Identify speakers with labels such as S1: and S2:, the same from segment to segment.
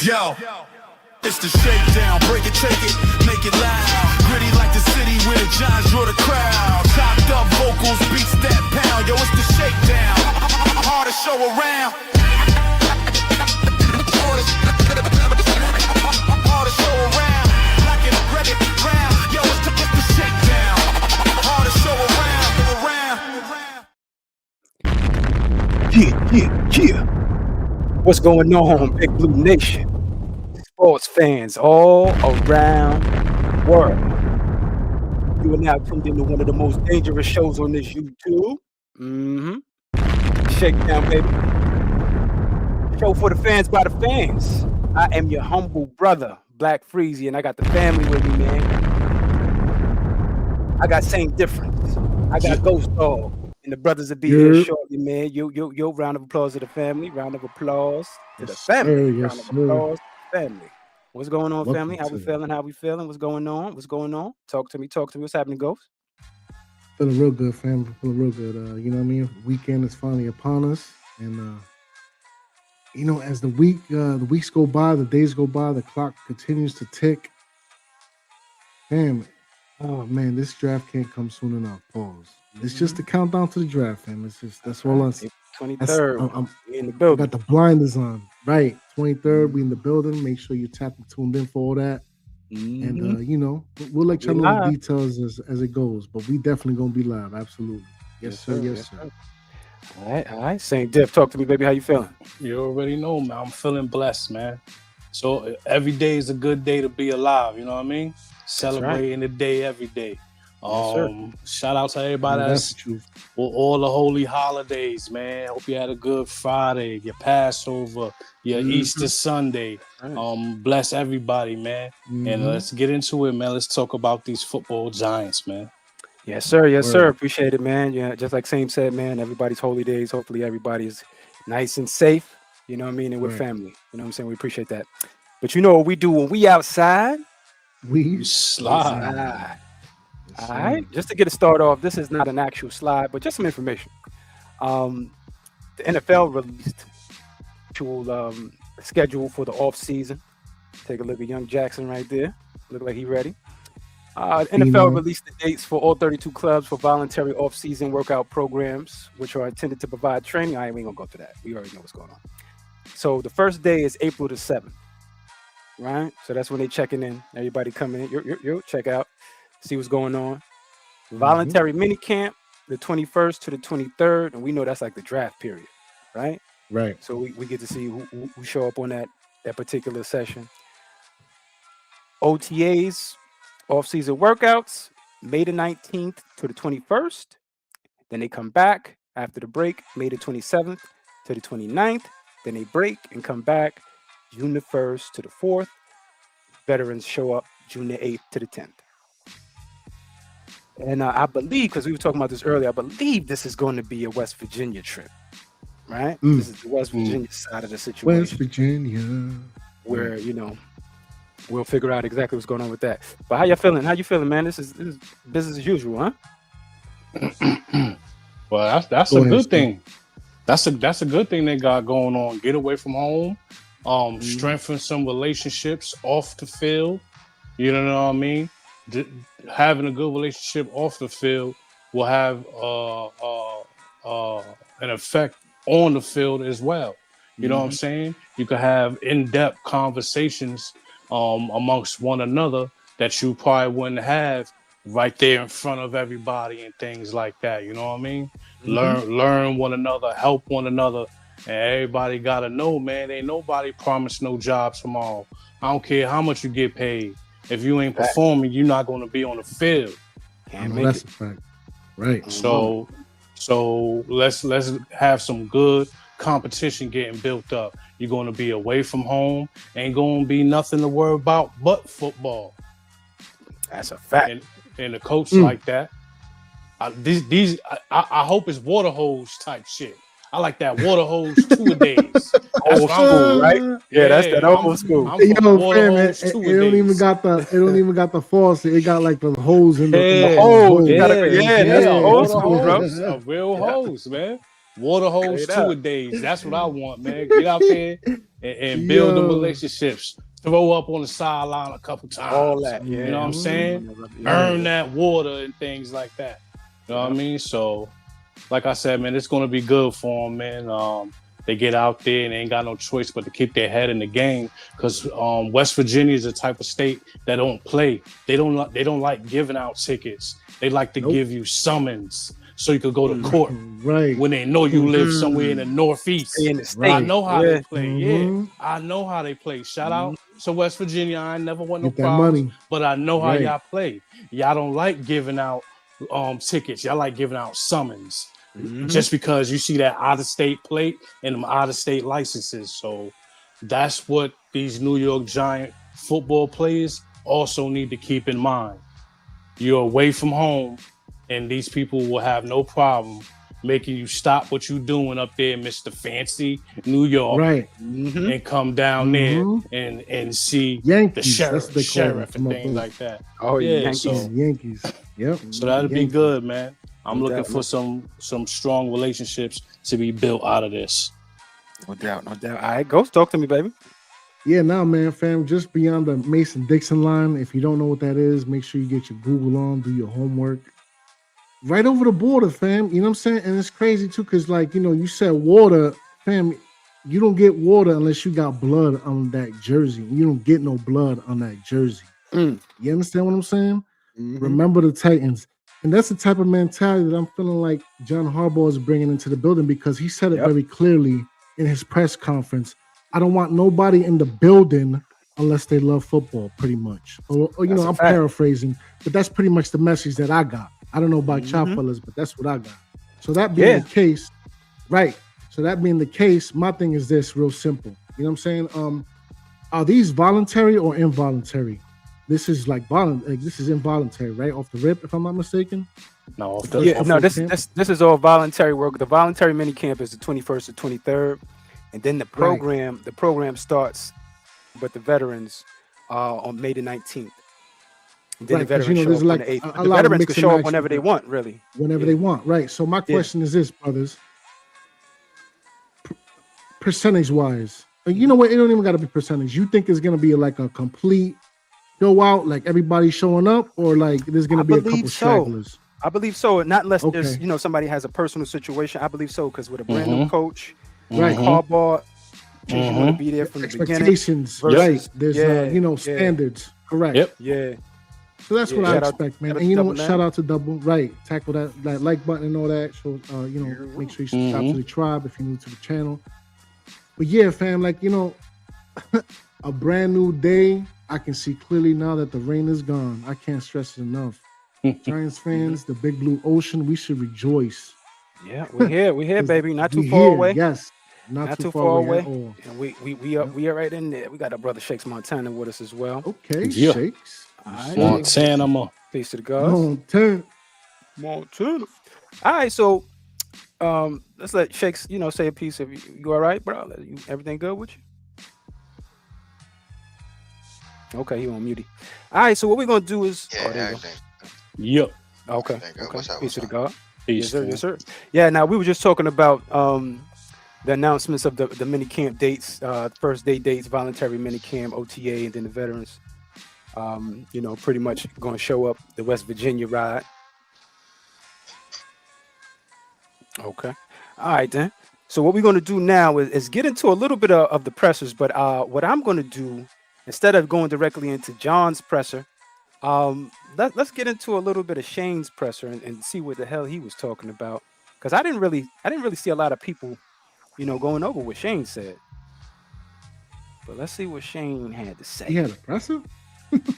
S1: Yo, it's the shakedown. Break it, take it, make it loud. Gritty like the city where the Giants draw the crowd. Chopped up vocals, beats that pound. Yo, it's the shakedown. Hardest show around. Hardest show around. Black and red and brown. Yo, it's the shakedown. Hardest show around.
S2: Yeah. What's going on, Big Blue Nation? Sports fans all around the world. You are now tuned into one of the most dangerous shows on this YouTube. Shakedown, baby. Show for the fans by the fans. I am your humble brother, Black Freezy, and I got the family with me, man. I got Same Difference. I got Ghost Dog. And the brothers will be here shortly, man. Yo, round of applause to the family. Round of applause to the family. Round of applause to the family. What's going on, family? How we feeling? What's going on? Talk to me. What's happening, Ghost?
S3: Feeling real good, family. Feeling real good. You know what I mean? Weekend is finally upon us. And, as the weeks go by, the days go by, the clock continues to tick. Damn. Oh, man, this draft can't come soon enough. Pause. It's just the countdown to the draft, fam. It's just that's all I'm saying.
S2: 23rd. I'm in the building.
S3: I got the blinders on. Right. 23rd, we in the building. Make sure you tap and tuned in for all that. And we'll let y'all know the details as it goes. But we definitely gonna be live. Absolutely. Yes, sir.
S2: All right. Same Diff. Talk to me, baby. How you feeling?
S4: You already know, man. I'm feeling blessed, man. So every day is a good day to be alive, you know what I mean? Celebrating the day every day. Shout out to everybody that's for all the holy holidays, man. Hope you had a good Friday, your Passover, your Easter Sunday. Bless everybody, man. And let's get into it, man. Let's talk about these football giants, man.
S2: Yes, sir. Appreciate it, man. Yeah, just like Same said, man. Everybody's holy days. Hopefully, everybody's nice and safe. You know what I mean? And we're family. You know what I'm saying? We appreciate that. But you know what we do when we outside?
S3: We
S4: slide.
S2: All right, just to get it started off, this is not an actual slide, but just some information. The NFL released actual schedule for the offseason. Take a look at young Jackson right there. Look like he's ready. NFL released the dates for all 32 clubs for voluntary off-season workout programs, which are intended to provide training. We ain't gonna go through that. We already know what's going on. So the first day is April the 7th, right? So that's when they checking in. Everybody coming in. You check out. See what's going on. Voluntary mini camp, the 21st to the 23rd, and we know that's like the draft period, right?
S3: Right.
S2: So we get to see who show up on that particular session. OTAs, off-season workouts, May the 19th to the 21st. Then they come back after the break, May the 27th to the 29th. Then they break and come back June the 1st to the 4th. Veterans show up June the 8th to the 10th. And I believe, because we were talking about this earlier, I believe this is going to be a West Virginia trip, right? This is the West Virginia side of the situation.
S3: West Virginia.
S2: Where, we'll figure out exactly what's going on with that. But how you feeling? Man? This is business as usual,
S4: huh? Well, that's a good thing. That's a good thing they got going on. Get away from home, strengthen some relationships off the field. You know what I mean? Having a good relationship off the field will have an effect on the field as well. You know what I'm saying? You could have in-depth conversations amongst one another that you probably wouldn't have right there in front of everybody and things like that. You know what I mean? Learn one another, help one another, and everybody gotta know, man. Ain't nobody promised no job tomorrow. I don't care how much you get paid. If you ain't performing, you're not going to be on the field.
S3: That's a fact. Right.
S4: So let's have some good competition getting built up. You're going to be away from home. Ain't going to be nothing to worry about but football.
S2: That's a fact.
S4: And the coach like that. I hope it's water hose type shit. I like that water hose two-a-days.
S2: Old school, right? Yeah, that's that old school.
S3: It don't even got the faucet. It got like the hose in the hose.
S2: That's old school, bro.
S4: A real hose, man. Water hose
S2: Straight up.
S4: two-a-days. That's what I want, man. Get out there and build them
S3: Yo.
S4: relationships. Throw up on the sideline a couple times.
S2: All that,
S4: You
S2: yeah.
S4: know what I'm saying?
S2: Yeah.
S4: Earn that water and things like that. You know what I mean? So, like I said, man, it's gonna be good for them, man. They get out there and they ain't got no choice but to keep their head in the game because West Virginia is the type of state that don't play. They don't like giving out tickets. They like to give you summons so you could go to court
S3: Right.
S4: when they know you live somewhere in the Northeast.
S2: Stay in the state.
S4: I know how they play.
S3: Mhm.
S4: Yeah, I know how they play. Shout out to West Virginia. I ain't never want no
S3: Get that
S4: problems,
S3: money.
S4: but I know how
S3: Right.
S4: y'all play. Y'all don't like giving out tickets. Y'all like giving out summons. Just because you see that out-of-state plate and them out-of-state licenses. So that's what these New York Giant football players also need to keep in mind. You're away from home, and these people will have no problem making you stop what you're doing up there, Mr. Fancy New York,
S3: Right.
S4: and come down there and see
S3: Yankees.
S4: the
S3: That's what they call
S4: sheriff
S3: them.
S4: and things like that.
S2: Oh, yeah.
S4: Yeah,
S2: Yankees.
S4: so
S3: Yankees. Yep.
S4: so that'll be
S3: Yankees.
S4: good, man. I'm
S2: No
S4: looking
S2: doubt,
S4: for some strong relationships to be built out of this.
S2: No doubt. All right, Ghost, talk to me, baby.
S3: Yeah, now, man, fam, just beyond the Mason-Dixon line. If you don't know what that is, make sure you get your Google on, do your homework. Right over the border, fam. You know what I'm saying? And it's crazy, too, because, like, you know, you said water, fam. You don't get water unless you got blood on that jersey. You don't get no blood on that jersey. You understand what I'm saying? Remember the Titans. And that's the type of mentality that I'm feeling like John Harbaugh is bringing into the building because he said it very clearly in his press conference. I don't want nobody in the building unless they love football, pretty much. Or you know, I'm paraphrasing, but that's pretty much the message that I got. I don't know about y'all fellas, but that's what I got. So that being the case, right. So that being the case, my thing is this, real simple. You know what I'm saying? Are these voluntary or involuntary? This is like this is involuntary, right? Off the rip, if I'm not mistaken.
S4: No,
S2: this is all voluntary work. The voluntary mini camp is the 21st to 23rd, and then the program starts with the veterans on May the 19th. And then the veterans show up on the 8th. The veterans can show up whenever they want, really.
S3: Whenever they want, right? So my question is this, brothers. Percentage-wise, you know what? It don't even got to be percentage. You think it's gonna be like a complete go out, like everybody showing up, or like there's going to be a couple stragglers?
S2: I believe so. Not unless there's, you know, somebody has a personal situation. I believe so, because with a brand new coach,
S3: right,
S2: Harbaugh, you want to be there from the beginning.
S3: Expectations, right? There's you know, standards, correct?
S4: Yep.
S2: Yeah.
S3: So that's what I expect, man. And you know what? Shout out to Double, right? Tackle that like button and all that. So you know, make sure you subscribe to the tribe if you're new to the channel. But yeah, fam, like, you know, a brand new day. I can see clearly now that the rain is gone. I can't stress it enough. Giants fans, the big blue ocean, we should rejoice.
S2: Yeah, we're here, baby. Not too far away.
S3: Yes, not too far away at all.
S2: And we are right in there. We got our brother Shakes Montana with us as well.
S3: Okay, Shakes.
S2: All right.
S4: Montana.
S2: Peace to the gods. Montana. All right, so let's let Shakes, you know, say a piece. Of you all right, bro? Everything good with you? Okay, he on mute. All right, so what we're gonna do is
S4: Yep.
S2: Okay. Peace to the God.
S4: Peace.
S2: Yes, sir. Yeah, now we were just talking about the announcements of the mini camp dates, first day dates, voluntary mini camp, OTA, and then the veterans. You know, pretty much gonna show up the West Virginia ride. Okay. All right then. So what we're gonna do now is get into a little bit of the pressers, but what I'm gonna do, instead of going directly into John's presser, let's get into a little bit of Shane's presser and see what the hell he was talking about. Because I didn't really see a lot of people, you know, going over what Shane said. But let's see what Shane had to say.
S3: He had a presser?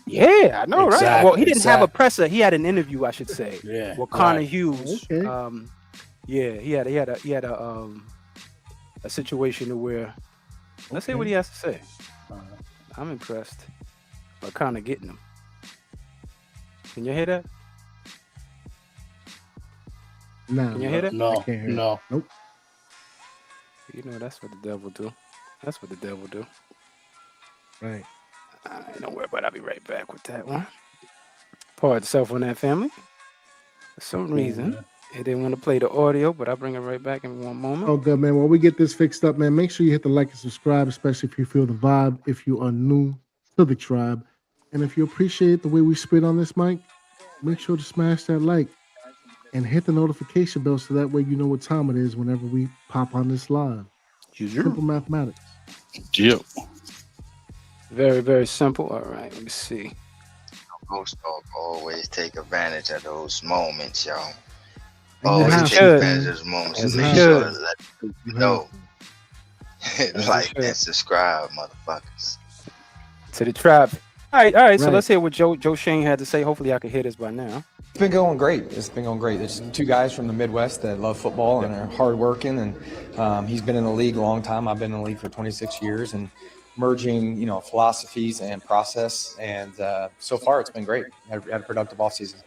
S2: Yeah, I know,
S4: Exactly,
S2: right? Well, he didn't have a presser. He had an interview, I should say.
S4: Yeah.
S2: With Connor Hughes.
S3: Okay.
S2: Yeah, he had a situation where, let's see what he has to say. I'm impressed by Connor getting him. Can you hear that?
S3: Nah,
S2: Can you hear that?
S4: No,
S3: I can't hear
S4: no.
S3: it. Nope.
S2: You know, that's what the devil do. That's what the devil do.
S3: Right.
S2: Don't worry about it. I'll be right back with that one. Pardon yourself on that, family. For some reason, It didn't want to play the audio, but I'll bring it right back in one moment.
S3: Oh, good, man. While we get this fixed up, man, make sure you hit the like and subscribe, especially if you feel the vibe, if you are new to the tribe. And if you appreciate the way we spit on this mic, make sure to smash that like and hit the notification bell so that way you know what time it is whenever we pop on this live. Simple mathematics.
S4: Yep.
S2: Very, very simple. All right, let me see.
S5: Ghost Dog always take advantage of those moments, y'all.
S3: And you
S5: Always
S3: have
S5: take
S2: to.
S5: advantage of those moments
S2: As
S5: and
S2: you
S5: make sure
S2: should.
S5: to let people
S3: You
S5: know.
S3: have
S5: Like
S2: should.
S5: and subscribe, motherfuckers.
S2: To the tribe. All right. So
S3: Right.
S2: let's hear what Joe Schoen had to say. Hopefully, I can hear this by now.
S6: It's been going great. It's been going great. There's two guys from the Midwest that love football and are hardworking. And he's been in the league a long time. I've been in the league for 26 years and merging, philosophies and process. And so far, it's been great. Had a productive offseason.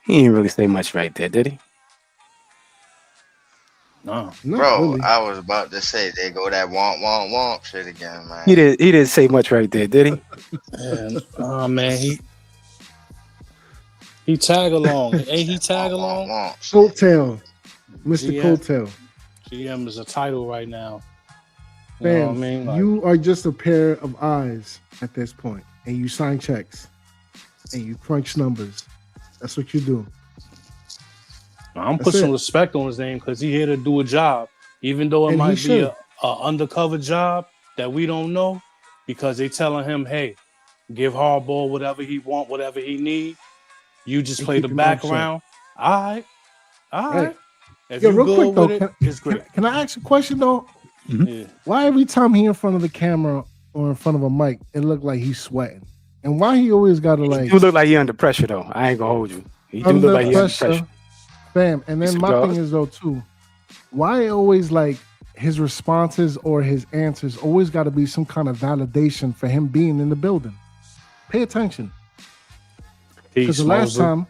S2: He didn't really say much right there, did he?
S4: No.
S3: Not
S5: Bro,
S3: really.
S5: I was about to say they go that womp shit again, man.
S2: He didn't say much right there, did he?
S4: And, man, he tag along. Ain't he tag along?
S3: Coattail. Mr.
S4: Yeah.
S3: Coattail.
S4: GM is a title right now. You know what I
S3: Fam,
S4: mean? Like,
S3: you are just a pair of eyes at this point, and you sign checks, and you crunch numbers. That's what you do.
S4: I'm
S3: That's
S4: putting some
S3: it.
S4: respect on his name because he's here to do a job, even though it
S3: And he
S4: might be
S3: should.
S4: a undercover job that we don't know, because they telling him, hey, give Harbaugh whatever he want, whatever he need. You just
S3: And
S4: play
S3: keep
S4: the
S3: your mouth shut.
S4: background. All right.
S3: Right.
S4: If
S3: Yo,
S4: you
S3: real
S4: good
S3: quick though,
S4: with it, it's great.
S3: can I ask a question though?
S4: Yeah.
S3: Why every time he in front of the camera or in front of a mic, it look like he's sweating? And why he always got to
S2: He
S3: like
S2: do look like he under pressure though. I ain't gonna hold you. He do look like he under pressure.
S3: Bam. And then
S2: He's
S3: my
S2: cigars.
S3: thing is though too, why always like his responses or his answers always got to be some kind of validation for him being in the building? Pay attention. Because
S4: Peace,
S3: the last
S4: Mosley.
S3: time,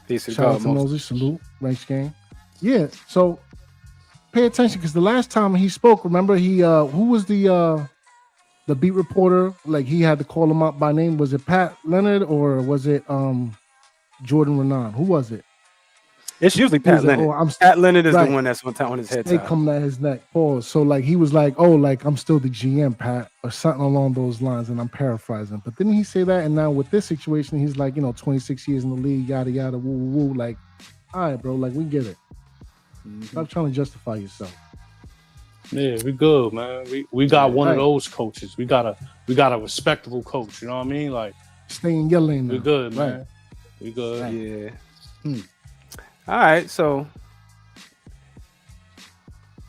S2: Piece of
S3: shout out
S2: God,
S3: to
S2: most-
S3: Moses, salute, ranks game. Yeah, so pay attention because the last time he spoke, remember who was the beat reporter? Like he had to call him up by name. Was it Pat Leonard or was it Jordan Renan? Who was it?
S2: It's usually
S3: Who was
S2: Pat
S3: it?
S2: Leonard.
S3: Oh, I'm
S2: Pat Leonard is
S3: right.
S2: the one that's on his head.
S3: They
S2: Top.
S3: coming at his neck. Pause. So like he was like, oh, like I'm still the GM, Pat, or something along those lines, and I'm paraphrasing. But didn't he say that? And now with this situation, he's like, 26 years in the league, yada yada, woo woo woo. Like, all right, bro, like we get it. Stop trying to justify yourself.
S4: Yeah, we good, man. We got one of
S3: Right.
S4: those coaches. We got a respectable coach. You know what I mean? Like,
S3: Stay in your lane now.
S4: we good,
S3: Right.
S4: man. We good.
S2: Yeah. All right. So,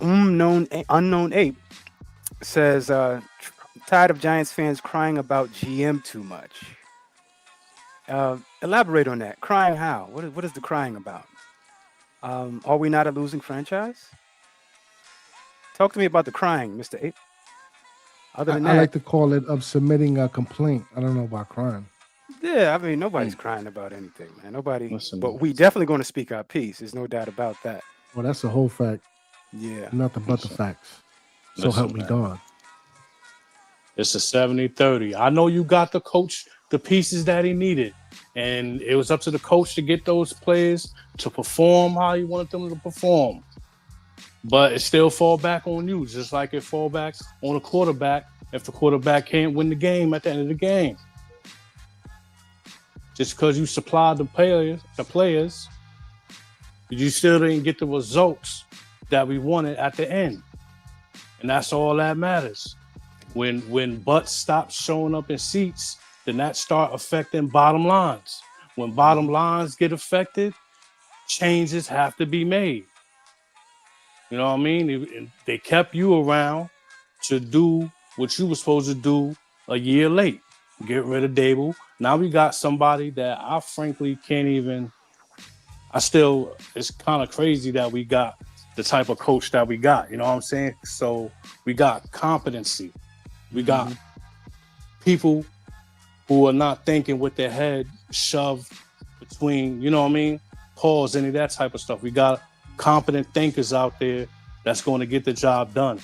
S2: unknown ape says, tired of Giants fans crying about GM too much. Elaborate on that. Crying how? What is the crying about? Are we not a losing franchise? Talk to me about the crying, Mr. Ape. Other
S3: I
S2: than that,
S3: like to call it of submitting a complaint. I don't know about crime.
S2: yeah, I mean, nobody's crying about anything, man. Nobody.
S4: Listen,
S2: but
S4: man.
S2: we definitely going to speak our piece. There's no doubt about that.
S3: Well, that's a whole fact.
S2: Yeah.
S3: Nothing but the facts. So
S4: Listen,
S3: help me
S4: man.
S3: God.
S4: It's a 70-30. I know you got the coach the pieces that he needed, and it was up to the coach to get those players to perform how he wanted them to perform. But it still fall back on you, just like it fall back on a quarterback if the quarterback can't win the game at the end of the game. Just because you supplied the players, you still didn't get the results that we wanted at the end. And that's all that matters. When butts stop showing up in seats, then that start affecting bottom lines. When bottom lines get affected, changes have to be made. You know what I mean? They kept you around to do what you were supposed to do a year late. Get rid of Dable. Now we got somebody that I frankly can't even. It's kind of crazy that we got the type of coach that we got. You know what I'm saying? So we got competency. We got people who are not thinking with their head shoved between, you know what I mean? Pause, any of that type of stuff. We got competent thinkers out there that's going to get the job done.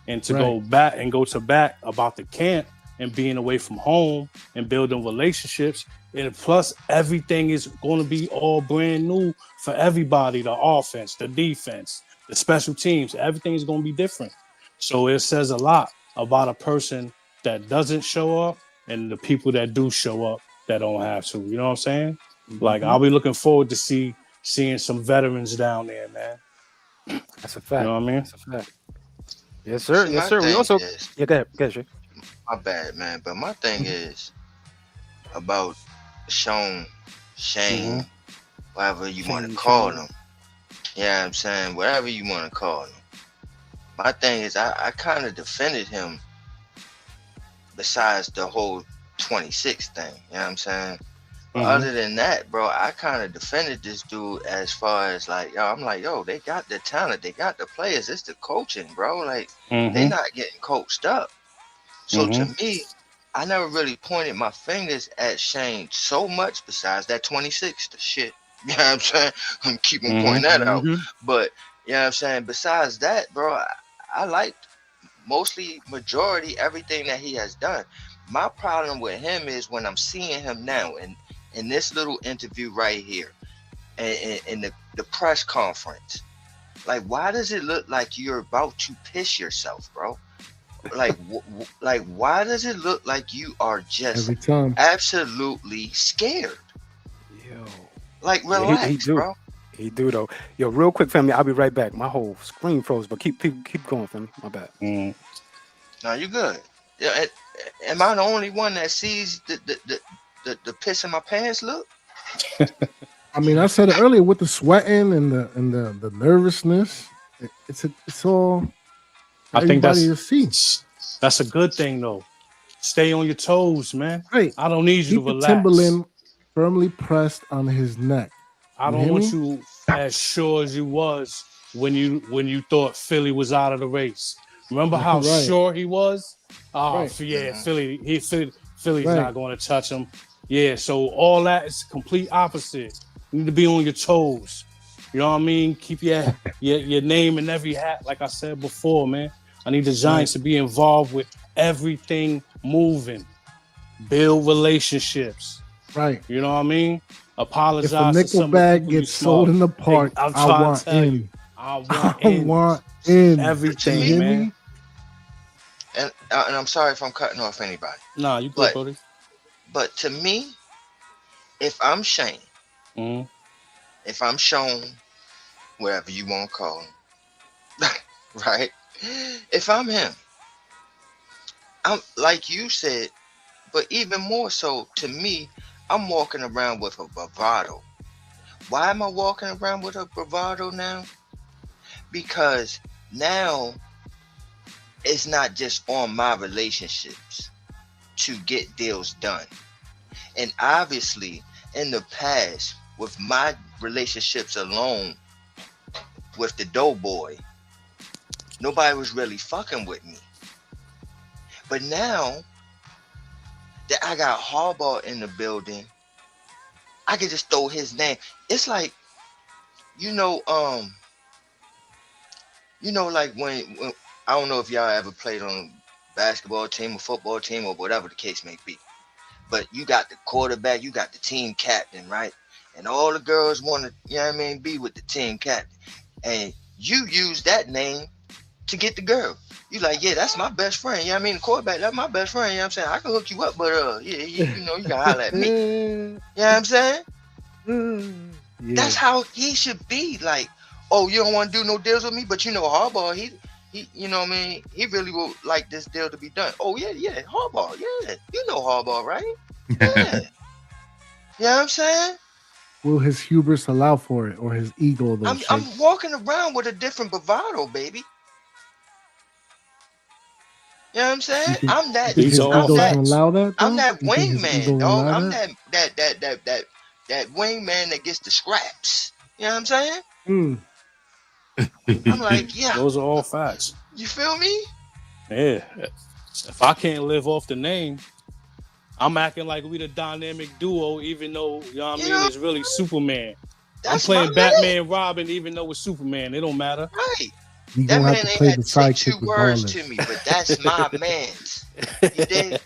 S4: And to go to bat about the camp, and being away from home and building relationships. And plus, everything is going to be all brand new for everybody. The offense, the defense, the special teams, everything is going to be different. So it says a lot about a person that doesn't show up and the people that do show up that don't have to. You know what I'm saying? Like, I'll be looking forward to seeing some veterans down there, man.
S2: That's a fact.
S4: You know what I mean?
S2: That's a fact. Yes, sir.
S5: See,
S2: Yes,
S5: my
S2: sir. We
S5: thing
S2: also
S5: is,
S2: go ahead, Shay.
S5: my bad, man, but my thing is about Shane, whatever you want to
S2: Shane,
S5: call
S2: Shane.
S5: him. Yeah, I'm saying whatever you want to call him. My thing is, I kind of defended him. Besides the whole 26 thing, you know what I'm saying? But other than that, bro, I kind of defended this dude as far as like, yo, I'm like, yo, they got the talent, they got the players, it's the coaching, bro. Like, they not getting coached up. So to me, I never really pointed my fingers at Shane so much besides that 26, the shit. You know what I'm saying? I'm keeping pointing that out. But, you know what I'm saying? Besides that, bro, I liked majority everything that he has done. My problem with him is when I'm seeing him now in this little interview right here and in the press conference, like, why does it look like you're about to piss yourself, bro? Like, like, why does it look like you are just
S3: every time
S5: absolutely scared?
S2: Yo.
S5: Like, relax,
S2: he do.
S5: bro.
S2: He do though. Yo, real quick, family. I'll be right back. My whole screen froze, but keep going, family. My bad.
S5: No, you good. Yeah, am I the only one that sees the piss in my pants look?
S3: I mean, I said it earlier with the sweating and the nervousness. It's all.
S4: I think
S3: everybody to see.
S4: that's a good thing though. Stay on your toes, man.
S3: Right.
S4: I don't need you
S3: Keep
S4: to
S3: the
S4: relax.
S3: Timberland firmly pressed on his neck.
S4: I don't want you as sure as you was when you thought Philly was out of the race. Remember how sure he was? Oh, yeah, Philly's not going to touch him. Yeah, so all that is complete opposite. You need to be on your toes. You know what I mean? Keep your name in every hat, like I said before, man. I need the Giants to be involved with everything moving. Build relationships.
S3: Right.
S4: You know what I mean? Apologize.
S3: If a nickel bag gets sold in the park,
S4: I'm
S3: I
S4: trying to tell
S3: want
S4: you.
S3: in.
S4: I
S3: want in
S4: everything, man.
S5: And I'm sorry if I'm cutting off anybody.
S4: Nah, you good, buddy.
S5: But to me, if I'm Shane, if I'm Sean, whatever you want to call him, right? If I'm him, I'm like you said, but even more so to me, I'm walking around with a bravado. Why am I walking around with a bravado now? Because now it's not just on my relationships to get deals done. And obviously, in the past, with my relationships alone with the doughboy, nobody was really fucking with me. But now that I got Harbaugh in the building, I can just throw his name. It's like, like when I don't know if y'all ever played on a basketball team or football team or whatever the case may be, but you got the quarterback, you got the team captain, right? And all the girls want to, be with the team captain. And you use that name to get the girl. You like, yeah, that's my best friend. The quarterback, that's my best friend. You know what I'm saying? I can hook you up, but you can holler at me. You know what I'm saying?
S3: Yeah.
S5: That's how he should be. Like, oh, you don't want to do no deals with me, but Harbaugh, he you know what I mean? He really would like this deal to be done. Oh, yeah, Harbaugh, yeah. You know Harbaugh, right? Yeah. You know what I'm saying?
S3: Will his hubris allow for it, or his ego? Though
S5: I'm walking around with a different bravado, baby. You know what I'm saying? I'm that. I'm that wingman, dog. I'm that wingman that gets the scraps. You know what I'm saying? I'm like, yeah.
S4: Those are all facts.
S5: You feel me?
S4: Yeah. If I can't live off the name, I'm acting like we the dynamic duo, even though, it's really Superman. I'm playing Batman, Robin, even though it's Superman. It don't matter.
S5: Right.
S3: You
S5: that
S3: gonna
S5: man
S3: have to
S5: ain't
S3: play
S5: had
S3: the
S5: to say
S3: sidekick
S5: 2 words to me, but that's my man's. You dig?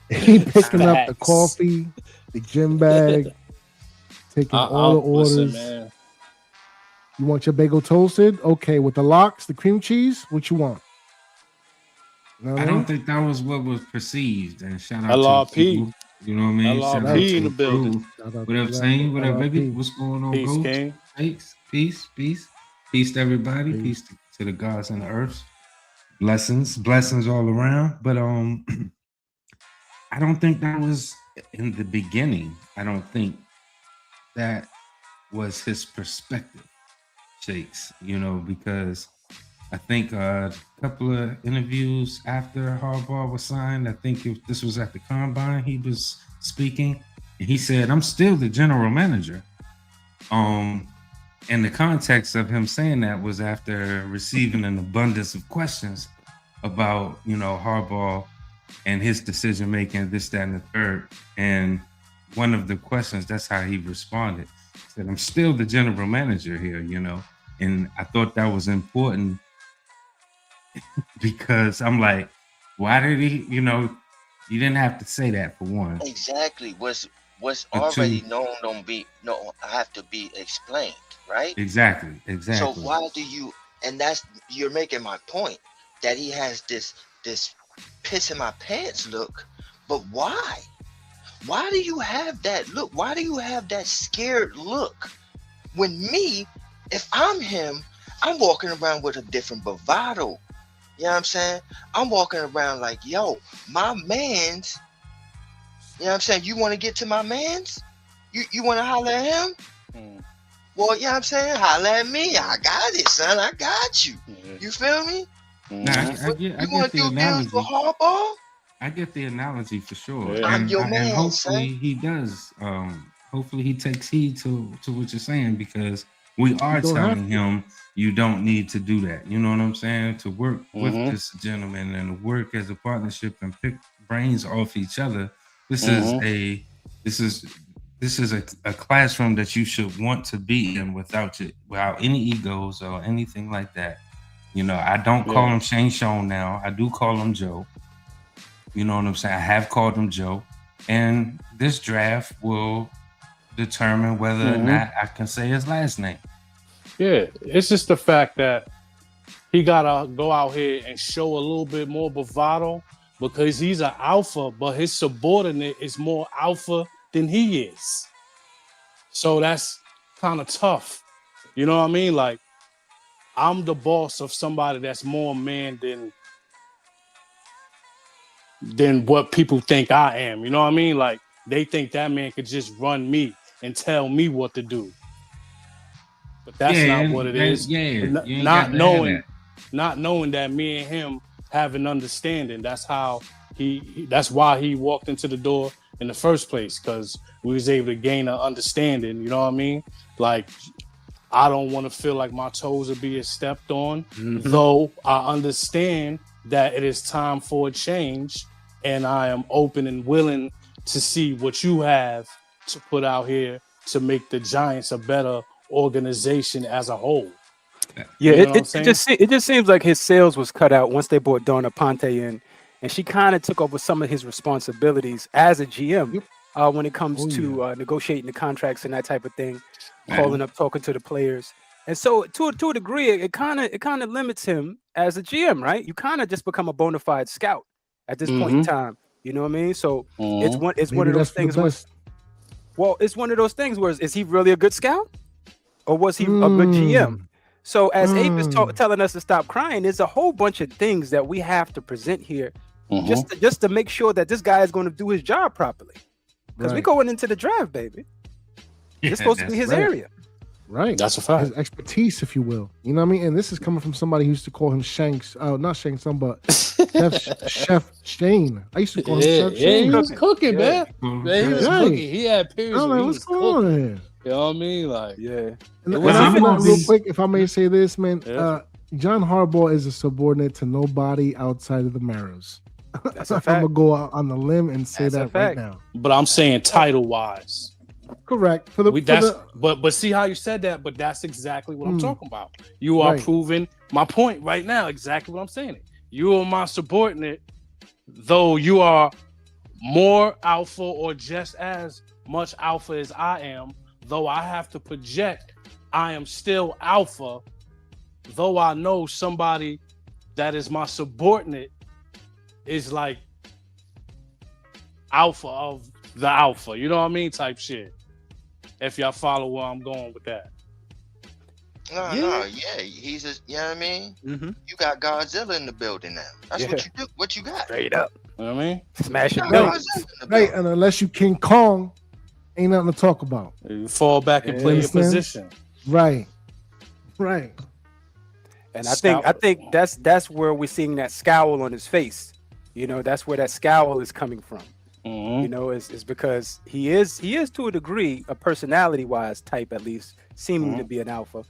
S3: He picking up the
S4: Facts.
S3: coffee, the gym bag, taking all the orders.
S4: Listen, man.
S3: You want your bagel toasted? Okay, with the lox, the cream cheese, what you want? You know what
S7: I
S3: I mean?
S7: don't think that was what was perceived. And shout out to
S4: LRP.
S7: the people. You know what I mean? Shout out
S4: LRP
S7: to
S4: in the building.
S7: crew.
S3: Shout out
S7: What
S3: to
S7: up, Zane? What up, baby?
S3: LRP.
S7: What's going on,
S4: Peace,
S7: Ghost?
S4: King.
S7: Thanks. Peace to everybody. Peace to the gods and the earths. Blessings all around. But I don't think that was in the beginning. I don't think that was his perspective, Shakes, because I think a couple of interviews after Harbaugh was signed, I think this was at the Combine, he was speaking, and he said, I'm still the general manager. And the context of him saying that was after receiving an abundance of questions about, Harbaugh and his decision making, this, that, and the third. And one of the questions, that's how he responded. He said, I'm still the general manager here, And I thought that was important because I'm like, why did he, you didn't have to say that for one.
S5: Exactly. What's
S7: But
S5: already
S7: two-
S5: known have to be explained, right?
S7: Exactly.
S5: So why do you? And you're making my point that he has this piss in my pants look, but why? Why do you have that look? Why do you have that scared look? When if I'm him, I'm walking around with a different bravado. You know what I'm saying? I'm walking around like, yo, my man's. You know what I'm saying? You want to get to my man's? You want to holler at him? Well, you know what I'm saying? Holler at me. I got it, son. I got you. You feel me?
S7: Nah, I get
S5: You want to
S7: the
S5: do deals
S7: analogy.
S5: for Harbaugh?
S7: I get the analogy for sure.
S4: Yeah.
S5: I'm your man,
S7: and hopefully
S5: son.
S7: he does. Hopefully he takes heed to what you're saying, because we are
S3: don't have
S7: telling him you don't need to do that. You know what I'm saying? To work with
S4: Mhm.
S7: this gentleman and to work as a partnership and pick brains off each other. This is a classroom that you should want to be in without any egos or anything like that. I don't call him Schoen now. I do call him Joe. You know what I'm saying? I have called him Joe. And this draft will determine whether or not I can say his last name.
S4: Yeah, it's just the fact that he gotta go out here and show a little bit more bravado because he's an alpha, but his subordinate is more alpha than he is. So that's kind of tough. You know what I mean? Like, I'm the boss of somebody that's more man than what people think I am. You know what I mean? Like, they think that man could just run me and tell me what to do. But that's not what it is.
S7: Yeah, you ain't
S4: Not
S7: got to have
S4: knowing
S7: that.
S4: not knowing that me and him have an understanding. That's how that's why he walked into the door in the first place, because we was able to gain an understanding. You know what I mean? Like, I don't want to feel like my toes are being stepped on, though I understand that it is time for a change, and I am open and willing to see what you have to put out here to make the Giants a better organization as a whole.
S2: Yeah,
S4: You know what I'm
S2: it
S4: saying?
S2: just seems like his sales was cut out once they brought Donna Ponte in, and she kind of took over some of his responsibilities as a GM when it comes to negotiating the contracts and that type of thing, calling up, talking to the players. And so to a degree, it kind of limits him as a GM, right? You kind of just become a bona fide scout at this point in time. You know what I mean? So it's one of those things where, it's one of those things where, is he really a good scout, or was he a good GM? So as Ape is telling us to stop crying, there's a whole bunch of things that we have to present here, just to make sure that this guy is going to do his job properly. Because we're going into the draft, baby. It's supposed to be his area.
S3: Right.
S4: That's a fact.
S3: His expertise, if you will. You know what I mean? And this is coming from somebody who used to call him Shanks. Not Shanks, but Chef Shane. I used to call him Chef Shane.
S4: He was cooking, man. Man, he was cooking. He had periods where he was
S3: what's going on
S4: cooking.
S3: here?
S4: You know what I mean? Like,
S2: yeah.
S3: And real quick, if I may say this, man, John Harbaugh is a subordinate to nobody outside of the Mariners.
S2: That's a
S3: I'm
S2: fact.
S3: gonna go out on the limb and say that right now.
S4: But I'm saying title wise.
S3: Correct.
S4: But see how you said that, but that's exactly what I'm talking about. You are proving my point right now, exactly what I'm saying. You are my subordinate, though you are more alpha or just as much alpha as I am, though I have to project I am still alpha, though I know somebody that is my subordinate is like alpha of the alpha, you know what I mean? Type shit. If y'all follow where I'm going with that.
S5: No, he's a, you know what I mean?
S2: Mm-hmm.
S5: You got Godzilla in the building now. That's
S2: Yeah.
S5: what you do. What you got?
S2: Straight up.
S4: You know what I mean?
S2: Smashing
S5: You got
S2: buildings.
S5: Godzilla in the
S3: Right,
S5: building.
S3: and unless you King Kong, ain't nothing to talk about.
S4: You fall back and play your
S3: Understand?
S4: position.
S3: Right.
S2: And I think that's where we're seeing that scowl on his face. You know, that's where that scowl is coming from.
S4: Mm-hmm.
S2: You know, is because he is to a degree, a personality wise type, at least seeming to be an alpha.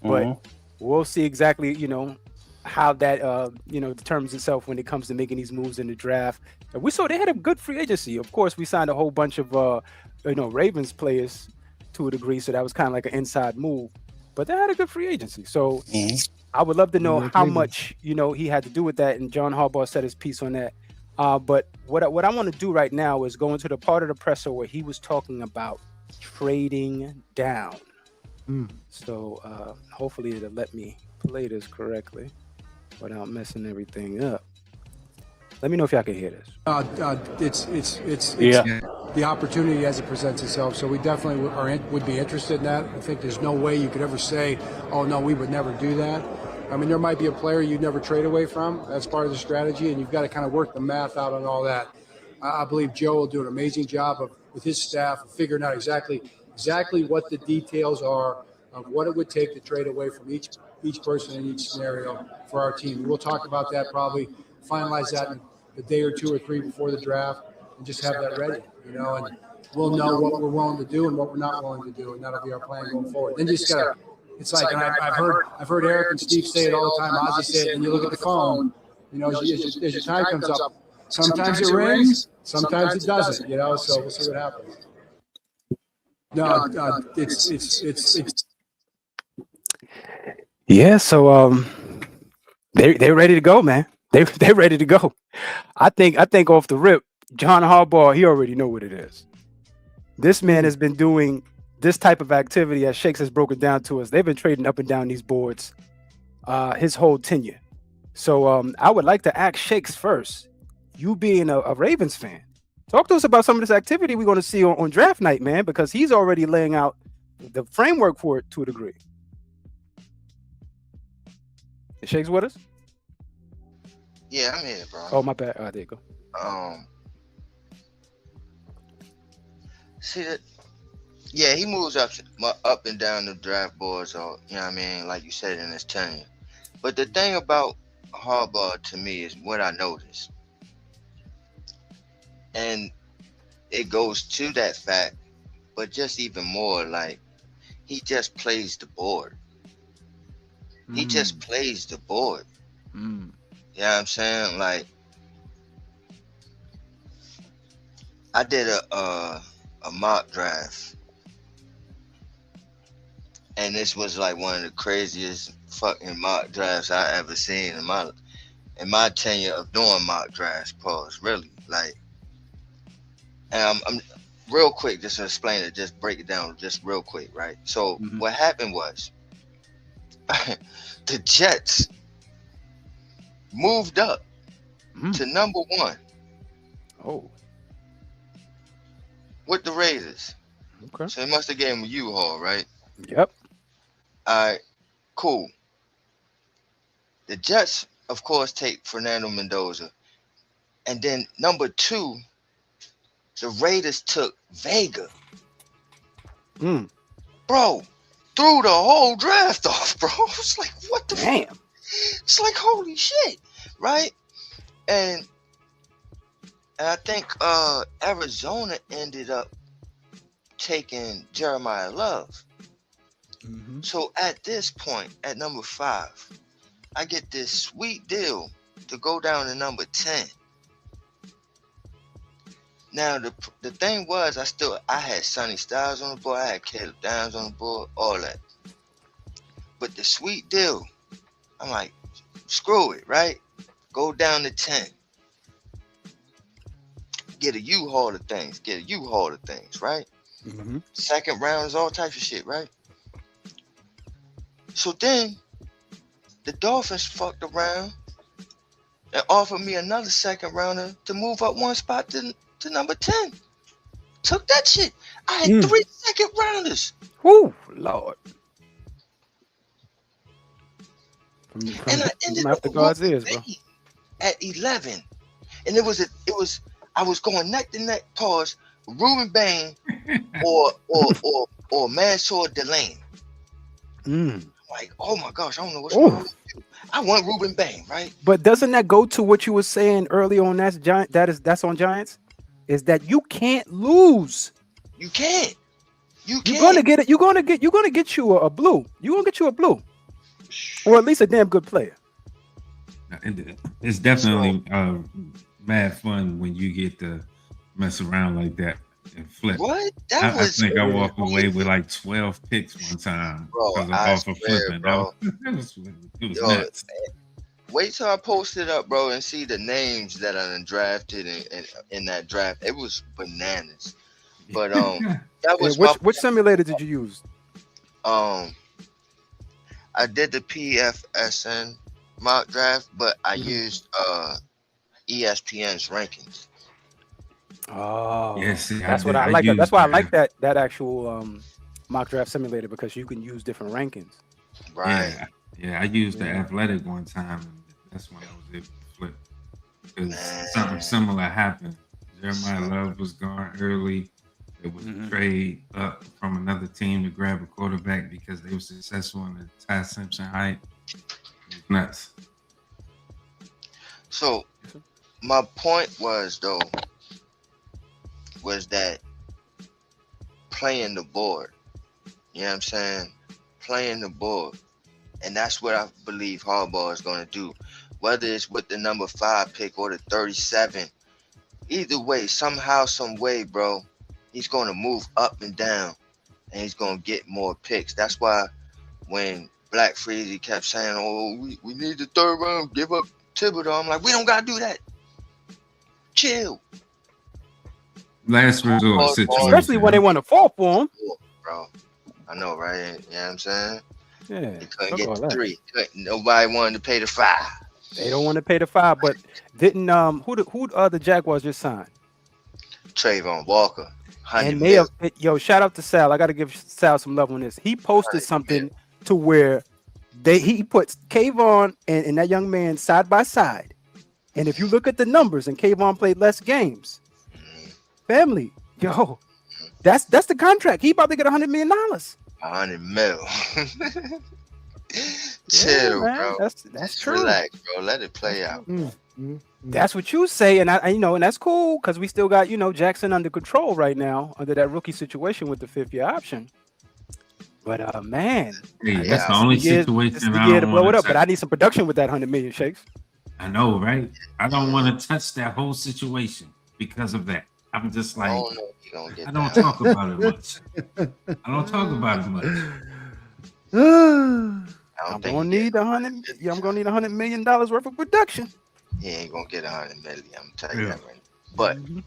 S2: But we'll see exactly, you know, how that determines itself when it comes to making these moves in the draft. And we saw they had a good free agency. Of course, we signed a whole bunch of Ravens players to a degree, so that was kind of like an inside move. But they had a good free agency. So I would love to know how much, you know, he had to do with that. And John Harbaugh said his piece on that. But what I want to do right now is go into the part of the presser where he was talking about trading down. So hopefully it'll let me play this correctly without messing everything up. Let me know if y'all can hear this.
S8: It's the opportunity as it presents itself. So we definitely would be interested in that. I think there's no way you could ever say, oh no, we would never do that. I mean, there might be a player you'd never trade away from. That's part of the strategy, and you've got to kind of work the math out on all that. I believe Joe will do an amazing job with his staff of figuring out exactly what the details are of what it would take to trade away from each person in each scenario for our team. We'll talk about that, probably finalize that in a day or two or three before the draft, and just have that ready, you know, and we'll know what we're willing to do and what we're not willing to do, and that'll be our plan going forward. Then you just gotta. It's like, and I've heard Eric and Steve say it all the time. Ozzy said, and you look at the phone, you know, as your time comes up, sometimes it rings, sometimes it doesn't, you know. So we'll see what happens. No, it's.
S2: Yeah. So they're ready to go, man. They're ready to go. I think off the rip, John Harbaugh, he already know what it is. This man has been doing this type of activity, as Shakes has broken down to us. They've been trading up and down these boards his whole tenure. So I would like to ask Shakes first. You being a Ravens fan, talk to us about some of this activity we're going to see on draft night, man, because he's already laying out the framework for it to a degree. Is Shakes with us?
S5: Yeah, I'm here, bro.
S2: Oh, my bad. There you go.
S5: See that? Yeah, he moves up and down the draft boards, or you know what I mean, like you said in his tenure. But the thing about Harbaugh to me is what I noticed, and it goes to that fact, but just even more, like he just plays the board. He just plays the board. You know what I'm saying? Like I did a mock draft. And this was like one of the craziest fucking mock drafts I ever seen in my tenure of doing mock drafts. Pause. Really, like, and I'm real quick just to explain it, just break it down, just real quick, right? So what happened was the Jets moved up to number 1.
S2: Oh,
S5: with the Raiders.
S2: okay.
S5: So they must have gave him a U-Haul, right?
S2: Yep.
S5: All right, cool. The Jets, of course, take Fernando Mendoza. And then number 2, the Raiders took Vega. Bro, threw the whole draft off, bro. It's like, what the fuck? It's like, holy shit, right? And I think Arizona ended up taking Jeremiah Love. So at this point, at number 5, I get this sweet deal to go down to number 10. Now the thing was, I had Sonny Styles on the board, I had Caleb Downs on the board, all that. But the sweet deal, I'm like, screw it, right? Go down to 10. get a U-Haul of things, right?
S2: Mm-hmm.
S5: Second round is all types of shit, right? So then the Dolphins fucked around and offered me another second rounder to move up one spot to number 10. Took that shit. I had 3 second rounders.
S2: Whoo, Lord.
S5: And I ended up
S2: after
S5: with
S2: God's
S5: Ruben
S2: ears, bro.
S5: Bain at 11. And I was going neck to neck, pause, Ruben Bain or Mansour Delane. Like, oh my gosh, I don't know what's wrong with you. I want Ruben Bain, right?
S2: But doesn't that go to what you were saying earlier on that's on Giants? Is that you can't lose.
S5: You can't. You're
S2: gonna get it. You're gonna get you a blue. You're gonna get you a blue. Or at least a damn good player.
S7: It's definitely mad fun when you get to mess around like that and flip.
S5: What?
S7: I think I walked away with like 12 picks one time because off of flipping.
S5: Bro.
S7: It was nuts.
S5: Wait till I post it up, bro, and see the names that I drafted in that draft. It was bananas. But that was
S2: which simulator did you use?
S5: I did the PFSN mock draft, but I used ESPN's rankings.
S2: Oh,
S7: yes,
S2: that's what I like. That's why I like that actual mock draft simulator, because you can use different rankings.
S5: Right.
S7: Yeah, I used the athletic one time, and that's when I was able to flip. Because something similar happened. Jeremiah Love was gone early. It was a trade up from another team to grab a quarterback because they were successful in the Ty Simpson hype. It was nuts.
S5: So my point was that playing the board. You know what I'm saying? Playing the board. And that's what I believe Harbaugh is going to do. Whether it's with the number 5 pick or the 37, either way, somehow, some way, bro, he's going to move up and down, and he's going to get more picks. That's why when Black Freezy kept saying, oh, we need the 3rd round, give up Thibodeau, I'm like, we don't got to do that. Chill.
S7: Last resort situation.
S2: Especially when they want to fall for him.
S5: Bro, I know, right? You know what I'm saying?
S2: Yeah.
S5: He couldn't get the 3. Nobody wanted to pay the 5.
S2: They don't want to pay the 5, but didn't who the Jaguars just signed?
S5: Trayvon Walker.
S2: And they have, shout out to Sal. I got to give Sal some love on this. He posted something to where he puts Kayvon and that young man side by side. And if you look at the numbers, and Kayvon played less games, family, that's the contract. He about to get $100 million.
S5: $100 million. Chill, bro.
S2: That's true.
S5: Relax, bro. Let it play out.
S2: That's what you say, and and that's cool because we still got Jackson under control right now under that rookie situation with the 5th-year option. But man,
S7: that's the only situation I don't
S2: to blow it up.
S7: touch.
S2: But I need some production with that $100 million, Shakes.
S7: I know, right? I don't want to touch that whole situation because of that. I'm just like, I don't talk about it much.
S2: I'm gonna need $100 million worth of production.
S5: He ain't gonna get $100 million. I'm telling you that right now. But you know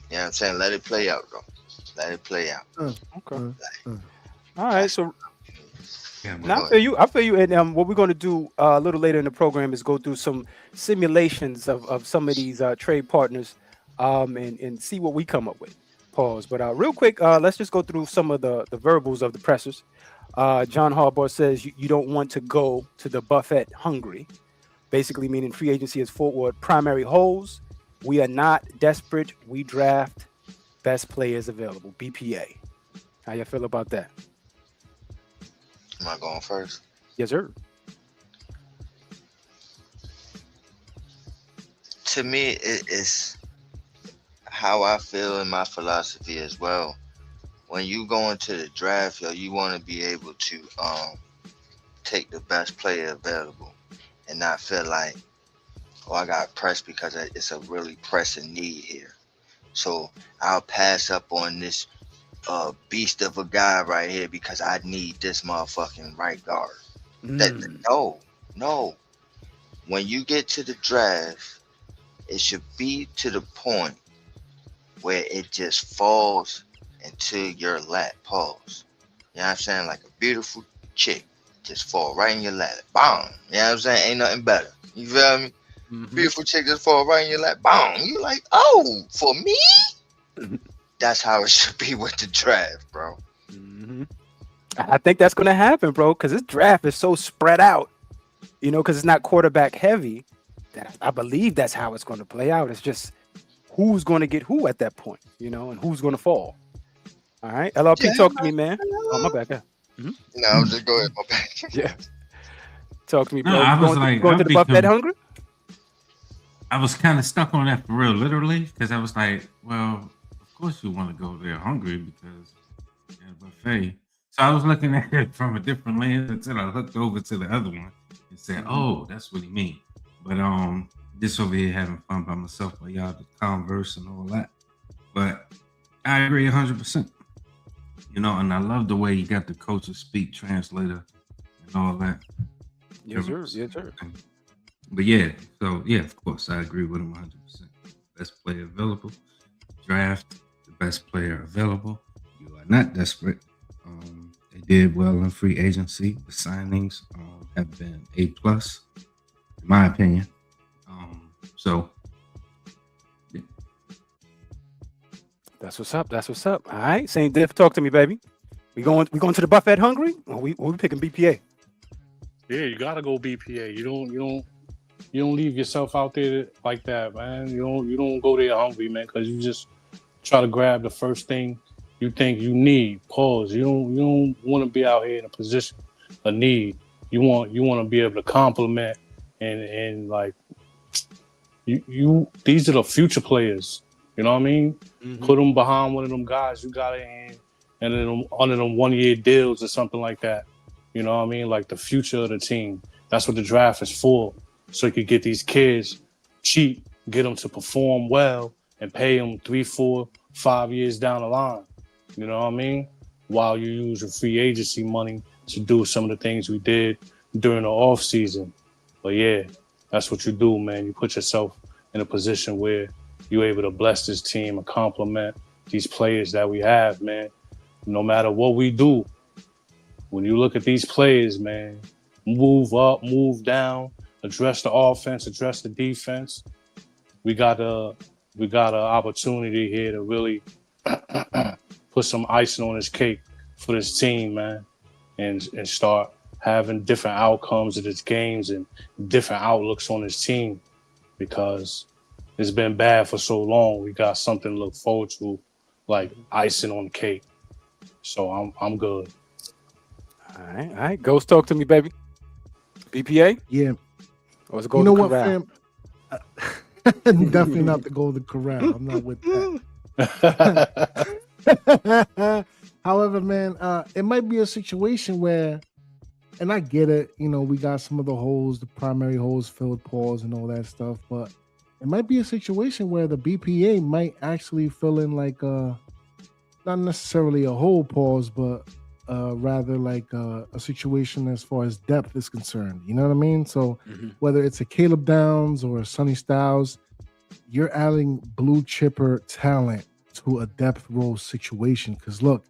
S5: what I'm saying? Let it play out, bro. Let it play out.
S2: Okay. All right. So now I feel you. And what we're gonna do a little later in the program is go through some simulations of some of these trade partners, and see what we come up with. Pause. But real quick, let's just go through some of the verbals of the pressers. John Harbaugh says you don't want to go to the buffet hungry, basically meaning free agency is forward primary holes. We are not desperate. We draft best players available, BPA. How you feel about that?
S5: Am I going first?
S2: Yes, sir.
S5: To me, it is how I feel in my philosophy as well. When you go into the draft, you want to be able to take the best player available and not feel like, oh, I got pressed because it's a really pressing need here. So I'll pass up on this beast of a guy right here because I need this motherfucking right guard. No. When you get to the draft, it should be to the point where it just falls into your lap. Pause. You know what I'm saying? Like a beautiful chick just fall right in your lap. Boom. You know what I'm saying? Ain't nothing better. You feel me?
S2: Mhm.
S5: Beautiful chick just fall right in your lap. Boom. You like, oh, for me? That's how it should be with the draft, bro.
S2: Mhm. I think that's going to happen, bro, because this draft is so spread out, because it's not quarterback heavy. That I believe that's how it's going to play out. It's just who's going to get who at that point, and who's going to fall. All right. LRP,
S5: Yeah.
S2: talk to me, man. Oh, my bad. Yeah. Mhm.
S5: No, just go ahead, my bad.
S2: Yeah. Talk to me,
S7: No,
S2: bro.
S7: I
S2: You
S7: was
S2: going,
S7: like,
S2: going to the buffet hungry?
S7: I was kind of stuck on that for real, literally, because I was like, well, of course you want to go there hungry because you're at a buffet. So I was looking at it from a different lens until I looked over to the other one and said, oh, that's what he mean. But just over here having fun by myself while y'all just converse and all that. But I agree 100%. And I love the way you got the coaches speak translator and all that.
S2: Yes, sir. Yes, sir.
S7: But yeah, so yeah, of course, I agree with him 100%. Best player available, draft the best player available. You are not desperate. They did well in free agency. The signings have been A+, in my opinion. So yeah.
S2: That's what's up. That's what's up. All right, Saint Diff, talk to me, baby. We going to the buffet hungry? Or we picking BPA?
S4: Yeah, you gotta go BPA. You don't leave yourself out there like that, man. You don't go there hungry, man, because you just try to grab the first thing you think you need. Pause. You don't want to be out here in a position of need. You want to be able to compliment and like you. These are the future players. You know what I mean?
S2: Mm-hmm.
S4: Put them behind one of them guys you got in, and then under them 1-year deals or something like that. You know what I mean? Like the future of the team. That's what the draft is for. So you could get these kids cheap, get them to perform well, and pay them 3, 4, 5 years down the line. You know what I mean? While you use your free agency money to do some of the things we did during the off season. But yeah, that's what you do, man. You put yourself in a position where you're able to bless this team and compliment these players that we have, man. No matter what we do, when you look at these players, man, move up, move down, address the offense, address the defense. We got an opportunity here to really put some icing on this cake for this team, man, and start having different outcomes of its games and different outlooks on this team, because it's been bad for so long. We got something to look forward to, like icing on the cake. So I'm good.
S2: All right. Ghost, talk to me, baby. BPA?
S3: Yeah.
S2: Or is it Golden
S3: what,
S2: Corral?
S3: fam? Definitely not the Golden Corral. I'm not with that. However, man, it might be a situation where, and I get it, we got some of the holes, the primary holes filled, pause and all that stuff, but it might be a situation where the BPA might actually fill in like not necessarily a whole pause, but rather like a situation as far as depth is concerned. You know what I mean? So whether it's a Caleb Downs or a Sonny Styles, you're adding blue chipper talent to a depth role situation. Because look,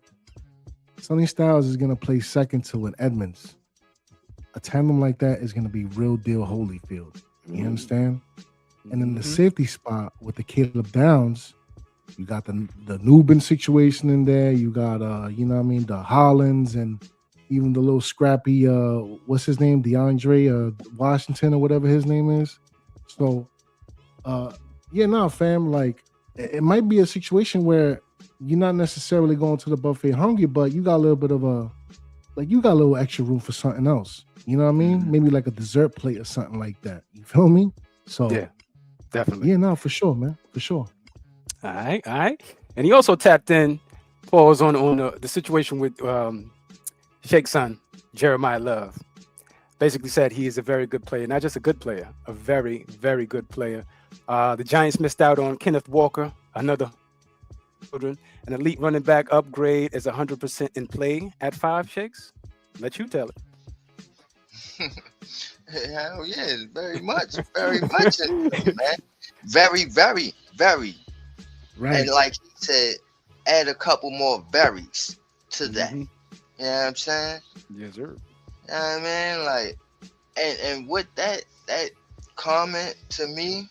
S3: Sonny Styles is going to play second to an Edmonds. A tandem like that is going to be real deal Holyfield. You understand? And in the safety spot with the Caleb Downs, you got the Nubin situation in there. You got the Hollins and even the little scrappy what's his name, DeAndre Washington or whatever his name is. So fam, like it might be a situation where you're not necessarily going to the buffet hungry, but you got a little bit of you got a little extra room for something else. You know what I mean? Maybe like a dessert plate or something like that. You feel me? So
S2: yeah, definitely.
S3: Yeah, no, for sure, man. For sure.
S2: All right. And he also tapped in, pause on the situation with Shake's son, Jeremiah Love. Basically said he is a very good player, not just a good player, a very, very good player. The Giants missed out on Kenneth Walker, another children. An elite running back upgrade is 100% in play at 5, Shakes. Let you tell it.
S5: Hell yeah, very much, man. Very, very, very
S3: Right.
S5: And like he said, add a couple more berries to that. You know what I'm saying?
S2: Yes, sir.
S5: You know what I mean? Like, and with that comment to me,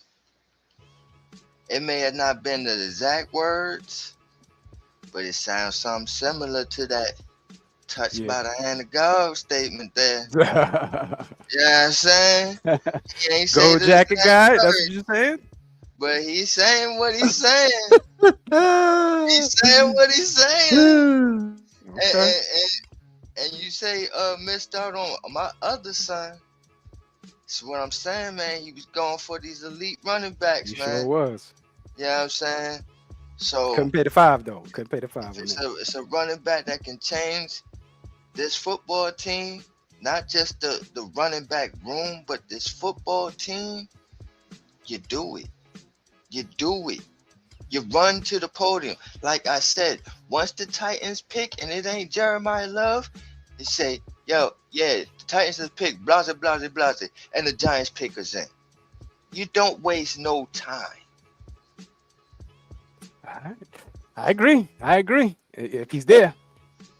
S5: it may have not been the exact words, but it sounds something similar to that touched by the hand of God statement there. You know what I'm saying? He ain't saying
S2: Gold jacket guy. That's what you're saying.
S5: but he's saying what he's saying. He's saying what he's saying.
S2: Okay.
S5: And you say missed out on my other son. That's what I'm saying, man. He was going for these elite running backs,
S2: He
S5: man.
S2: sure was.
S5: You know what I'm saying? So
S2: Couldn't pay the $5 though. Couldn't pay the $5 on that.
S5: it's a running back that can change this football team, not just the running back room, but this football team. You do it. You do it. You run to the podium. Like I said, once the Titans pick and it ain't Jeremiah Love, they say, yo, yeah, the Titans has picked, blase, blase, blase, and the Giants pick us in. You don't waste no time.
S2: All right. I agree. If he's there.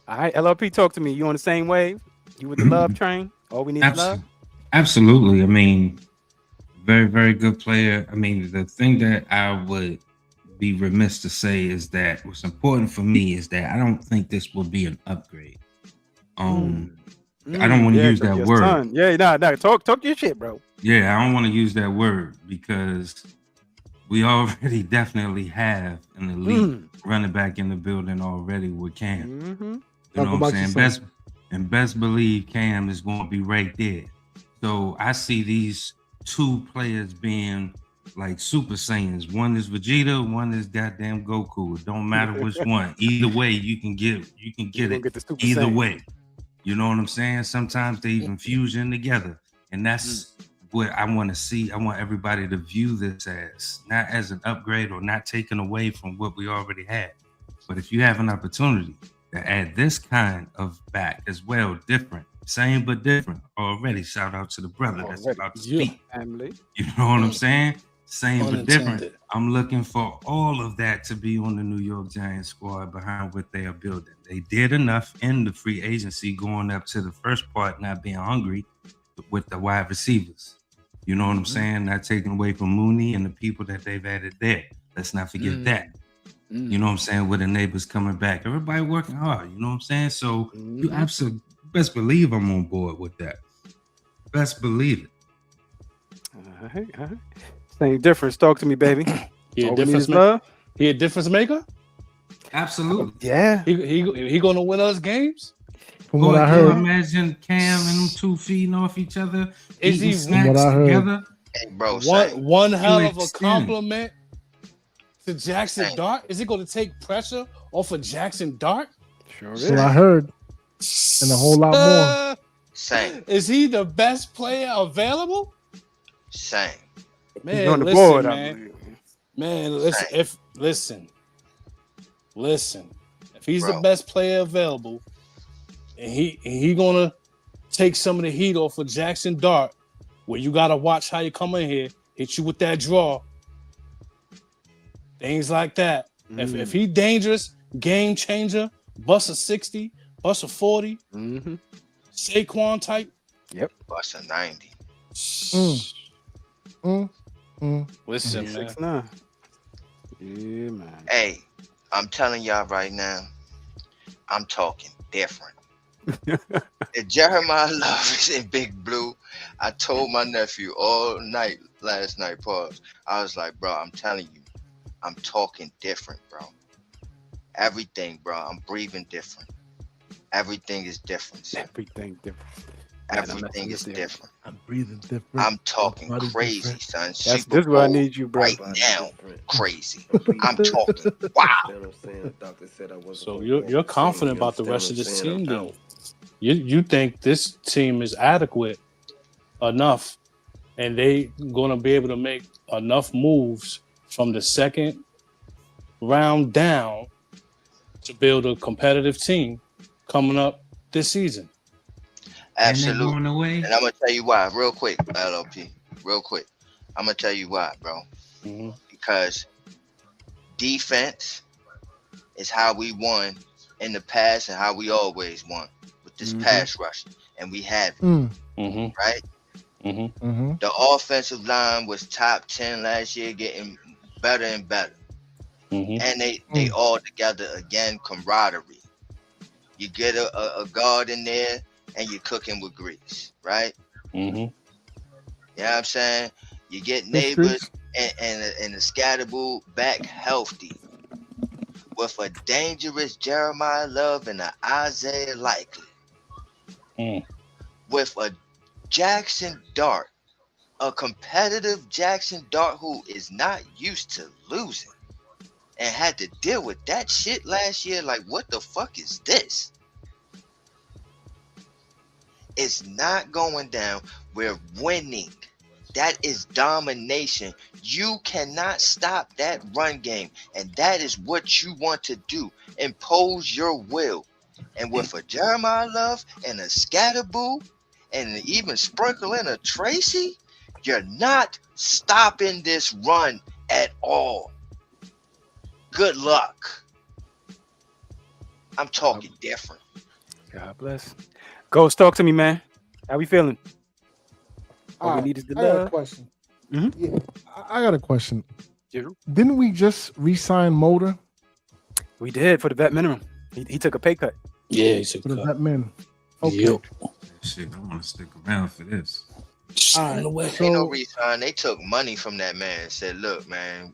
S2: All right, LLP, talk to me. You on the same wave? You with the love train? All we need is love?
S7: Absolutely. I mean, very, very good player. I mean, the thing that I would be remiss to say is that what's important for me is that I don't think this will be an upgrade. I don't want to use that word.
S2: Son. Yeah, no, talk your shit, bro.
S7: Yeah, I don't want to use that word because we already definitely have an elite running back in the building already with Cam. You know what I'm saying? Best believe Cam is going to be right there. So I see these two players being like Super Saiyans. One is Vegeta, one is goddamn Goku. It don't matter which one. Either way, you can get it either way. You know what I'm saying? Sometimes they even fusion together. And that's what I want to see. I want everybody to view this as not as an upgrade or not taken away from what we already had. But if you have an opportunity to add this kind of back as well, different, same but different already. Shout out to the brother that's about to speak.
S2: Family.
S7: You know what I'm saying? Same but different. I'm looking for all of that to be on the New York Giants squad behind what they are building. They did enough in the free agency going up to the first part, not being hungry with the wide receivers. You know what I'm saying? Not taking away from Mooney and the people that they've added there. Let's not forget that. You know what I'm saying? With the neighbors coming back. Everybody working hard. You know what I'm saying? So you absolutely best believe I'm on board with that. Best believe it.
S2: All right. Same difference. Talk to me, baby.
S4: He a difference maker? He a difference maker?
S7: Absolutely.
S2: Yeah.
S4: He gonna win us games?
S3: From what I heard,
S7: imagine Cam and them two feeding off each other.
S4: Is he
S7: snacks together?
S5: Hey, bro,
S4: one hell of a compliment to Jackson Dart? Is it going to take pressure off of Jackson Dart?
S2: Sure
S3: is. That's what I heard. And a whole lot more.
S5: Same.
S4: Is he the best player available?
S5: Same.
S4: Man,
S2: he's on the
S4: listen,
S2: board,
S4: man. Man, listen. If he's the best player available, and he gonna take some of the heat off of Jackson Dart, where you gotta watch how you come in here, hit you with that draw, things like that. If he dangerous, game changer, bust a 60, bust a 40, Saquon type.
S2: Yep.
S5: Bust a 90.
S4: Listen,
S2: 6'9". Yeah, man.
S5: Hey, I'm telling y'all right now, I'm talking different. If Jeremiah Love is in Big Blue, I told my nephew all night last night, pause. I was like, bro, I'm telling you, I'm talking different, bro. Everything, bro. I'm breathing different. Everything is different. Son.
S2: Everything different.
S5: Everything is different.
S3: I'm breathing different.
S5: I'm talking crazy, son.
S2: This is where I need you, bro.
S5: Right now, crazy. I'm talking wow.
S4: So you're confident about the rest of this team, though? You think this team is adequate enough, and they gonna be able to make enough moves from the second round down to build a competitive team coming up this season?
S5: Absolutely.
S7: And
S5: I'm gonna tell you why, real quick, LLP. Real quick. I'm gonna tell you why, bro. Because defense is how we won in the past and how we always won with this pass rush, and we have it, right? The offensive line was top 10 last year, getting better and better, and they all together again, camaraderie. You get a guard in there, and you're cooking with grease, right? You know what I'm saying? You get neighbors and the Scatterboo back healthy with a dangerous Jeremiah Love and an Isaiah Likely. With a Jackson Dart, a competitive Jackson Dart who is not used to losing and had to deal with that shit last year. Like, what the fuck is this? It's not going down. We're winning. That is domination. You cannot stop that run game. And that is what you want to do. Impose your will. And with a Jeremiah Love and a Scatterboo and even sprinkle in a Tracy, you're not stopping this run at all. Good luck. I'm talking different.
S2: God bless. Ghost, talk to me, man. How we feeling? All we need is the
S3: I got
S2: love.
S3: a question.
S2: Mm-hmm.
S3: Yeah, I got a question.
S2: Yeah.
S3: Didn't we just re-sign Mulder?
S2: We did for the vet minimum. He took a pay cut.
S4: Yeah, he took
S3: For the
S4: cut.
S3: vet min. Okay.
S4: Yep.
S7: Shit, I want to stick around for this.
S3: All right,
S5: Ain't no resign. They took money from that man and said, look, man,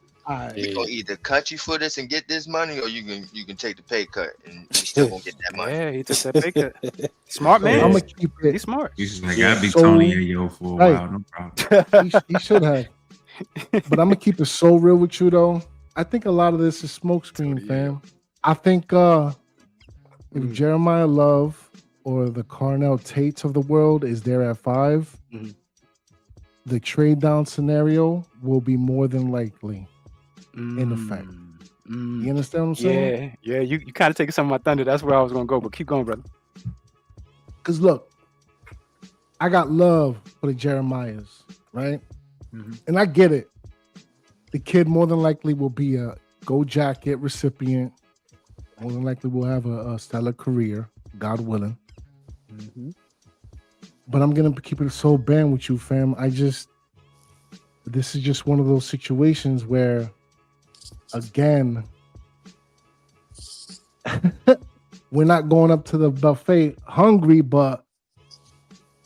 S5: we gonna either cut you for this and get this money, or you can take the pay cut and you still gonna get that money.
S2: Yeah, he took that pay cut. Smart man.
S3: I'm gonna keep it.
S2: He's smart.
S7: He's like, I'll be Tony Ayo for a while, no problem.
S3: He should have. But I'm gonna keep it so real with you though. I think a lot of this is smokescreen, fam. I think if Jeremiah Love or the Carnell Tates of the world is there at 5, the trade down scenario will be more than likely in effect. You understand what I'm saying?
S2: Yeah. You kind of taking some of my thunder. That's where I was gonna go, but keep going, brother.
S3: Because look, I got love for the Jeremiahs, right? And I get it. The kid more than likely will be a gold jacket recipient. More than likely will have a stellar career, God willing. But I'm gonna keep it so banned with you, fam. This is just one of those situations where, again, we're not going up to the buffet hungry, but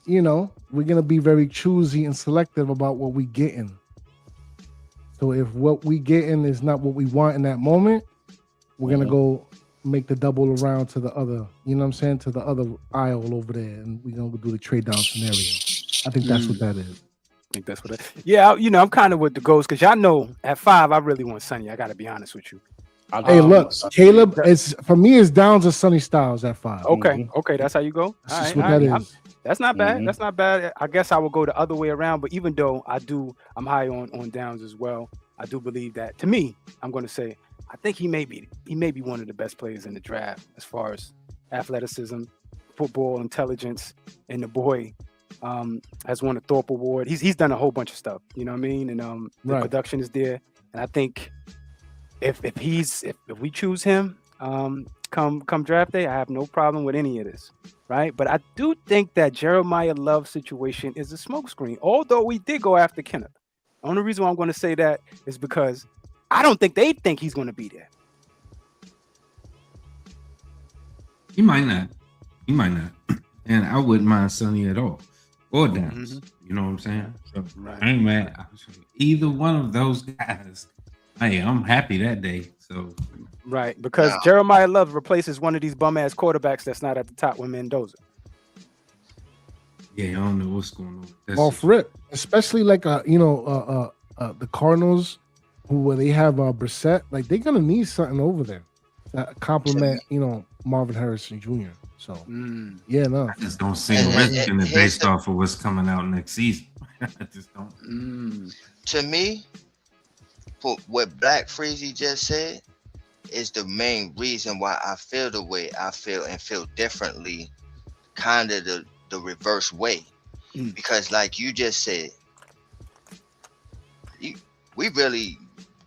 S3: we're gonna be very choosy and selective about what we getting. So if what we getting is not what we want in that moment, we're gonna go make the double around to the other, to the other aisle over there, and we're gonna do the trade down scenario. I think that's what that is.
S2: I think that's what yeah, I'm kind of with the Ghost, because y'all know at 5 I really want Sonny. I gotta be honest with you.
S3: Hey, look, Caleb, for me it's Downs or Sonny Styles at 5.
S2: Okay, that's how you go.
S3: That's just what that is.
S2: That's not bad. That's not bad. I guess I would go the other way around, but even though I'm high on Downs as well. I do believe that, to me, I'm going to say, I think he may be one of the best players in the draft as far as athleticism, football intelligence, and the boy has won a Thorpe Award. He's done a whole bunch of stuff, you know what I mean? And the production is there. And I think if we choose him come draft day, I have no problem with any of this, right? But I do think that Jeremiah Love situation is a smokescreen, although we did go after Kenneth. The only reason why I'm going to say that is because I don't think they think he's going to be there.
S7: He might not. And I wouldn't mind Sonny at all. Or Downs. You know what I'm saying? So I ain't mad. Either one of those guys, I'm happy that day. So
S2: because Jeremiah Love replaces one of these bum ass quarterbacks that's not at the top with Mendoza.
S7: Yeah, I don't know what's going on.
S3: Off rip, especially like the Cardinals, where they have Brissett, like they're gonna need something over there that complement Marvin Harrison Jr. So
S7: I just don't see a risk in it based off of what's coming out next season. I just don't.
S5: To me, for what Black Freezy just said is the main reason why I feel the way I feel and feel differently, kind of the reverse way. Because like you just said, we really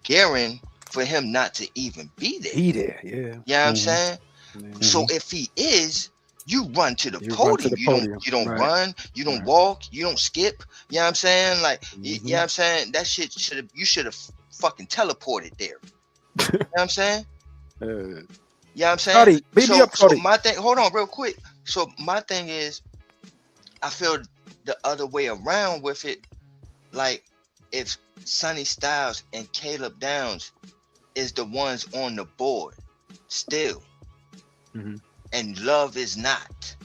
S5: gearing for him not to even be there.
S2: Be there, yeah.
S5: You know what I'm saying? So if he is, you run to the podium. You don't
S2: right.
S5: run, you don't walk, you don't skip. You know what I'm saying? Like, you know what I'm saying? That shit you should have fucking teleported there. You know what I'm saying? You know what I'm saying? So my thing, hold on real quick. So my thing is, I feel the other way around with it. Like, if Sonny Styles and Caleb Downs is the ones on the board still, and Love is not,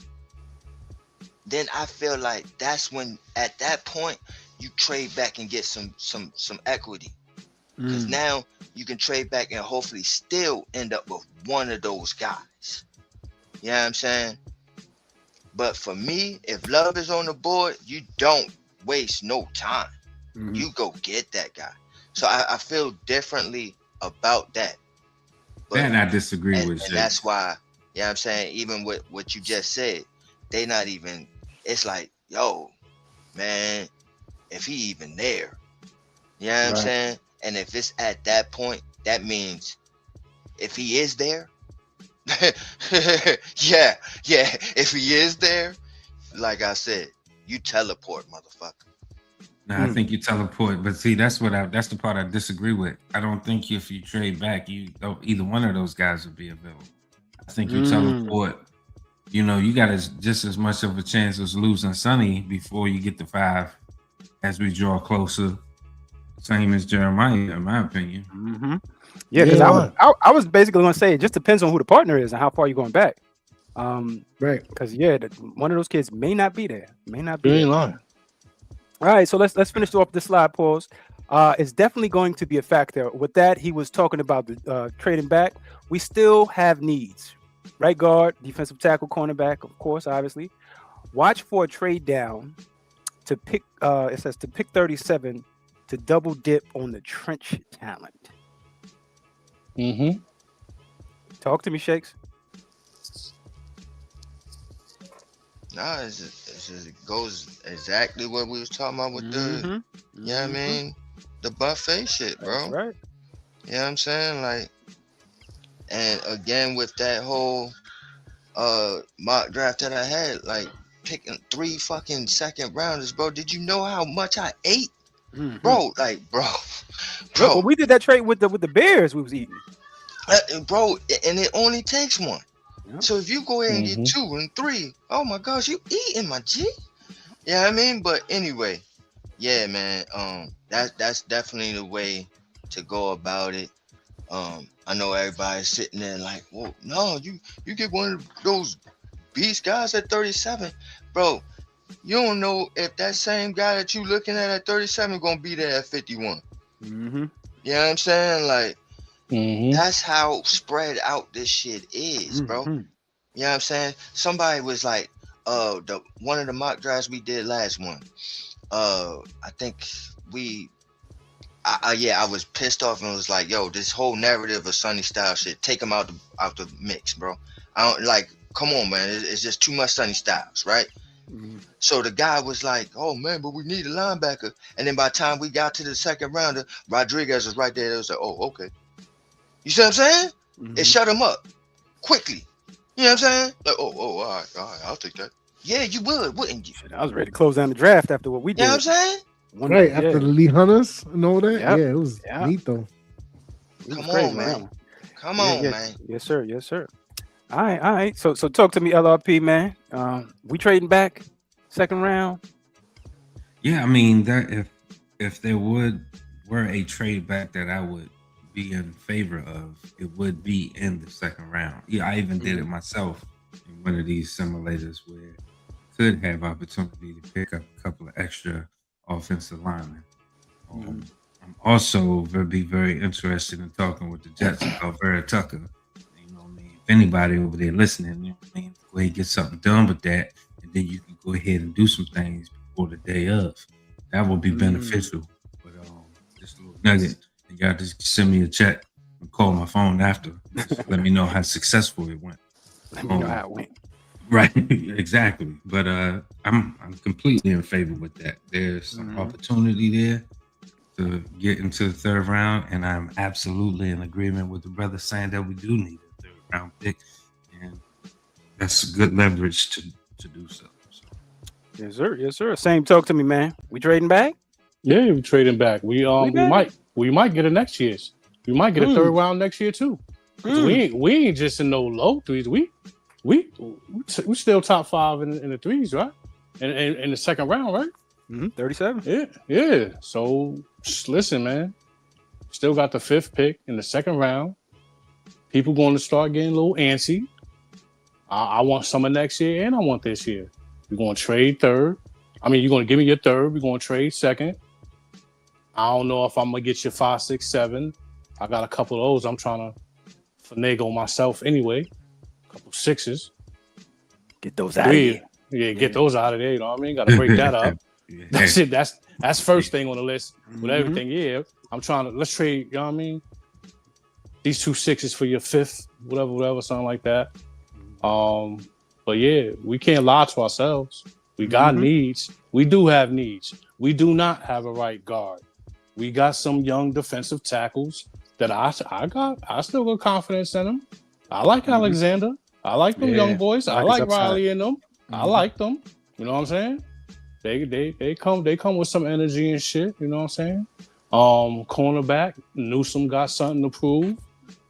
S5: then I feel like that's when, at that point, you trade back and get some equity. Because now you can trade back and hopefully still end up with one of those guys. You know what I'm saying? But for me, if Love is on the board, you don't waste no time. You go get that guy. So I feel differently about that. But,
S7: and I disagree with
S5: and that's why, you know what I'm saying, even with what you just said, they not even, it's like, yo, man, if he even there, you know what I'm saying? And if it's at that point, that means if he is there, yeah, if he is there, like I said, you teleport, motherfucker.
S7: I think you teleport, but see, that's the part I disagree with. I don't think if you trade back, either one of those guys would be available. I think you teleport. You know, you got just as much of a chance as losing Sonny before you get to 5 as we draw closer. Same as Jeremiah, in my opinion.
S2: Yeah, because I was basically going to say it just depends on who the partner is and how far you're going back.
S3: Right.
S2: Because one of those kids may not be there. May not be.
S4: Lying.
S2: All right, so let's finish off this slide pause. It's definitely going to be a factor. With that, he was talking about the trading back. We still have needs. Right guard, defensive tackle, cornerback, of course, obviously. Watch for a trade down to pick, it says to pick 37 to double dip on the trench talent. Talk to me, Shakes.
S5: Nah, it goes exactly what we was talking about with the, you know what I mean? The buffet shit, bro.
S2: That's right.
S5: You know what I'm saying? Like, and again, with that whole mock draft that I had, like, picking 3 fucking second rounders, bro. Did you know how much I ate? Bro, like, bro.
S2: When we did that trade with the Bears, we was eating.
S5: Bro, and it only takes one.
S2: Yep.
S5: So if you go ahead and get 2 and 3, oh my gosh, you eating, my G. You know what I mean? But anyway, yeah, man. That's definitely the way to go about it. I know everybody's sitting there like, well, no, you get one of those beast guys at 37, bro. You don't know if that same guy that you looking at 37 gonna be there at 51. You know what I'm saying? Like, that's how spread out this shit is, bro. You know what I'm saying? Somebody was like, one of the mock drafts we did last one. I think I was pissed off and was like, yo, this whole narrative of Sonny Styles shit, take him out the mix, bro. I don't like, come on, man. It's just too much Sonny Styles, right? So the guy was like, oh man, but we need a linebacker. And then by the time we got to the second rounder, Rodriguez was right there. It was like, oh, okay. You see what I'm saying? It shut him up quickly. You know what I'm saying? Like, oh, all right, I'll take that. Yeah, you would, wouldn't you?
S2: I was ready to close down the draft after what we did.
S5: You know what I'm saying?
S3: Right, after the Lee Hunters and all that.
S2: Yep.
S3: Yeah, it was neat though.
S5: Come on, man. Come on, man.
S2: Yes, sir. Yes, sir. All right. So talk to me, LRP, man. We trading back second round?
S7: Yeah, I mean that if there were a trade back that I would be in favor of, it would be in the second round. Yeah, I even did it myself in one of these simulators where I could have opportunity to pick up a couple of extra offensive linemen. I'm also be very interested in talking with the Jets about Vera Tucker. You know what I mean? If anybody over there listening, you know what I mean, go ahead and get something done with that, and then you can go ahead and do some things before the day of. That would be beneficial. But just a little nugget. And y'all just send me a check and call my phone after. Just let me know how successful it went.
S2: Let me know how it went.
S7: Right, exactly. But I'm completely in favor with that. There's some opportunity there to get into the third round, and I'm absolutely in agreement with the brother saying that we do need a third round pick, and that's good leverage to do so.
S2: Yes, sir. Yes, sir. Same talk to me, man. We trading back?
S4: Yeah, we trading back. We
S2: back?
S4: might get a next year's. We might get a third round next year too. 'Cause we ain't just in no low threes. We still top 5 in the threes, right? In the second round, right?
S2: 37.
S4: Yeah. So listen, man. Still got the 5th pick in the second round. People going to start getting a little antsy. I want some of next year, and I want this year. We're going to trade third. I mean, you're going to give me your third. We're going to trade second. I don't know if I'm going to get you 5, 6, 7. I got a couple of those. I'm trying to finagle myself anyway. A couple 6s.
S2: Get those out of here.
S4: Yeah, get those out of there. You know what I mean? Got to break that up. That's it. That's first thing on the list. With everything, yeah. I'm trying to, let's trade, you know what I mean? These 2 6s for your 5th, whatever, something like that. But yeah, we can't lie to ourselves. We got needs. We do have needs. We do not have a right guard. We got some young defensive tackles that I still got confidence in them. I like Alexander. I like them young boys. I like Riley in them. I like them. You know what I'm saying? They come with some energy and shit. You know what I'm saying? Cornerback Newsome got something to prove.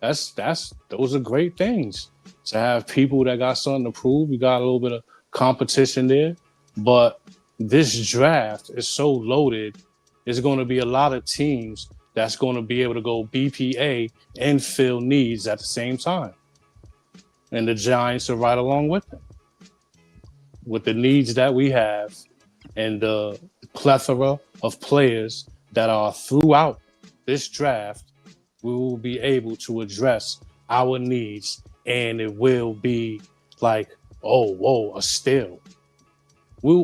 S4: Those are great things to have people that got something to prove. We got a little bit of competition there, but this draft is so loaded. There's going to be a lot of teams that's going to be able to go BPA and fill needs at the same time, and the Giants are right along with them. With the needs that we have and the plethora of players that are throughout this draft, we will be able to address our needs, and it will be like, a steal. We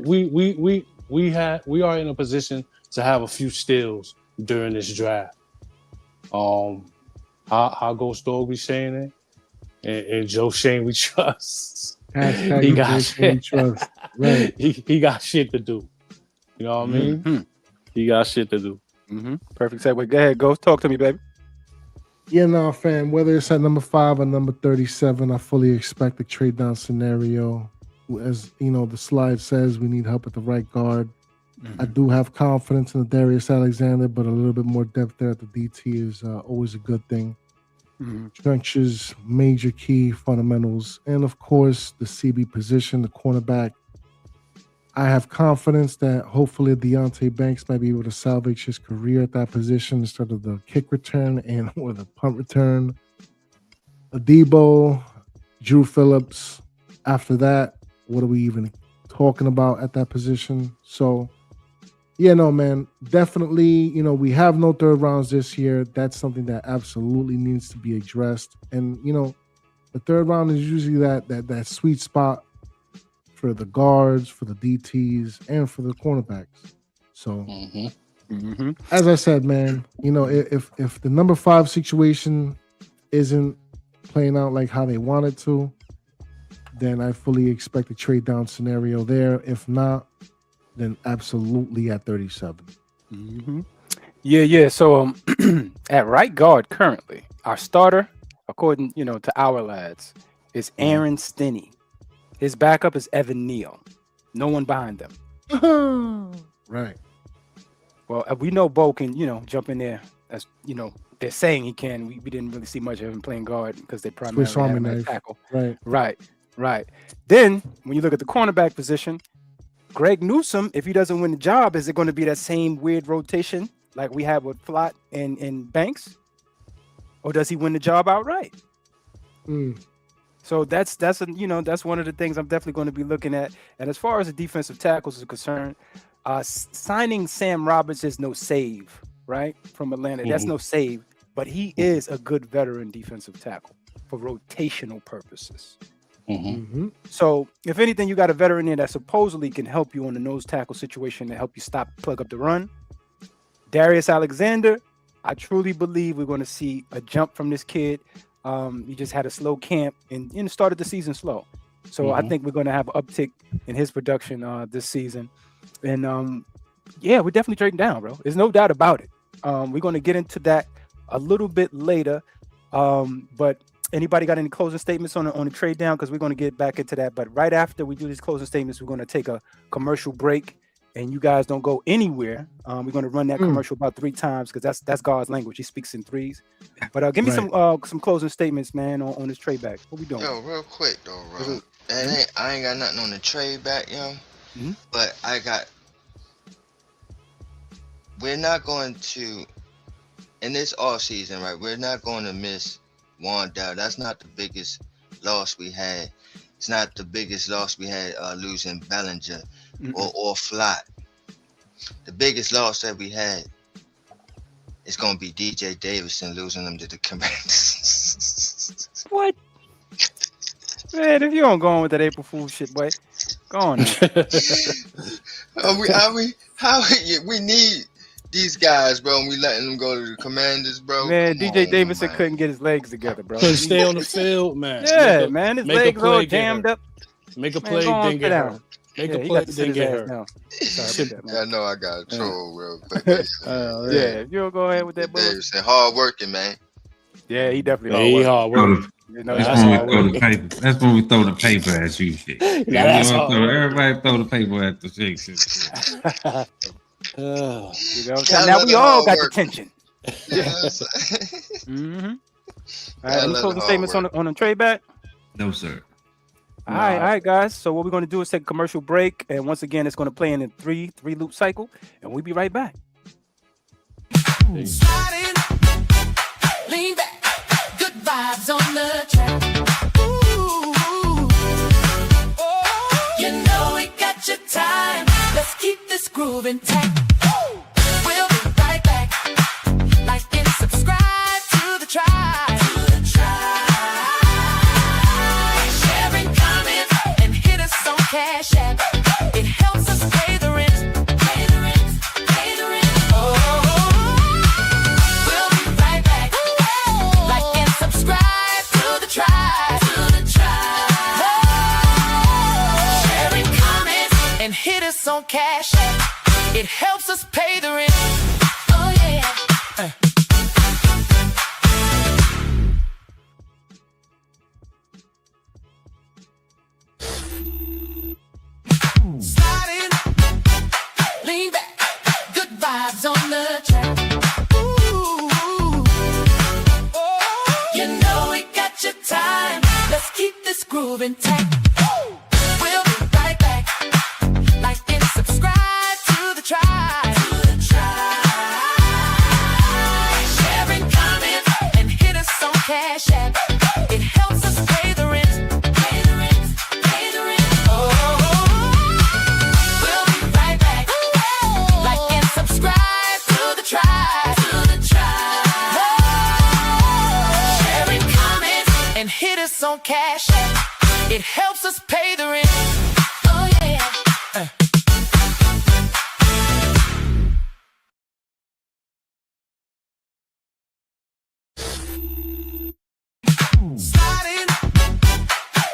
S4: are in a position to have a few steals during this draft. How Ghost Dog be saying it, and Joe Schoen we trust. He got shit.
S3: Trust. Right.
S4: He got shit to do. You know what I mean? He got shit to do.
S2: Perfect segue. Go ahead, Ghost. Talk to me, baby.
S3: Yeah, no, fam. Whether it's at number 5 or number 37, I fully expect a trade down scenario. As you know, the slide says we need help at the right guard. I do have confidence in Darius Alexander, but a little bit more depth there at the DT is always a good thing. Trenches, major key fundamentals, and of course the CB position, the cornerback. I have confidence that hopefully Deontay Banks might be able to salvage his career at that position instead of the kick return and or the punt return. Adebo, Drew Phillips. After that, what are we even talking about at that position? So, yeah, no, man, definitely, we have no third rounds this year. That's something that absolutely needs to be addressed. And, the third round is usually that sweet spot for the guards, for the DTs, and for the cornerbacks. So, as I said, man, if the number 5 situation isn't playing out like how they want it to, then I fully expect a trade down scenario there. If not, then absolutely at 37.
S2: Yeah. So at right guard currently, our starter, according to our lads, is Aaron Stinney. His backup is Evan Neal. No one behind them.
S3: Right.
S2: Well, we know Bo can, jump in there. That's, they're saying he can. We didn't really see much of him playing guard because they primarily have him at tackle. Right. Then when you look at the cornerback position, Greg Newsome, if he doesn't win the job, is it going to be that same weird rotation like we had with Flott and Banks? Or does he win the job outright? So that's one of the things I'm definitely going to be looking at. And as far as the defensive tackles is concerned, signing Sam Roberts is no save, right? From Atlanta. That's no save, but he is a good veteran defensive tackle for rotational purposes. So if anything, you got a veteran there that supposedly can help you on the nose tackle situation to help you plug up the run. Darius Alexander, I truly believe we're going to see a jump from this kid. He just had a slow camp and started the season slow. So I think we're going to have an uptick in his production this season. And we're definitely trading down, bro. There's no doubt about it. We're going to get into that a little bit later. But anybody got any closing statements on the trade down? Because we're going to get back into that. But right after we do these closing statements, we're going to take a commercial break. And you guys don't go anywhere. We're going to run that commercial about 3 times because that's God's language. He speaks in 3s. But give me some closing statements, man, on this trade back. What we doing?
S5: Yo, real quick though, bro. I ain't got nothing on the trade back, yo. But we're not going to, in this offseason, right? We're not going to miss Wandell. That's not the biggest loss we had. It's not the biggest loss we had losing Bellinger or Flott. The biggest loss that we had is going to be DJ Davidson losing them to the Commanders.
S2: What? Man, if you don't go on with that April Fool shit, boy, go on.
S5: We need these guys, bro, and we letting them go to the Commanders, bro.
S2: Man, DJ Davidson couldn't get his legs together, bro.
S4: Couldn't stay on the field, man.
S2: Yeah, man, his legs all jammed up.
S4: Make a play, then get her. Make a play, then get her.
S5: I know I got to troll real quick.
S2: Yeah, if you don't go ahead with that,
S5: Davidson, hard working, man.
S2: Yeah, he definitely hard working.
S7: That's when we throw the paper at you. Shit. Everybody throw the paper at the chicks.
S2: Now we all got the tension. All right, any closing statements on the trade back?
S7: No, sir.
S2: All right, guys. So what we're going to do is take a commercial break, and once again, it's going to play in a three loop cycle, and we'll be right back.
S9: Sliding, lean back, good vibes on the track. Ooh, oh, you know we got your time. Let's keep this groove intact. We'll be right back. Like and subscribe to the tribe. Sharing comments and hit us on Cash App. It helps us pay the rent. Pay the rent. Pay the rent. Oh, we'll be right back. Like and subscribe to the tribe. Sharing comments and hit us on Cash App. It helps us pay the rent. Oh yeah. Sliding, lean back, good vibes on the track. Ooh, oh, you know we got your time. Let's keep this groove intact. We'll be right back. Like and subscribe to the tribe. Sharing comments and hit us on Cash App. It helps us pay the rent. Pay the rent. Pay the rent. Oh, we'll be right back. Like and subscribe to the tribe. Sharing comments and hit us on Cash App. It helps us pay the rent. Oh yeah. Sliding,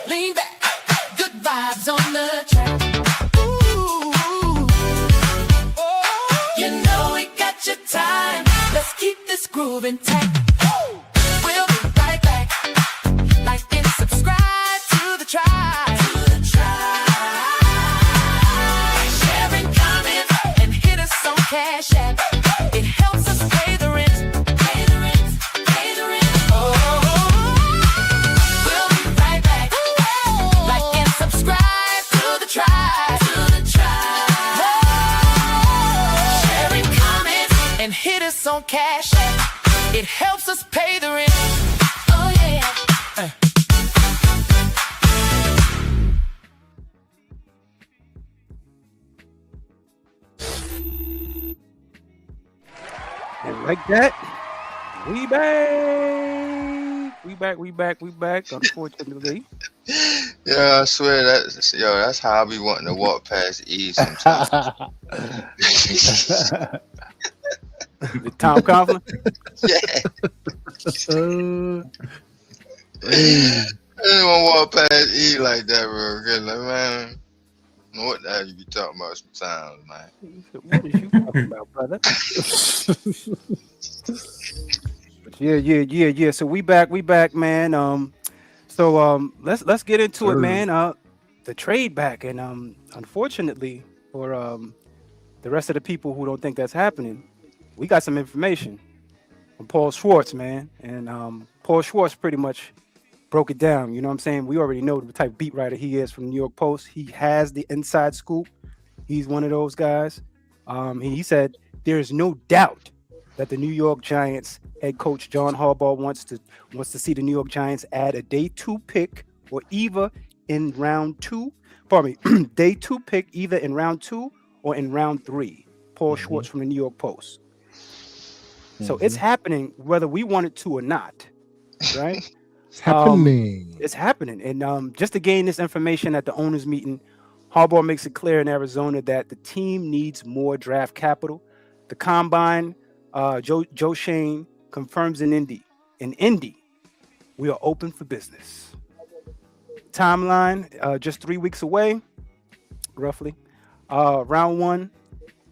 S9: lean back, good vibes on the track. Ooh, oh, you know we got your time. Let's keep this groove intact. We'll be right back. Like and subscribe to the tribe. Sharing comments and hit us on Cash App. It helps us pay the rent. Pay the rent. Pay the rent. Oh, we'll be right back. Like and subscribe to the tribe. Sharing comments and hit us on Cash App. It helps us pay the rent. Oh yeah.
S2: And like that, we back. Unfortunately,
S5: Yeah, I swear that's how I be wanting to walk past E sometimes.
S2: the Tom Coughlin.
S5: Yeah. I didn't want to walk past E like that, bro. Good, like, man. know what the hell you be talking about sometimes, man.
S2: What is you talking about, brother? But yeah. So we back, man. Let's get into it, man. The trade back, and unfortunately for the rest of the people who don't think that's happening, we got some information from Paul Schwartz, man, and Paul Schwartz pretty much broke it down. You know what I'm saying? We already know the type of beat writer he is from the New York Post. He has the inside scoop. He's one of those guys. He said there is no doubt that the New York Giants head coach John Harbaugh wants to see the New York Giants add a day 2 pick or either in round 2. Pardon me, day 2 pick either in round 2 or in round 3. Paul Schwartz from the New York Post. So it's happening whether we want it to or not, right?
S3: It's happening.
S2: It's happening. And just to gain this information at the owners' meeting, Harbaugh makes it clear in Arizona that the team needs more draft capital. The combine, Joe Schoen confirms in Indy. In Indy, we are open for business. Timeline, just 3 weeks away, roughly. Round 1,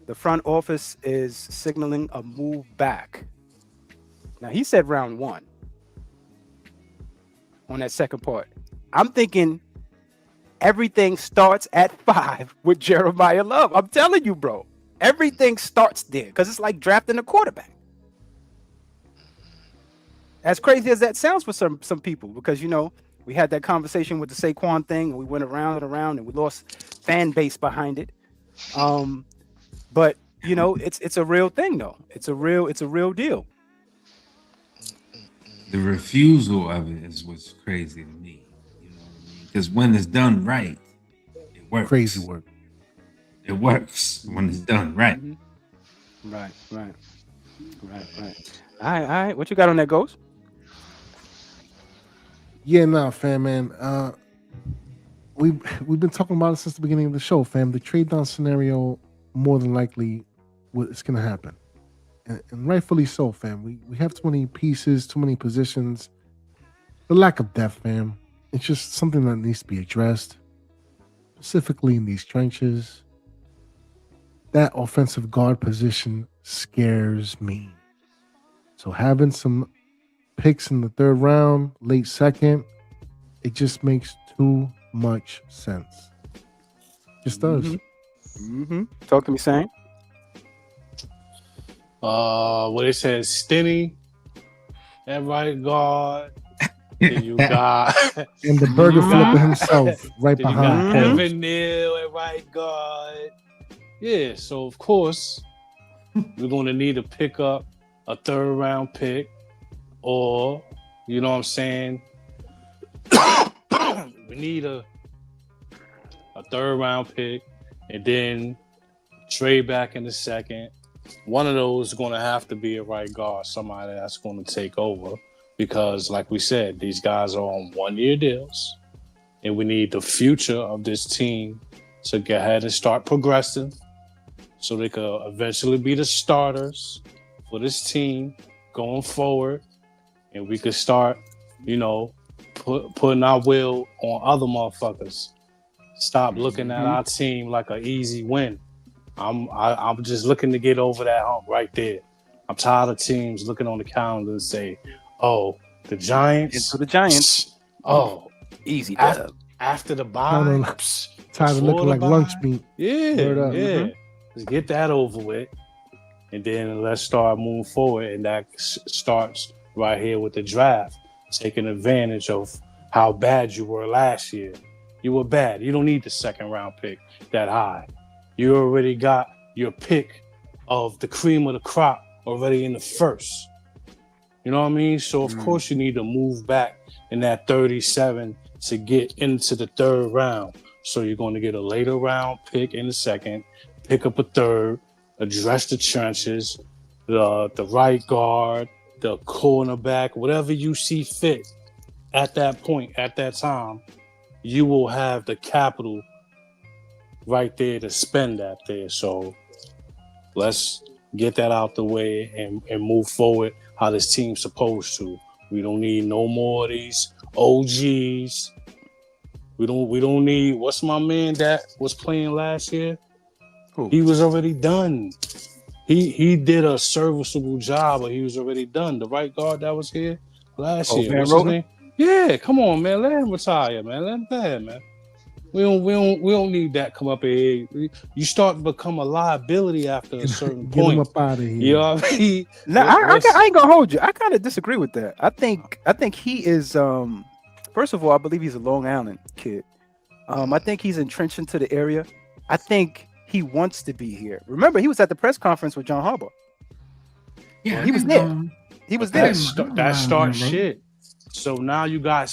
S2: the front office is signaling a move back. Now, he said round 1 on that second part. I'm thinking everything starts at 5 with Jeremiah Love. I'm telling you, bro. Everything starts there because it's like drafting a quarterback. As crazy as that sounds for some people, because, you know, we had that conversation with the Saquon thing, and we went around and around, and we lost fan base behind it. But you know, it's a real thing, though. It's a real deal.
S7: The refusal of it is what's crazy to me. You know what I mean? Because when it's done right, it works.
S3: Crazy work.
S7: It works when it's done right.
S2: Right. All right. What you got on that, Ghost?
S3: Yeah, nah, fam, man. We've been talking about it since the beginning of the show, fam. The trade down scenario, more than likely, it's gonna happen, and rightfully so, fam. We have too many pieces, too many positions. The lack of depth, fam. It's just something that needs to be addressed, specifically in these trenches. That offensive guard position scares me. So having some picks in the 3rd round, late 2nd, it just makes too much sense. Just does.
S2: Talk to me, Sam.
S4: What it says, Stinny at right guard. Then you got
S3: and the burger flipper himself right
S4: then
S3: behind.
S4: You got Evan Neal at right guard. Yeah, so of course we're going to need to pick up a 3rd round pick, or you know what I'm saying. We need a 3rd round pick, and then trade back in the 2nd. One of those is going to have to be a right guard, somebody that's going to take over, because like we said, these guys are on 1-year deals, and we need the future of this team to go ahead and start progressing so they could eventually be the starters for this team going forward, and we could start, you know, putting our will on other motherfuckers. Stop looking at our team like an easy win. I'm just looking to get over that hump right there. I'm tired of teams looking on the calendar and say, "Oh, the Giants."
S2: Into the Giants.
S4: Oh,
S2: easy.
S4: After the bye.
S3: Tired of looking like lunch meat.
S4: Yeah. Let's get that over with, and then let's start moving forward. And that starts right here with the draft, taking advantage of how bad you were last year. You were bad. You don't need the 2nd round pick that high. You already got your pick of the cream of the crop already in the 1st. You know what I mean? So, of course, you need to move back in that 37 to get into the 3rd round. So you're going to get a later round pick in the 2nd, pick up a 3rd, address the trenches, the right guard, the cornerback, whatever you see fit at that point, at that time, you will have the capital right there to spend that there. So let's get that out the way and move forward how this team's supposed to. We don't need no more of these OGs We don't need. What's my man that was playing last year?
S2: Who?
S4: He was already done. He did a serviceable job, but he was already done. The right guard that was here last year.
S2: Van
S4: What's
S2: Roten?
S4: his name? Yeah, come on, man. Let him retire, man. Let him play, man. We don't need that come up here. You start to become a liability after a certain
S3: Get him
S4: point.
S3: up out of here.
S4: You know what I mean?
S2: No, I ain't gonna hold you. I kind of disagree with that. I think he is. First of all, I believe he's a Long Island kid. I think he's entrenched into the area. I think he wants to be here. Remember, he was at the press conference with John Harbaugh.
S7: Yeah,
S2: He was there. He was there.
S4: That starts shit. So now you got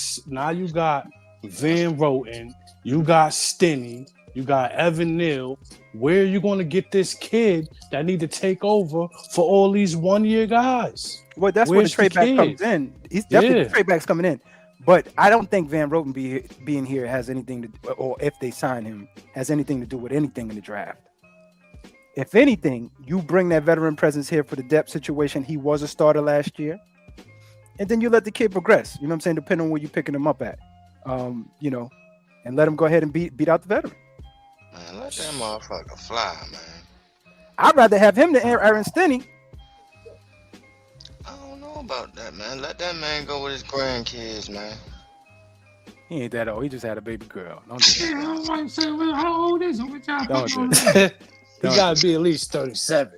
S4: Van Roten, you got Stinney, you got Evan Neal. Where are you going to get this kid that need to take over for all these 1-year guys?
S2: Well, that's where the trade back comes in. He's definitely the trade back's coming in. But I don't think Van Roten being here has anything to, or if they sign him, has anything to do with anything in the draft. If anything, you bring that veteran presence here for the depth situation. He was a starter last year. And then you let the kid progress. You know what I'm saying? Depending on where you're picking him up at. You know, and let him go ahead and beat out the veteran.
S5: Man, let that motherfucker fly, man.
S2: I'd rather have him than Aaron Stinney.
S5: I don't know about that, man. Let that man go with his grandkids, man.
S2: He ain't that old. He just had a baby girl. Don't do
S7: Yeah,
S2: that.
S7: I was about to say, well, how old is him? What y'all
S2: Don't
S7: putting
S2: do
S7: on that?
S4: He got to be at least 37.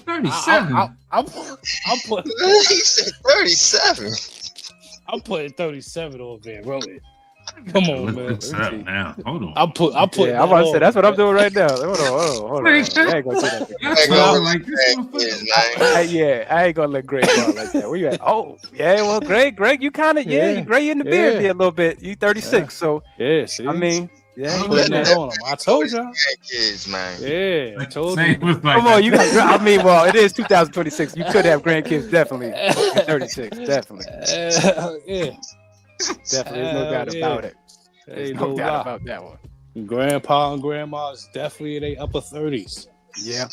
S7: 37.
S4: I'm putting
S5: He said 37.
S4: I'm putting 37 on Van Roten. Come on,
S7: Look
S4: man.
S7: this up now. Hold on.
S4: I'm putting.
S2: Yeah, I'm about to say that's what I'm doing right now. Hold on. I ain't gonna do that.
S7: Y'all
S5: Hey,
S7: talking
S5: go
S7: like this motherfucker.
S5: man.
S2: I ain't gonna let Greg go like that. Where you at? Oh, yeah. Well, Greg, you kind of you gray in the beard there a little bit. You 36, so
S4: Yeah, see?
S2: I mean, yeah.
S4: I'm
S2: you
S4: putting
S2: know.
S4: that on him. I told y'all.
S5: Grandkids, man.
S4: Yeah, I told
S7: Same
S4: you.
S7: with like
S2: Come on, you got. I mean, well, it is 2026. You could have grandkids, definitely. You're 36, definitely.
S4: Yeah.
S2: Definitely, there's no doubt about it. There's
S4: Ain't
S2: no
S4: no
S2: doubt
S4: lie.
S2: about that one.
S4: Grandpa and grandma is definitely in their upper 30s.
S2: Yeah.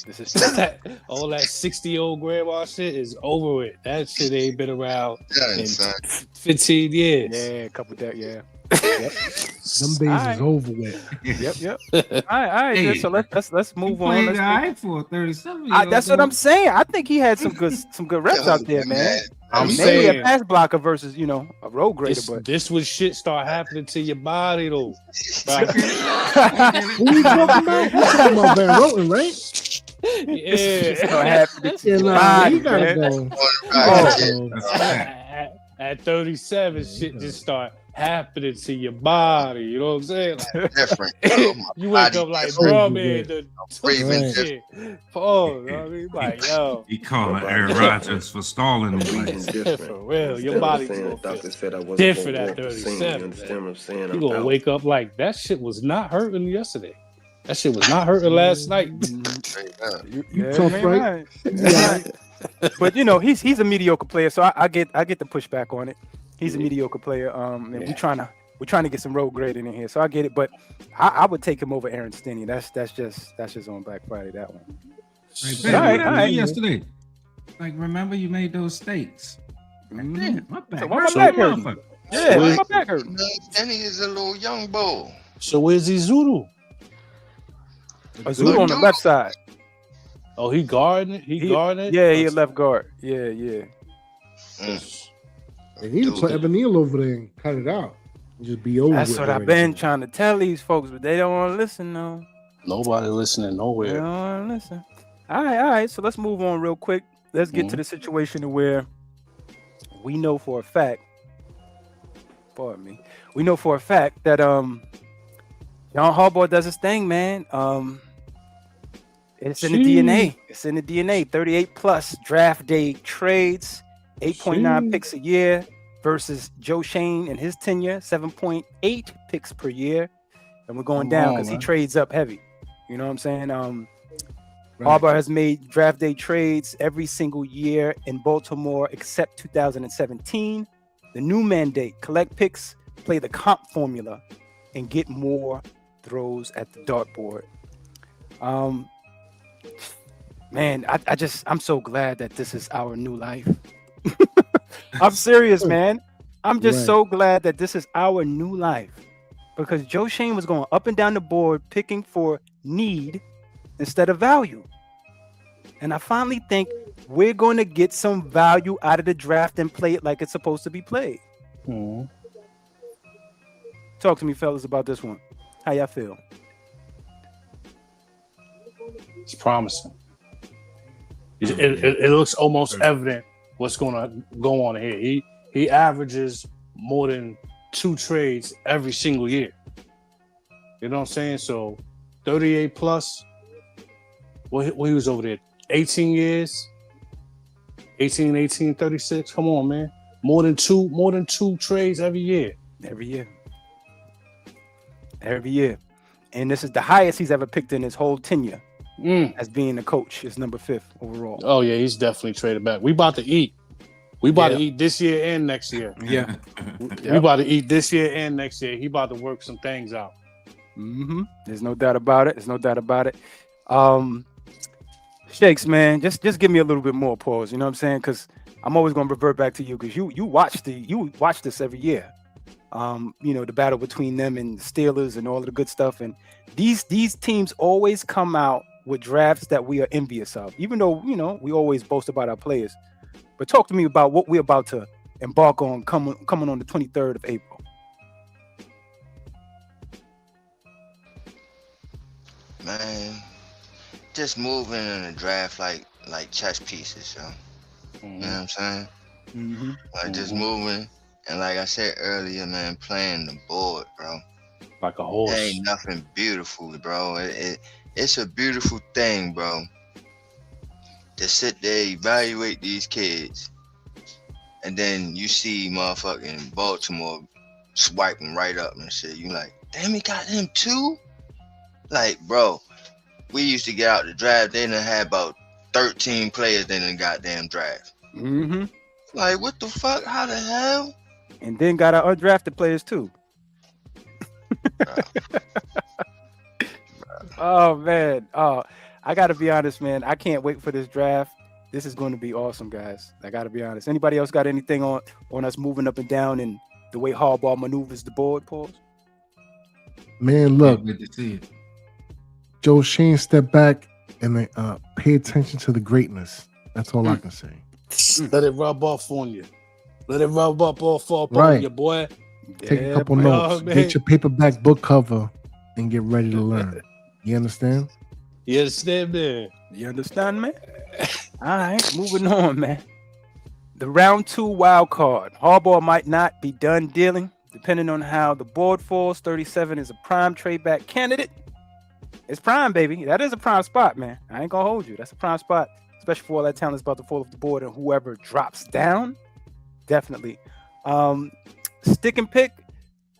S2: This is true.
S4: All that 60-year-old grandma shit is over with. That shit ain't been around
S5: Done,
S4: in
S5: son.
S4: 15 years.
S2: Yeah, a couple that. Yeah.
S3: Them days
S2: Alright.
S3: is over with.
S2: Yep. All right.
S7: Hey,
S2: So let's move on.
S7: Played
S2: Let's
S7: all
S2: move-
S7: right for a 37.
S2: That's what I'm saying. I think he had some good reps out there, man.
S4: I'm
S2: Maybe
S4: saying-
S2: a pass blocker versus a road grader, but
S4: This was shit start happening to your body though.
S3: Who you talking about? You talking about Van Roten, right?
S4: Yeah.
S3: Yeah, nah,
S2: Body,
S3: you gotta
S2: man.
S3: go.
S4: At 37, shit just start happening to your body. You know what I'm saying? Like,
S5: Different.
S4: you wake up like, bro, man, the
S5: breathing
S3: Right.
S4: shit. Oh, you know what I mean? Like, yo,
S7: He calling Aaron Rodgers for stalling him. Like,
S4: for real, your body's gonna feel different at 37. You gonna wake up like that shit was not hurting yesterday. That shit was not hurting last night.
S3: You tough, right?
S2: Yeah. But he's a mediocre player, so I get the pushback on it. He's a mediocre player. And we're trying to get some road grading in here, so I get it. But I would take him over Aaron Stinney. That's just on Black Friday, that one.
S7: Like,
S2: All
S7: man,
S2: right,
S7: what
S2: all right.
S7: yesterday? Like, remember you made those steaks? Like, damn, my back.
S2: So why my
S7: hurts,
S2: back hurting?
S7: motherfucker.
S2: Yeah, why my back hurting?
S5: Danny is a little young bull.
S4: So where's Izuru?
S2: Azul on the left side.
S4: Oh, he guarding it? He guarding it?
S2: Yeah, he a left guard. Yeah.
S3: They need to put Evan Neal over there and cut it out. Just be over.
S2: That's
S3: with
S2: what I've
S3: already.
S2: been trying to tell these folks, but they don't want to listen, though.
S4: Nobody listening
S2: They
S4: nowhere.
S2: don't want to listen. All right. So let's move on real quick. Let's get to the situation where we know for a fact. Pardon me. We know for a fact that John Harbaugh does his thing, man. It's in the DNA. It's in the DNA. 38 plus draft day trades, 8.9 picks a year versus Joe Schoen and his tenure, 7.8 picks per year. And we're going down because he trades up heavy. You know what I'm saying? Harbaugh has made draft day trades every single year in Baltimore except 2017. The new mandate: collect picks, play the comp formula, and get more throws at the dartboard. Man, I'm so glad that this is our new life. I'm serious, man. I'm just
S3: Right.
S2: so glad that this is our new life because Joe Schoen was going up and down the board picking for need instead of value. And I finally think we're going to get some value out of the draft and play it like it's supposed to be played.
S4: Mhm.
S2: Talk to me, fellas, about this one. How y'all feel?
S4: It's promising. It looks almost evident what's going to go on here. He averages more than 2 trades every single year. You know what I'm saying? So 38 plus. Well, he was over there 18 years. 18, 36. Come on, man. More than two trades every year.
S2: Every year. Every year. And this is the highest he's ever picked in his whole tenure as being the coach. Is number 5th overall.
S4: Oh, yeah, he's definitely traded back. We about to eat. We about to eat this year and next year.
S2: Yeah.
S4: We about to eat this year and next year. He about to work some things out.
S2: There's no doubt about it. There's no doubt about it. Shakes, man, just give me a little bit more pause. You know what I'm saying? Because I'm always going to revert back to you because you watch this every year. The battle between them and the Steelers and all of the good stuff. And these teams always come out with drafts that we are envious of, even though, we always boast about our players. But talk to me about what we're about to embark on coming on the 23rd of April.
S5: Man, just moving in the draft like chess pieces, yo. You know what I'm saying? Like just moving, and like I said earlier, man, playing the board, bro.
S4: Like a horse.
S5: There ain't nothing beautiful, bro. It's a beautiful thing, bro. To sit there, evaluate these kids, and then you see motherfucking Baltimore swiping right up and shit. You like, damn, he got him too? Like, bro, we used to get out the draft. They done had about 13 players in the goddamn draft. Like, what the fuck? How the hell?
S2: And then got our undrafted players too. Oh man. I gotta be honest, man. I can't wait for this draft. This is going to be awesome, guys. I gotta be honest. Anybody else got anything on us moving up and down and the way Harbaugh maneuvers the board? Pause.
S3: Man, look,
S7: Good to see it.
S3: Joe Schoen step back and pay attention to the greatness. That's all I can say.
S4: Let it rub off on you. Let it rub up off on
S3: Right.
S4: you, boy.
S3: Take a couple
S2: boy.
S3: notes.
S4: Oh, man.
S3: Get your paperback book cover and get ready to learn. You understand?
S4: You understand, man?
S2: You understand, man? All right, moving on, man. The round 2 wild card. Harbaugh might not be done dealing, depending on how the board falls. 37 is a prime trade back candidate. It's prime, baby. That is a prime spot, man. I ain't gonna hold you. That's a prime spot, especially for all that talent that's about to fall off the board and whoever drops down. Definitely. Stick and pick.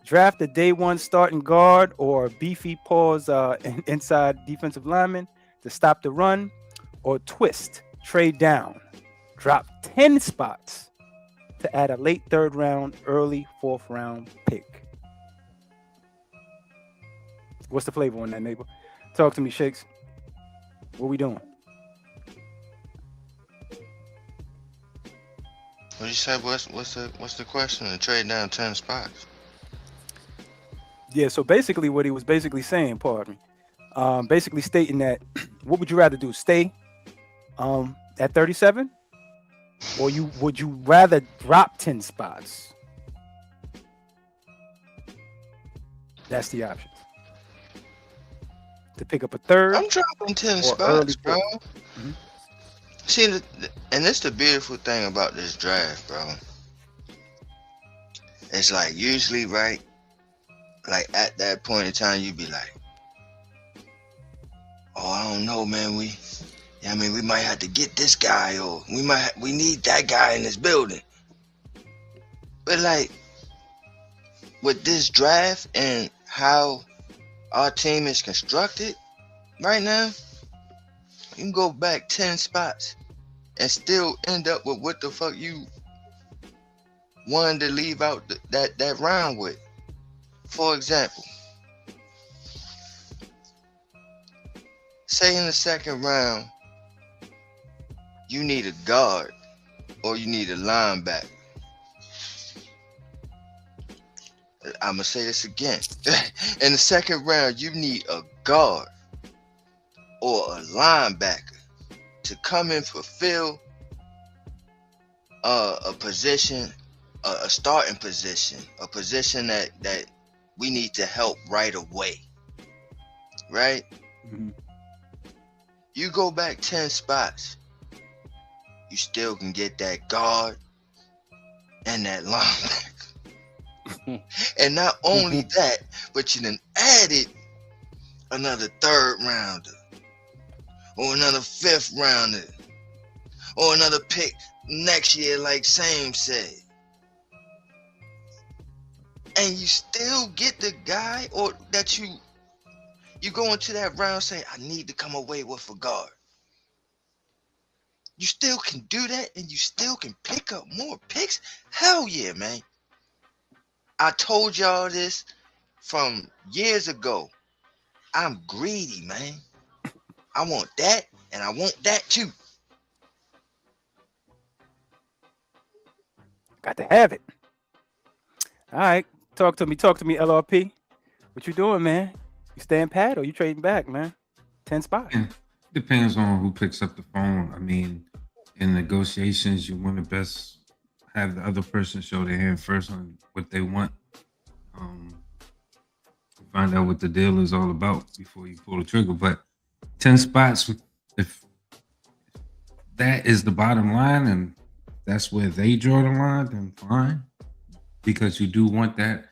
S2: Draft a day 1 starting guard or beefy pause inside defensive lineman to stop the run, or twist, trade down, drop 10 spots to add a late 3rd round, early 4th round pick. What's the flavor on that, neighbor? Talk to me, Shakes. What we doing?
S5: What you said? What's the question? To trade down 10 spots.
S2: Yeah, so basically what he was basically saying, pardon me, basically stating that what would you rather do? Stay at 37? Or would you rather drop 10 spots? That's the option. To pick up a 3rd.
S5: I'm dropping 10
S2: or
S5: spots,
S2: early
S5: bro.
S2: 4th.
S5: See, and this the beautiful thing about this draft, bro. It's like usually, right? Like at that point in time, you be like, "Oh, I don't know, man. We might have to get this guy, or we need that guy in this building." But like with this draft and how our team is constructed right now, you can go back 10 spots and still end up with what the fuck you wanted to leave out that round with. For example, say in the 2nd round, you need a guard or you need a linebacker. I'm gonna say this again. In the second round, you need a guard or a linebacker to come and fulfill a position, a starting position, a position that we need to help right away. Right?
S2: Mm-hmm.
S5: You go back 10 spots, you still can get that guard and that linebacker. And not only that, but you then added another third rounder or another fifth rounder or another pick next year, like Sam said. And you still get the guy or that you go into that round saying, I need to come away with a guard. You still can do that and you still can pick up more picks? Hell yeah, man. I told y'all this from years ago. I'm greedy, man. I want that and I want that too.
S2: Got to have it. All right. Talk to me, LRP. What you doing, man? You staying pat or you trading back, man? 10 spots.
S7: Yeah. Depends on who picks up the phone. I mean, in negotiations, you want to best have the other person show their hand first on what they want. Find out what the deal is all about before you pull the trigger. But 10 spots, if that is the bottom line and that's where they draw the line, then fine. Because you do want that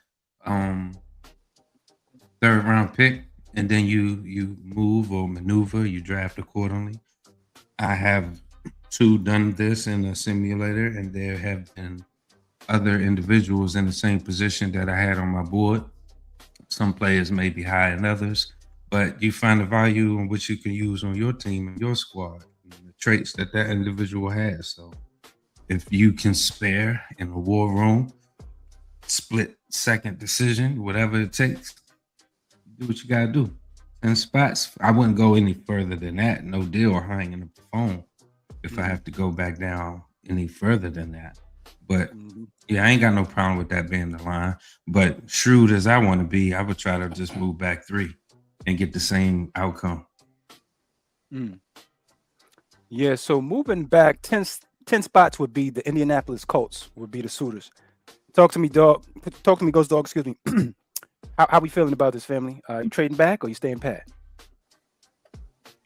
S7: third round pick, and then you move or maneuver, you draft accordingly. I have done this in a simulator, and there have been other individuals in the same position that I had on my board. Some players may be higher than others, but you find the value in which you can use on your team and your squad, and the traits that individual has. So if you can spare in a war room, split second decision, whatever it takes, do what you got to do. 10 spots, I wouldn't go any further than that. No deal or hanging up the phone if I have to go back down any further than that. But yeah, I ain't got no problem with that being the line. But shrewd as I want to be, I would try to just move back 3 and get the same outcome.
S2: Yeah, so moving back 10 spots would be the Indianapolis Colts, would be the suitors. Talk to me, dog. Talk to me, Ghost Dog, excuse me. How we feeling about this, family? You trading back or you staying pat?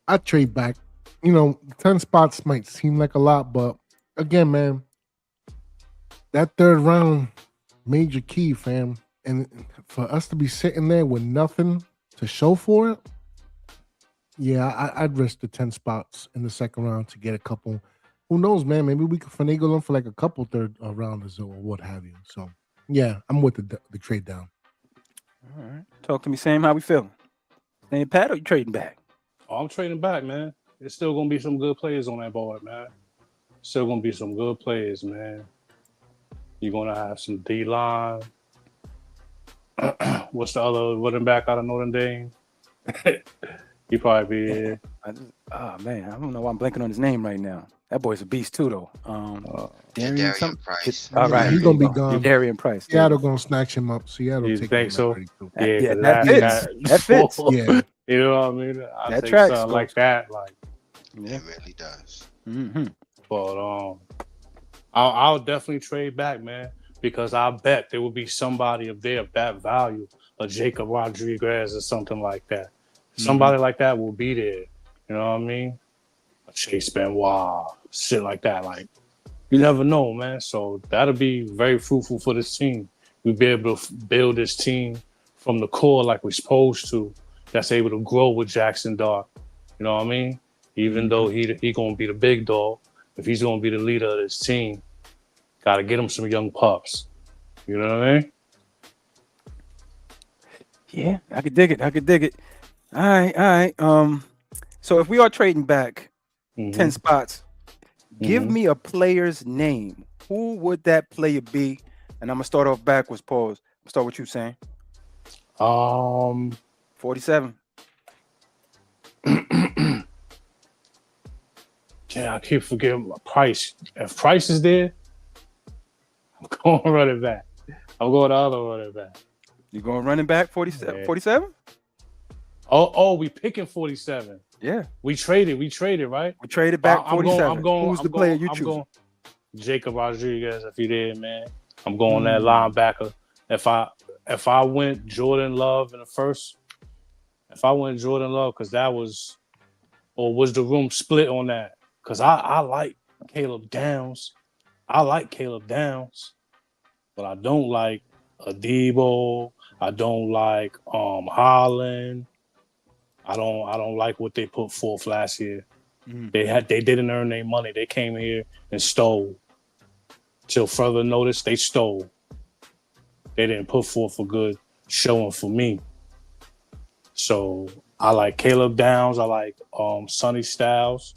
S3: I trade back. 10 spots might seem like a lot, but again, man, that third round major key, fam. And for us to be sitting there with nothing to show for it, yeah, I'd risk the 10 spots in the second round to get a couple. Who knows, man? Maybe we could finagle them for like a couple third rounders or what have you. So, yeah, I'm with the trade down.
S2: All right. Talk to me, Sam. How we feeling? Staying pat or you trading back?
S4: Oh, I'm trading back, man. There's still going to be some good players on that board, man. Still going to be some good players, man. You're going to have some D-line. What's the other running back out of Notre Dame? He probably be.
S2: Man, I don't know why I'm blanking on his name right now. That boy's a beast too, though.
S5: Darian Price.
S3: All right, he's gonna be gone.
S2: Darian Price.
S3: Seattle gonna snatch him up. Seattle.
S4: You think so?
S2: Yeah, that fits.
S3: Yeah,
S4: you know what I mean. I
S2: that
S4: think
S2: tracks,
S4: something like that, like
S5: It really does.
S2: Mm-hmm.
S4: But I'll definitely trade back, man, because I bet there will be somebody up there of that value, a Jacob Rodriguez or something like that. Somebody like that will be there. You know what I mean? A Chase Benoit, shit like that. Like, you never know, man. So that'll be very fruitful for this team. We'll be able to build this team from the core like we're supposed to. That's able to grow with Jackson Dart. You know what I mean? Even though he gonna be the big dog, if he's gonna be the leader of this team, gotta get him some young pups. You know what I mean?
S2: Yeah, I could dig it. All right. So if we are trading back 10 spots, give me a player's name. Who would that player be? And I'm gonna start off backwards. Pause. I'll start with you, Sam. 47.
S4: Yeah, I keep forgetting Price. If Price is there, I'm going running back. I'm going the other running back.
S2: You going running back 47?
S4: Yeah.
S2: 47?
S4: Oh, we picking 47.
S2: Yeah.
S4: We traded, right?
S2: We traded back 47.
S4: I'm going.
S2: Who's the player you choose?
S4: Going Jacob Rodriguez, if he did, man. I'm going that linebacker. If I went Jordan Love in the first, because that was, or was the room split on that? Because I like Caleb Downs. But I don't like Adebo. I don't like Holland. I don't like what they put forth last year. They didn't earn their money. They came here and stole. Till further notice, they stole. They didn't put forth a good showing for me. So I like Caleb Downs. I like Sonny Styles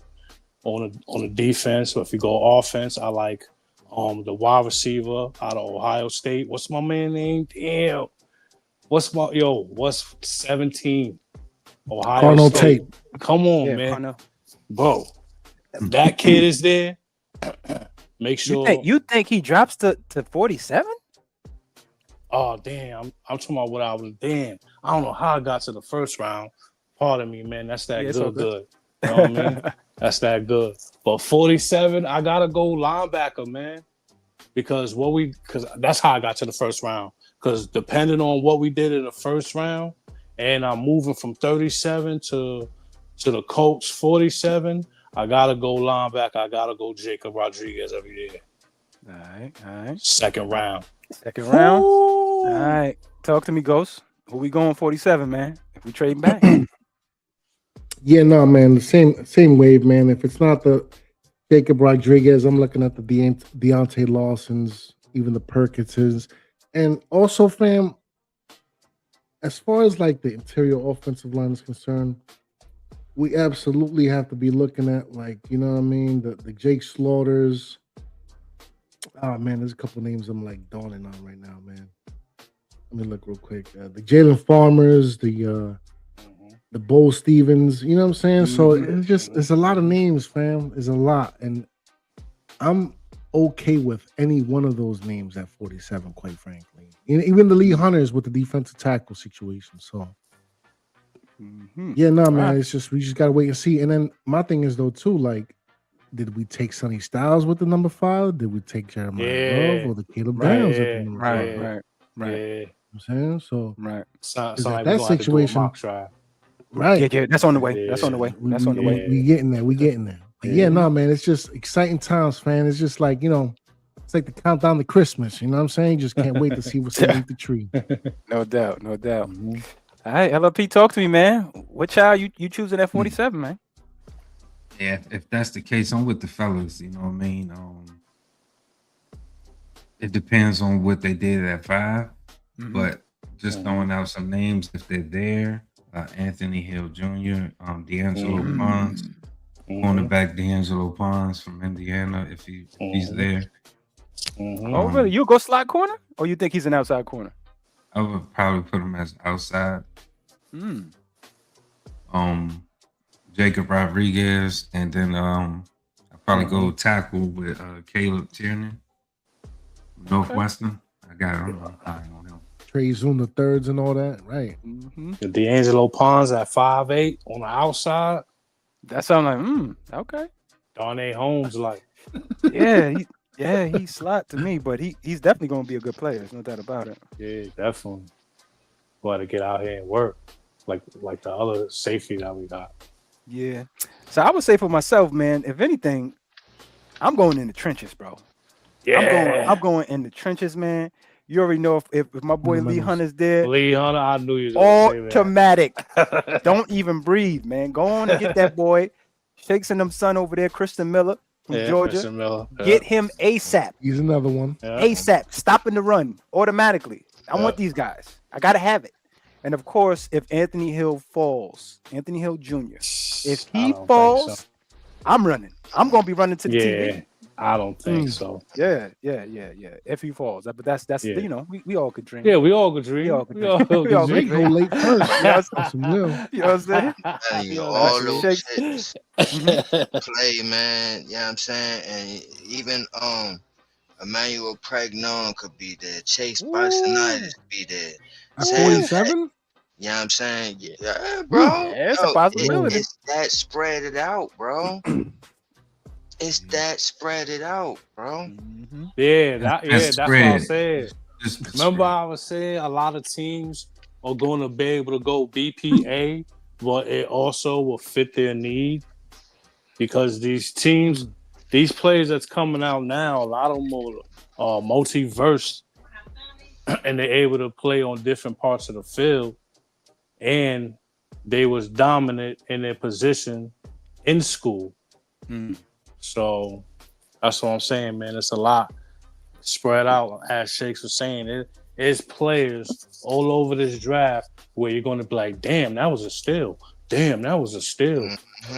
S4: on the defense. But if you go offense, I like the wide receiver out of Ohio State. What's my man name? Damn. What's 17? Ohio
S3: Carnell
S4: State.
S3: Tate.
S4: Come on, man.
S2: Carnell.
S4: Bro, that kid is there. Make sure.
S2: You think he drops to 47?
S4: Oh, damn. I'm talking about what I was. Damn. I don't know how I got to the first round. Pardon me, man. That's that good. You know what I mean? That's that good. But 47, I got to go linebacker, man. Because that's how I got to the first round. Because depending on what we did in the first round, and I'm moving from 37 to the Colts 47, I gotta go linebacker. I gotta go Jacob Rodriguez every year.
S2: All right.
S4: Second round.
S2: All right. Talk to me, Ghost. Who we going 47, man? If we trade back.
S3: Yeah, no, man. The same wave, man. If it's not the Jacob Rodriguez, I'm looking at the Deontay Lawsons, even the Perkinses. And also, fam, as far as like the interior offensive line is concerned, we absolutely have to be looking at, like, you know what I mean, the Jake Slaughters. Oh man, there's a couple names I'm like dawning on right now, man. Let me look real quick. The Jalen Farmers, the Bo Stevens, you know what I'm saying? So it's a lot of names, fam. There's a lot, and I'm okay with any one of those names at 47, quite frankly. Even the Lee Hunters with the defensive tackle situation. So yeah, no, man. It's just we just gotta wait and see. And then my thing is though too, like, did we take Sonny Styles with the number 5? Did we take Jeremiah Love or the Caleb Downs at the number 5?
S4: Right.
S3: You know what I'm saying? So
S4: Like
S3: that situation, right?
S2: Yeah, that's on the way. That's on the way.
S3: We getting there. But yeah, no, man. It's just exciting times, man. It's just like, you know, it's like the countdown to Christmas. You know what I'm saying? Just can't wait to see what's underneath the tree.
S2: No doubt. All right, LLP, talk to me, man. What child you choosing at 47, man?
S7: Yeah, if that's the case, I'm with the fellas. You know what I mean? It depends on what they did at 5, but just throwing out some names if they're there. Anthony Hill Jr., D'Angelo Pons, cornerback D'Angelo Pons from Indiana, if he's there.
S2: Oh, really? You go slot corner, or you think he's an outside corner?
S7: I would probably put him as outside. Jacob Rodriguez, and then I'll probably go tackle with Caleb Tierney, Northwestern. I got him. I don't know.
S3: Trey Zoom the thirds and all that, right?
S4: The D'Angelo Pons at 5'8" on the outside.
S2: That sounds like okay.
S4: Darnay Holmes, like,
S2: he's slot to me, but he's definitely gonna be a good player. There's no doubt about it.
S4: Yeah, definitely. Got to get out here and work like the other safety that we got.
S2: Yeah. So I would say for myself, man, if anything, I'm going in the trenches, bro.
S4: Yeah.
S2: I'm going in the trenches, man. You already know if my boy Lee Hunter's there.
S4: Lee Hunter, I knew you was going to say that.
S2: Automatic. Don't even breathe, man. Go on and get that boy. Shakes and them son over there, Christian Miller from Georgia.
S4: Christian Miller.
S2: Get him ASAP.
S3: He's another one.
S2: ASAP. Stopping the run automatically. I want these guys. I got to have it. And of course, if Anthony Hill falls, Anthony Hill Jr., if he falls, I'm running. I'm going to be running to the TV.
S4: I don't think so.
S2: Yeah. If he falls, but that's you know, we all could dream.
S4: Yeah, we all could dream. We all could dream.
S3: Go late first.
S2: You know what I'm saying?
S5: All those shits play, man. You know what I'm saying? And even Emmanuel Pregnon could be there. Chase Parsonitis could be there.
S3: At
S5: Sad
S3: 47?
S5: You know what I'm saying? Yeah, bro.
S2: Yeah, it's a possibility.
S5: It's that spread it out, bro. It's that spread it out, bro.
S4: Yeah, that's what I said.
S7: Just
S4: Remember, I was saying a lot of teams are going to be able to go BPA, but it also will fit their need because these teams, these players that's coming out now, a lot of them are multiverse, and they're able to play on different parts of the field, and they was dominant in their position in school. So that's what I'm saying, man. It's a lot spread out, as Shakes was saying. It's players all over this draft where you're going to be like, damn, that was a steal. Damn, that was a steal.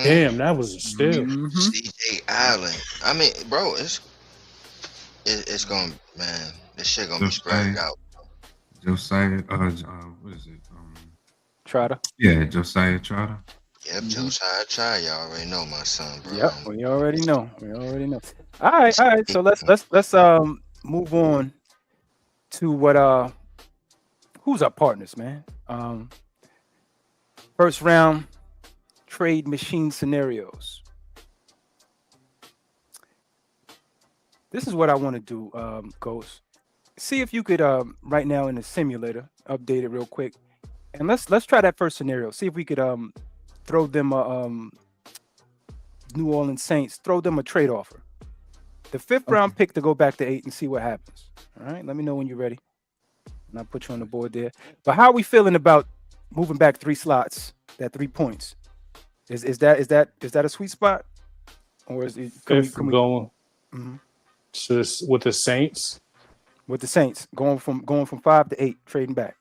S4: Damn, that was a steal.
S5: CJ Allen. I mean, bro, it's going to, man, this shit going to be spread out.
S7: Josiah, what is it?
S2: Trotter.
S7: Yeah, Josiah Trotter.
S5: Yep, Josiah Trotter. Y'all already know my son, bro.
S2: Yep, we already know. All right. So let's move on to what who's our partners, man? First round trade machine scenarios. This is what I want to do, Ghost. See if you could right now in the simulator update it real quick, and let's try that first scenario. See if we could throw them a New Orleans Saints, throw them a trade offer. The fifth round pick to go back to 8 and see what happens. All right, let me know when you're ready. And I'll put you on the board there. But how are we feeling about moving back 3 slots, that 3 points? Is that a sweet spot? Or is it
S4: going with the Saints?
S2: With the Saints, going from 5 to 8, trading back.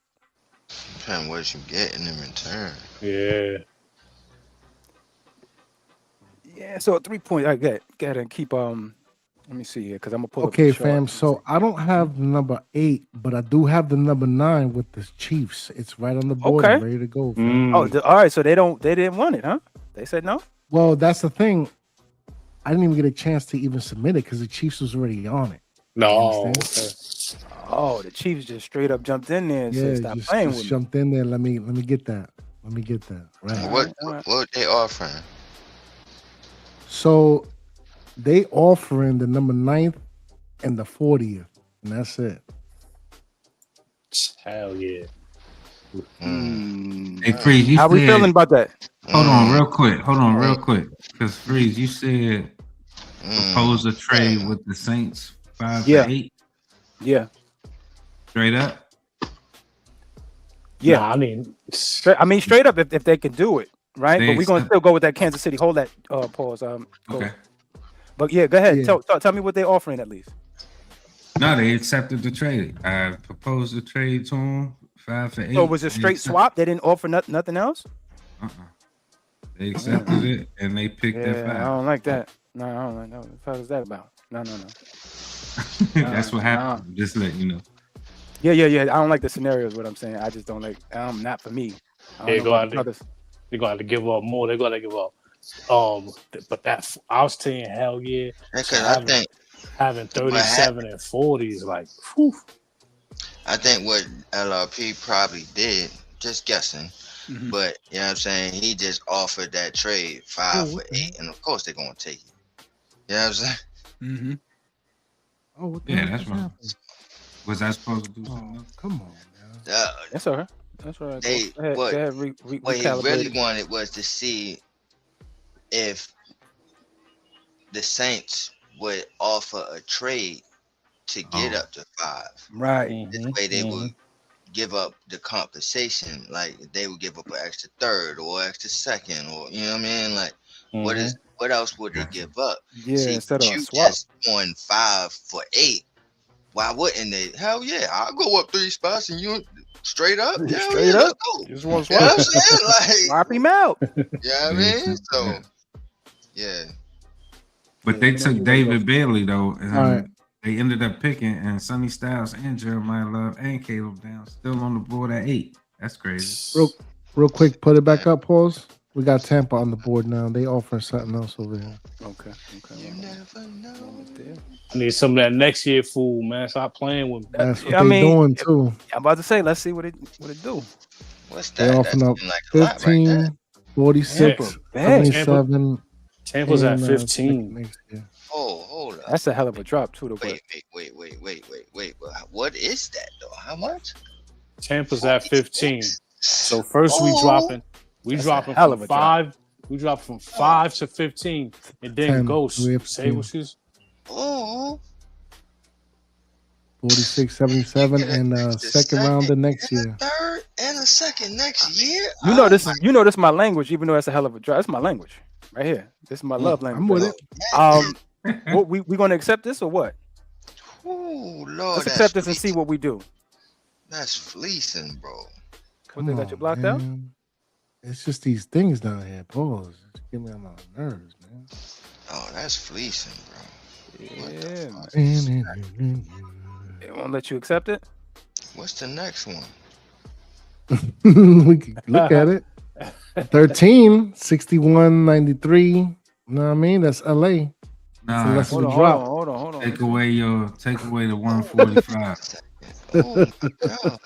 S5: Depending what you getting in return.
S2: Yeah, so a 3 point. I get and keep let me see here because I'm gonna pull
S3: Okay,
S2: up the
S3: fam.
S2: chart.
S3: So I don't have the number 8, but I do have the number 9 with the Chiefs. It's right on the board,
S2: Okay.
S3: and ready to go. Fam.
S2: All right. So they didn't want it, huh? They said no.
S3: Well, that's the thing. I didn't even get a chance to even submit it because the Chiefs was already on it.
S4: No.
S2: Oh, the Chiefs just straight up jumped in there and said, "Stop
S3: just
S2: playing with me."
S3: jumped in there. Let me get that. Right.
S5: What they offering?
S3: So they offering the number 9th and the 40th, and that's it.
S4: Hell yeah.
S7: Hey, Freeze, you
S2: How
S7: said,
S2: we feeling about that?
S7: Hold on real quick. Because Freeze, you said propose a trade with the Saints 5 to 8.
S2: Yeah.
S7: Straight up.
S2: Yeah.
S4: Nah, I mean,
S2: straight up if they can do it, right? But we're gonna still go with that Kansas City. Hold that pause.
S7: Okay.
S2: But yeah, go ahead.
S3: Yeah.
S2: Tell me what they're offering at least.
S7: No, they accepted the trade. I proposed a trade to them 5 for 8.
S2: So was it straight swap? They didn't offer nothing else?
S7: They accepted it and they picked that 5.
S2: I don't like that. No, I don't like that. What the fuck is that about? No.
S7: That's what happened. Just letting you know.
S2: Yeah. I don't like the scenarios. What I'm saying, I just don't like. Not for me.
S4: they're going to have to give up more. They're going to give up. But that I was saying, hell yeah.
S5: Because I think
S4: having 37 and 40 is like, whew.
S5: I think what LRP probably did, just guessing, but you know what I'm saying, he just offered that trade 5 for 8, and of course they're gonna take it. You know what I'm saying?
S3: Oh, what the
S7: Yeah,
S3: heck
S7: that's
S3: is
S7: right.
S3: happening?
S7: Was I supposed to do something else?
S3: Come on, man.
S2: That's all right. That's all right.
S5: What he really
S2: recalibrate.
S5: wanted was to see if the Saints would offer a trade to get up to 5.
S2: Right.
S5: This way they would give up the compensation, like they would give up an extra third or extra second, or you know what I mean? Like what else would they give up?
S2: Yeah,
S5: See,
S2: instead of a
S5: you
S2: swap.
S5: just on 5 for 8. Why wouldn't they? Hell yeah, I'll go up 3 spots and you straight up. Hell
S2: Straight
S5: yeah,
S2: up.
S5: let's go.
S2: Just want to
S5: You know
S2: swap.
S5: what I'm saying? Like,
S2: Swap him out.
S5: you know what I mean? So yeah.
S7: But they took David Bailey though, and
S3: Right.
S7: they ended up picking and Sonny Styles and Jeremiah Love and Caleb Down still on the board at 8. That's crazy.
S3: Real quick, put it back up, pause. We got Tampa on the board now. They offering something else over here.
S2: Okay.
S5: You never know.
S4: I need some of that next year food, man. Stop playing with me.
S3: That's what they doing too.
S2: I'm about to say, let's see what it do.
S5: What's
S3: They
S5: that?
S3: offering up
S5: That's like a lot right there.
S3: 15, 46,
S2: Bad.
S3: 77.
S4: Tampa's at
S3: and,
S4: 15.
S3: next year.
S5: Oh, hold up.
S2: That's a hell of a drop too.
S5: Wait. What is that though? How much?
S4: Tampa's at 15. So first we dropping
S2: hell of
S4: from
S2: a drop.
S4: 5. We drop from 5 to 15, and then
S3: 10,
S4: Ghost
S3: we have
S4: say
S3: 10.
S4: what she's.
S5: Oh,
S3: 46, 77, and second round the next year.
S5: Third and a second next year.
S2: You know this is my language, even though it's a hell of a drop. It's my language right here. This is my love language.
S3: I'm with it.
S2: What we gonna accept this or what?
S5: Oh Lord,
S2: Let's accept this and see what we do.
S5: That's fleecing, bro.
S2: What, they got you blocked out?
S3: It's just these things down here. Pause. It's getting me on my nerves, man.
S5: Oh, that's fleecing, bro.
S2: Yeah,
S5: What
S2: man. They won't let you accept it.
S5: What's the next one?
S3: We can look at it. 13, 61, 93. You know what I mean? That's LA.
S7: Nah,
S3: less of a
S2: Hold
S3: drop.
S2: on, hold on.
S7: take away the 145.
S5: Oh my God.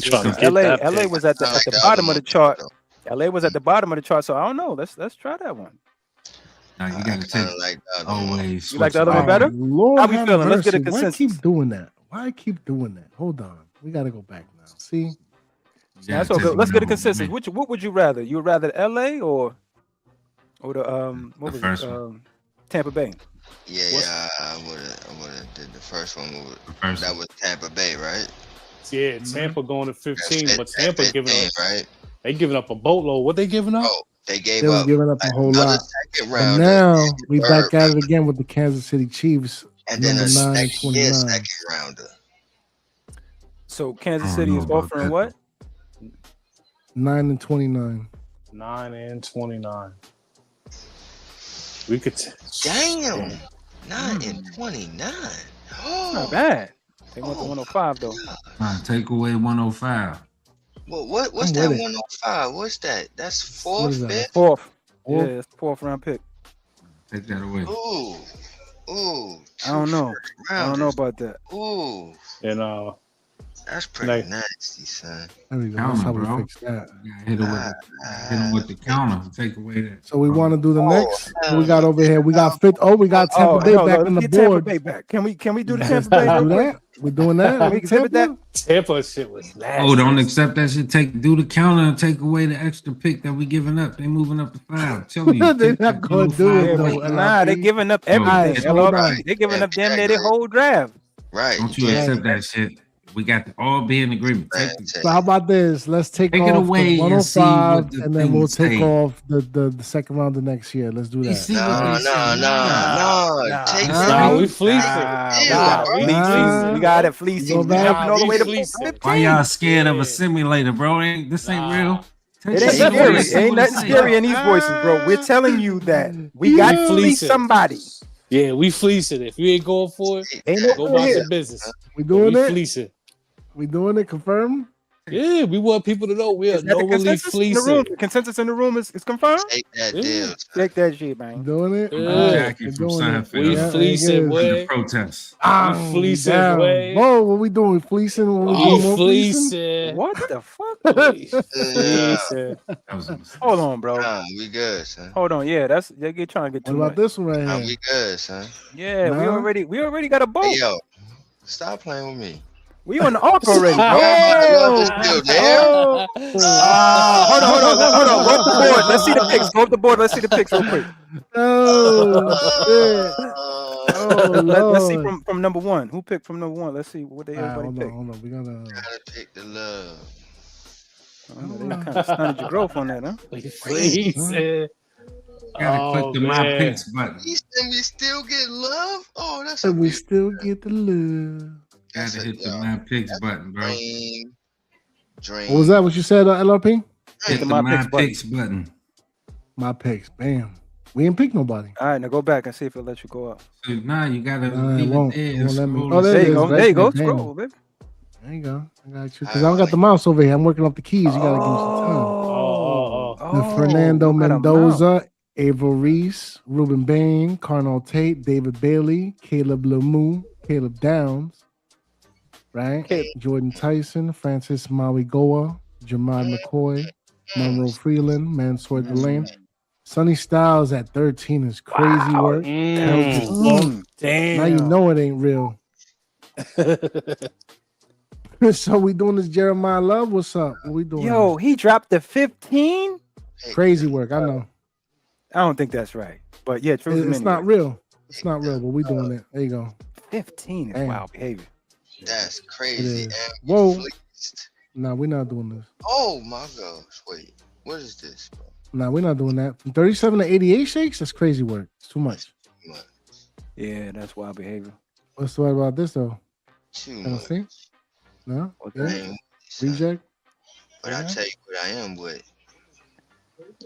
S2: LA was at the bottom of the chart. LA was at the bottom of the chart, so I don't know. Let's try that one.
S7: Now you gotta take always.
S2: You like the other one better?
S3: Lord
S2: How we
S3: have
S2: feeling? Let's get a
S3: mercy. Why
S2: consensus.
S3: keep doing that? Why keep doing that? Hold on. We gotta go back now. See?
S2: That's okay. Let's get a consensus. What would you rather? You would rather LA or the what was
S7: first
S2: it? Tampa Bay.
S5: Yeah, I would have did the first one. That was Tampa Bay, right?
S4: Yeah, Tampa going to 15,
S5: That's
S4: but Tampa
S5: 15,
S4: giving up.
S5: right?
S4: They giving up a boatload. What they giving up?
S5: Oh, they gave
S3: They were
S5: up
S3: giving up a whole
S5: another
S3: lot.
S5: second
S3: And
S5: round.
S3: now we back at it again with the Kansas City Chiefs.
S5: And then
S3: number
S5: a
S3: 9,
S5: second
S3: 29.
S5: rounder.
S2: So Kansas City is offering what?
S3: 9 and 29.
S4: 9 and 29. We could.
S5: Damn. 9 and 29. Oh,
S2: Not bad. They want the 105 though.
S7: Take away 105.
S5: Well, what's
S3: I'm
S5: that
S3: with it.
S5: 105? What's that? That's
S3: What
S5: fourth,
S3: is that?
S5: fifth?
S2: Fourth.
S3: Fourth?
S2: Yeah, it's fourth round pick.
S7: Take that away.
S5: Ooh.
S2: I don't know. I don't know about that.
S5: Ooh.
S4: And
S5: That's pretty
S4: Like-
S5: nasty, son.
S3: There we go. That's how we
S7: Bro.
S3: fix that.
S7: You gotta hit him with the counter. Take away that.
S3: So we want to do the next.
S5: hell
S3: What we got over here? We got fifth. Oh, we got Tampa Bay back on the
S2: Let's get Tampa
S3: board.
S2: Bay back. Can we do the Tampa Bay?
S3: Do
S2: real quick?
S3: that? We're doing that.
S2: Can we exhibit that?
S4: Tampa shit was nasty.
S7: Oh, don't accept that shit. Do the counter and take away the extra pick that we giving up. They moving up to 5. Tell you.
S3: They're
S7: take
S3: not
S7: that
S3: gonna do it,
S7: 105
S3: though.
S7: away.
S2: Nah, they giving up everything.
S3: All right.
S2: They're giving up damn near their whole draft.
S5: Right.
S7: Don't you accept that shit. We got to all be in agreement.
S3: So how about this? Let's take
S7: Take it
S3: off
S7: away
S3: the
S7: and see
S3: 105,
S7: what the
S3: and then we'll
S7: things
S3: take
S7: say.
S3: off the second round of next year. Let's do that.
S7: See
S5: No.
S7: what they say.
S5: Take
S4: Nah, we
S5: it.
S4: fleecing.
S2: We got it fleecing.
S3: Go
S2: We
S3: back.
S2: jumping all the way to
S4: Fleecing.
S2: 15.
S7: Why y'all scared of a simulator, bro? This ain't real.
S2: It ain't scary. It ain't nothing scary in these voices, bro. We're telling you that we got to fleece somebody.
S4: Yeah, we fleecing. If you ain't going for it,
S2: Ain't no
S4: go
S2: good
S4: about
S2: here.
S4: your business.
S3: We doing
S4: We
S3: it?
S4: fleecing.
S3: We doing it? Confirm?
S4: Yeah, we want people to know we are
S2: Is that the
S4: normally
S2: consensus in the room?
S4: fleecing.
S2: The consensus in the room is confirmed?
S5: Take that
S4: Yeah.
S5: deal.
S2: Take that shit, man.
S3: Doing it?
S4: Yeah.
S3: All right,
S7: Jackie
S3: we're
S7: from
S3: doing it.
S7: Seinfeld.
S4: We
S3: Yeah,
S4: fleecing,
S3: it is.
S4: boy.
S7: The protest.
S4: We fleecing,
S3: Damn.
S4: boy.
S3: Whoa, what we doing? Fleecing? What we
S4: We
S3: doing? More fleecing?
S4: fleecing.
S2: What the fuck?
S4: We fleecing.
S7: That was a mistake.
S2: Hold on, bro.
S5: Nah, we good, son.
S2: Hold on. Yeah, they're trying to get
S3: What
S2: too
S3: about
S2: much.
S3: this one right
S5: Nah,
S3: here?
S5: we good, son.
S2: Yeah,
S3: Nah.
S2: we already got a boat.
S5: Hey, yo, stop playing with me.
S2: We on the arc already, bro.
S5: Oh, still there?
S2: Hold on. Go up the board. Let's see the picks. Go up the board. Let's see the picks real quick.
S3: Oh, shit. Oh,
S2: Let's see
S3: Lord.
S2: from number one. Who picked from number one? Let's see what they
S3: All right,
S2: everybody
S3: hold on,
S2: picked.
S3: We gotta.
S5: Gotta pick the love.
S2: They kind of stunted your growth on that, huh?
S4: We fleecing.
S7: Gotta
S4: Oh,
S7: click the my
S4: man.
S7: picks button.
S5: He said we still get love? Oh, that's a
S3: And we
S5: beautiful
S3: still get the love.
S5: That's
S7: Gotta
S5: a-
S7: hit the my picks button, bro.
S5: dream.
S3: What was that? What you said, LRP?
S7: Hit the my picks button.
S3: My picks. Bam. We ain't pick nobody.
S2: All right, now go back and see if it lets you go up.
S7: So now you gotta
S3: Nah, it
S7: leave
S3: won't.
S7: it
S3: It
S7: there.
S3: won't let me.
S7: Scroll
S3: Oh,
S7: the
S3: there
S2: There
S3: it
S2: you
S3: is,
S2: go.
S3: right
S2: There you go.
S3: there.
S2: Scroll, baby.
S3: There you go. I got you. Because I don't got the mouse over here. I'm working off the keys. You gotta give me some time.
S4: Oh.
S3: Fernando
S2: look at 'em now.
S3: Mendoza, Ava Reese, Ruben Bain, Carnell Tate, David Bailey, Caleb Lemieux, Caleb Downs, right? Jordan Tyson, Francis Mawigoa, Jamad McCoy, Monroe Freeland, Mansour Delane. Sonny Styles at 13 is crazy work.
S4: Damn.
S3: Now you know it ain't real. So we doing this Jeremiah Love? What's up? What we doing?
S2: Yo, he dropped the 15.
S3: Crazy work. I know.
S2: I don't think that's right, but yeah,
S3: It's not real. It's not real, but we doing it. There you go.
S2: 15 is
S3: Damn.
S2: wild behavior.
S5: That's crazy.
S3: It is.
S5: And
S3: Whoa.
S5: fleeced.
S3: No, we're not doing this.
S5: Oh my gosh. Wait. What is this, bro?
S3: No, we're not doing that. From 37 to 88 shakes, that's crazy work. It's too much.
S2: Yeah, that's wild behavior.
S3: What's the word about this though?
S5: Too
S3: Can I
S5: much.
S3: see? No? Yeah?
S5: Man, son.
S3: Reject?
S5: But I tell you what I am with.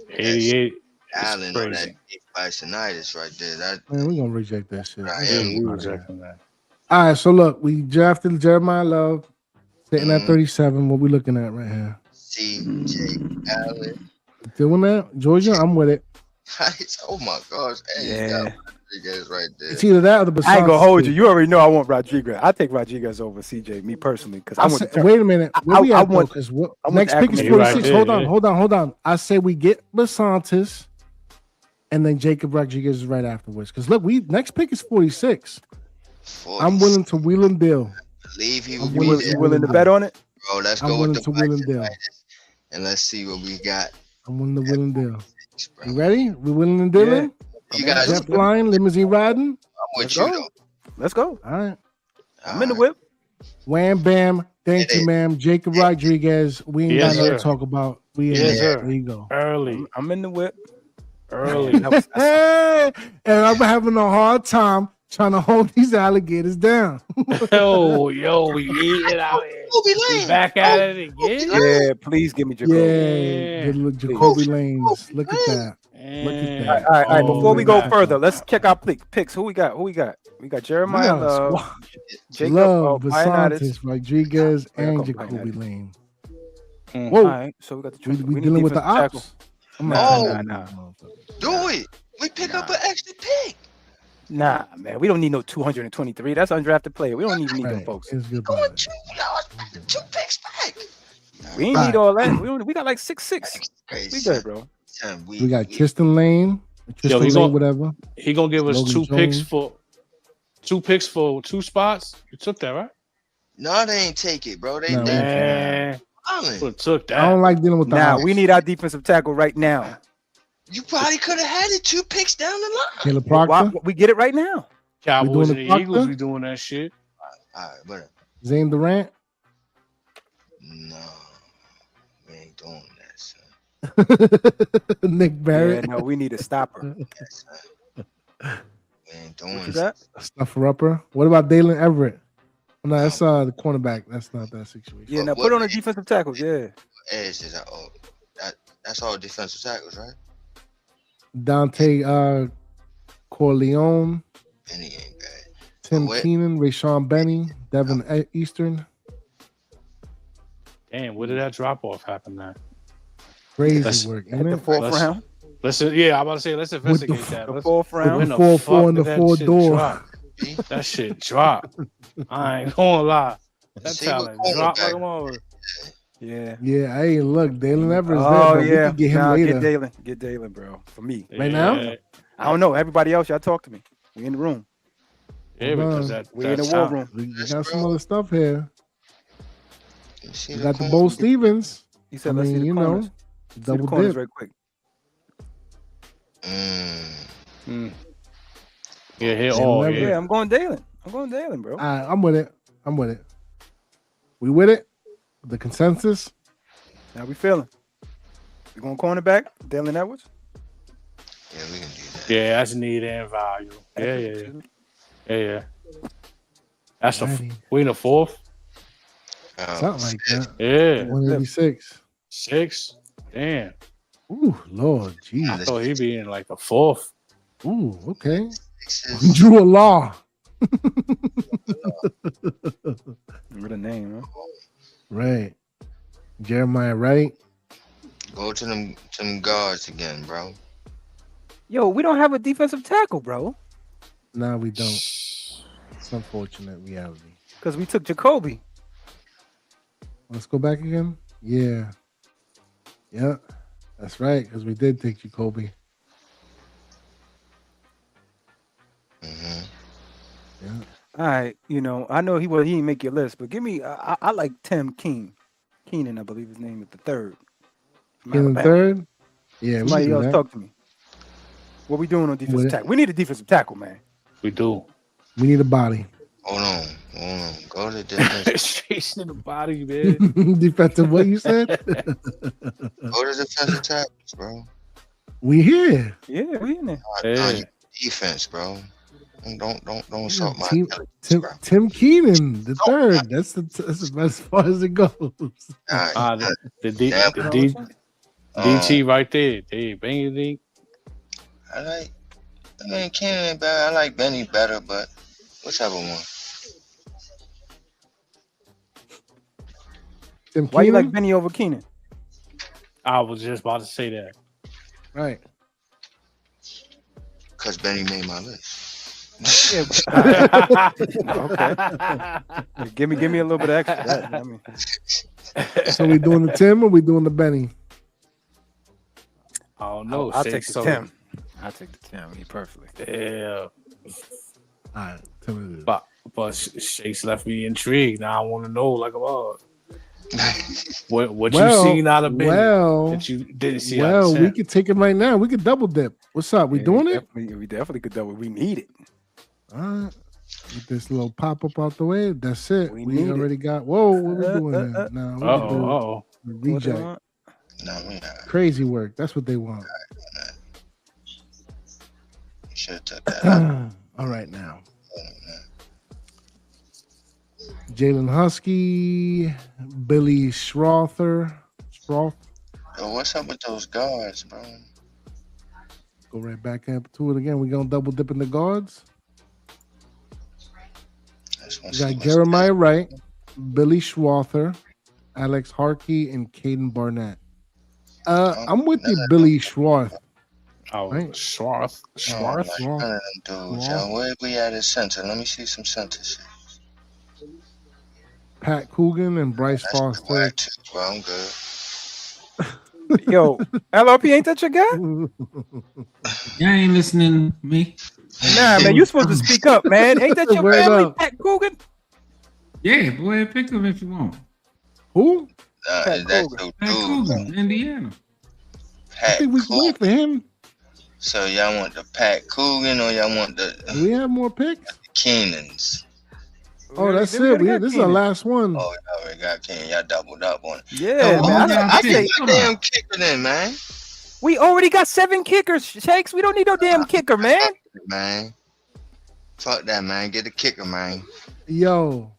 S4: 88.
S5: Allen on that
S4: crazy.
S5: deep bisonitis right there. That
S3: Man, we're gonna reject that shit.
S5: I
S4: Yeah,
S5: am.
S4: we rejecting that.
S3: All right, so look, we drafted Jeremiah Love, sitting at 37. What we looking at right here?
S5: CJ Allen.
S3: Doing that? Georgia, I'm with it.
S5: Oh my gosh. Hey, you
S2: Yeah.
S5: got Rodriguez right there.
S3: It's either that or the
S2: I ain't gonna
S3: Basanta
S2: hold you.
S3: State.
S2: You already know I want Rodriguez. I take Rodriguez over CJ, me personally, because I
S3: I
S2: want
S3: said,
S2: to turn.
S3: wait a minute. Where we
S2: I
S3: at though?
S2: want-
S3: Because
S2: I want
S3: next
S2: the
S3: pick is
S2: acclimate-
S3: 46.
S4: Right there,
S3: Hold on. I say we get Basantis, and then Jacob Rodriguez is right afterwards. Because look, next pick is 46. I'm willing to wheel and deal.
S5: Believe he will
S3: I'm
S5: be
S3: willing
S5: there.
S2: You willing to bet on it?
S5: Bro, let's
S3: I'm
S5: go
S3: willing
S5: with
S3: to
S5: the
S3: wheel and deal.
S5: bisonitis, and let's see what we got.
S3: I'm willing to wheel and deal.
S5: Bro.
S3: You ready? We willing and dealing?
S5: You guys,
S3: Jet flying, limousine riding.
S5: I'm with
S2: Let's
S5: you
S2: go.
S5: though.
S2: Let's go.
S3: All right.
S2: I'm in the whip.
S3: Wham bam. Thank you, ma'am. Jacob Rodriguez. We ain't
S4: Yes,
S3: got nothing to
S4: sir.
S3: talk about. We in
S4: Yes,
S3: there.
S4: sir.
S3: There you go.
S4: Early.
S2: I'm in the whip.
S4: Early.
S3: And I'm having a hard time trying to hold these alligators down.
S4: yo, we eating out here.
S5: Kobe
S4: We
S5: Lane.
S4: back at it again.
S2: Yeah, please give me Jacoby.
S3: Yeah, the little Jacoby Lanes. Look at that. Look at that.
S2: All right. Before we go
S3: man.
S2: further, let's check our picks. Who we got? We got Jeremiah
S3: We got a
S2: Love,
S3: squad.
S2: Jacob
S3: Love,
S2: Bionitis.
S3: Basantis, Rodriguez, and
S2: Jacob
S3: Jacoby
S2: Bionitis.
S3: Lane.
S2: All
S3: Whoa,
S2: right, so we got the
S3: we
S2: need
S3: dealing with the
S2: defensive tackle.
S3: ops. I'm not
S2: Nah.
S5: Do it. We pick up an extra pick.
S2: Nah, man, we don't need no 223. That's undrafted player. We don't even need them
S3: Right.
S2: folks.
S3: It's good.
S5: Going
S3: brother.
S5: two picks back.
S2: We ain't need all that. We got like 6'6".
S5: Crazy.
S2: We good, bro.
S5: Son,
S3: We got Tristan Lane. Tristan
S4: Yo, he's
S3: Lane,
S4: on-
S3: whatever.
S4: He gonna give us
S3: Logan
S4: two picks
S3: Jones.
S4: for two spots. You took that, right?
S5: No, they ain't take it, bro. They
S3: No.
S4: Man,
S5: Allen.
S4: would've took
S3: I don't
S4: that.
S3: like dealing with the
S2: Nah,
S3: ops.
S2: we need our defensive tackle right now.
S5: You probably could have had it 2 picks down the line.
S3: Caleb
S2: Why,
S3: Proctor,
S2: we get it right now.
S4: Cowboys
S3: doing
S4: and
S3: the
S4: the Eagles
S3: Proctor?
S4: be doing that shit.
S5: All right, whatever.
S3: Zane Durant.
S5: No, we ain't doing that, son.
S3: Nick
S2: Yeah,
S3: Barrett.
S2: no, we need a stopper.
S5: We ain't doing
S2: What is
S5: that.
S2: that?
S3: Stuffer upper. What about Dalen Everett? No, that's the cornerback. That's not that situation.
S2: Yeah, now put on the defensive tackles. Yeah.
S5: Edge is that's all defensive tackles, right?
S3: Dante Corleone,
S5: And he ain't bad.
S3: Tim
S5: What?
S3: Keenan, Rayshawn Benny, Devin Eastern.
S4: Damn, where did that drop off happen at?
S3: Crazy
S4: That's-
S3: work,
S2: At
S3: isn't
S2: the
S3: it?
S2: fourth
S4: Let's-
S2: round.
S4: Let's investigate that.
S2: The
S4: Let's,
S2: fourth round.
S4: when the
S3: 4-4
S4: fuck
S3: in the
S4: did that
S3: 4
S4: shit
S3: door.
S4: drop? That shit dropped. I ain't gonna lie. That
S5: See what
S4: talent dropped like a
S5: cornerback-
S4: mother.
S2: Yeah.
S3: Yeah, hey, look, Dalen Everett's
S2: Oh
S3: there, but we
S2: yeah.
S3: could get him
S2: Nah,
S3: later.
S2: Get Dalen, bro. For me.
S3: Right now?
S4: Yeah,
S2: I don't know. Everybody else, y'all talk to me. We in the room.
S4: yeah, because that
S2: We in the war
S4: talent-
S2: room.
S3: We
S5: Yes,
S3: got some
S5: bro.
S3: other stuff here.
S5: You see
S3: We got the
S5: corner?
S3: Bo Stevens.
S2: He said,
S3: I
S2: let's see
S3: mean,
S2: the
S3: you
S2: corners.
S3: know,
S2: See the
S3: double
S2: corners
S3: dip.
S2: right quick.
S4: Yeah, here.
S3: Dalen
S4: Oh,
S3: Everett.
S2: Yeah,
S4: yeah.
S2: I'm going Dalen, bro.
S3: All right, I'm with it. We with it? The consensus?
S2: How we feeling? We going cornerback? Dalen Edwards?
S5: Yeah, we can do that.
S4: Yeah, that's need and value. Yeah. That's
S3: Alrighty.
S4: we in the fourth.
S3: Something like that.
S4: Yeah,
S3: 186.
S4: 6. Damn.
S3: Ooh, Lord,
S4: I
S3: jeez.
S4: thought he'd be in like the fourth.
S3: Ooh, okay.
S5: Sixes.
S3: Drew a law.
S2: What a name, huh?
S3: Right. Jeremiah Wright.
S5: Go to them guards again, bro.
S2: Yo, we don't have a defensive tackle, bro,
S3: Nah, we don't. It's unfortunate reality.
S2: because we took Jacoby.
S3: Let's go back again. Yeah. That's right. Because we did take Jacoby.
S5: Mm-hmm.
S3: Yeah.
S2: All right, I know he didn't make your list, but give me. I like Tim Keenan, I believe his name is the third. from
S3: In the
S2: Alabama.
S3: third? Yeah, we
S2: Somebody
S3: can do
S2: else
S3: that.
S2: talk to me. What we doing on defensive
S3: With it.
S2: tackle? We need a defensive tackle, man.
S4: We do.
S3: We need a body.
S5: Hold on. Go to the defense.
S4: Chasing the body, man.
S3: Defensive, what you said?
S5: Go to defensive tackles, bro.
S3: We here.
S2: Yeah, we in there.
S4: Yeah.
S5: Defense, bro. Don't insult my
S3: Tim,
S5: intelligence,
S3: Tim,
S5: bro.
S3: Tim Keenan, the third. That's as far as it goes.
S4: The
S5: Damn.
S4: DT right there. Hey, bang.
S5: I mean, Keenan ain't bad. I like Benny better, but whichever one.
S3: Tim
S2: Why you
S3: Keenan?
S2: like Benny over Keenan?
S4: I was just about to say that.
S3: Right.
S5: Because Benny made my list.
S2: Okay. Give me a little bit of extra.
S3: So we doing the Tim or we doing the Benny?
S4: I don't know.
S2: I'll take the Tim.
S10: I'll take the Tim. He perfectly.
S4: Yeah.
S3: All right. Tim it is.
S4: But Shakes left me intrigued. Now I want to know, like, what you seen out of Benny that you didn't see out of
S3: Well,
S4: Tim?
S3: we could take it right now. We could double dip. What's up? We doing it?
S2: We definitely could double. We need it.
S3: All right. Get this little pop up out the way. That's it.
S2: We
S3: We
S2: need
S3: already got. Whoa, what we doing now? Nah, we can do
S4: Uh-oh.
S3: the reject.
S5: No, we're not.
S3: Crazy work. That's what they want.
S5: You should have took that out.
S3: All right now. Jalen Husky, Billy Schrother.
S5: Yo, what's up with those guards, bro?
S3: Go right back up to it again. We're going to double dip in the guards. We got Jeremiah Wright, Billy Schrother, Alex Harkey, and Caden Barnett. I'm with you, Billy Schwarth.
S4: Oh,
S3: Right.
S4: Schwarth.
S5: Where we at at center? Let me see some center shit.
S3: Pat Coogan and Bryce Foster.
S5: Whack too, bro. I'm good.
S2: Yo, LRP, ain't that your guy?
S7: Y'all ain't listening to me.
S2: Nah, man, you supposed to speak up, man. Ain't that your
S3: Word
S2: family,
S3: up.
S2: Pat Coogan?
S7: Yeah, boy, pick them if you want.
S3: Who?
S2: Pat
S5: That's
S2: Coogan.
S5: your
S7: Pat
S5: dude,
S7: Coogan,
S5: bro.
S7: Indiana.
S3: I
S5: Pat
S3: think we can wait for
S5: Coogan.
S3: him.
S5: So y'all want the Pat Coogan or y'all want
S3: Do
S5: the
S3: we have more picks?
S5: Keenans?
S3: Oh, that's it. This is our last one.
S5: Oh, y'all already got Keenan. Y'all doubled up on it.
S2: Yeah,
S7: Oh,
S2: man.
S7: yeah,
S2: I
S7: pick.
S2: say
S5: Take damn kicker then, man.
S2: we already got 7 kickers, Shakes. We don't need no damn kicker, man.
S5: Man. Fuck that, man. Get the kicker, man.
S3: Yo.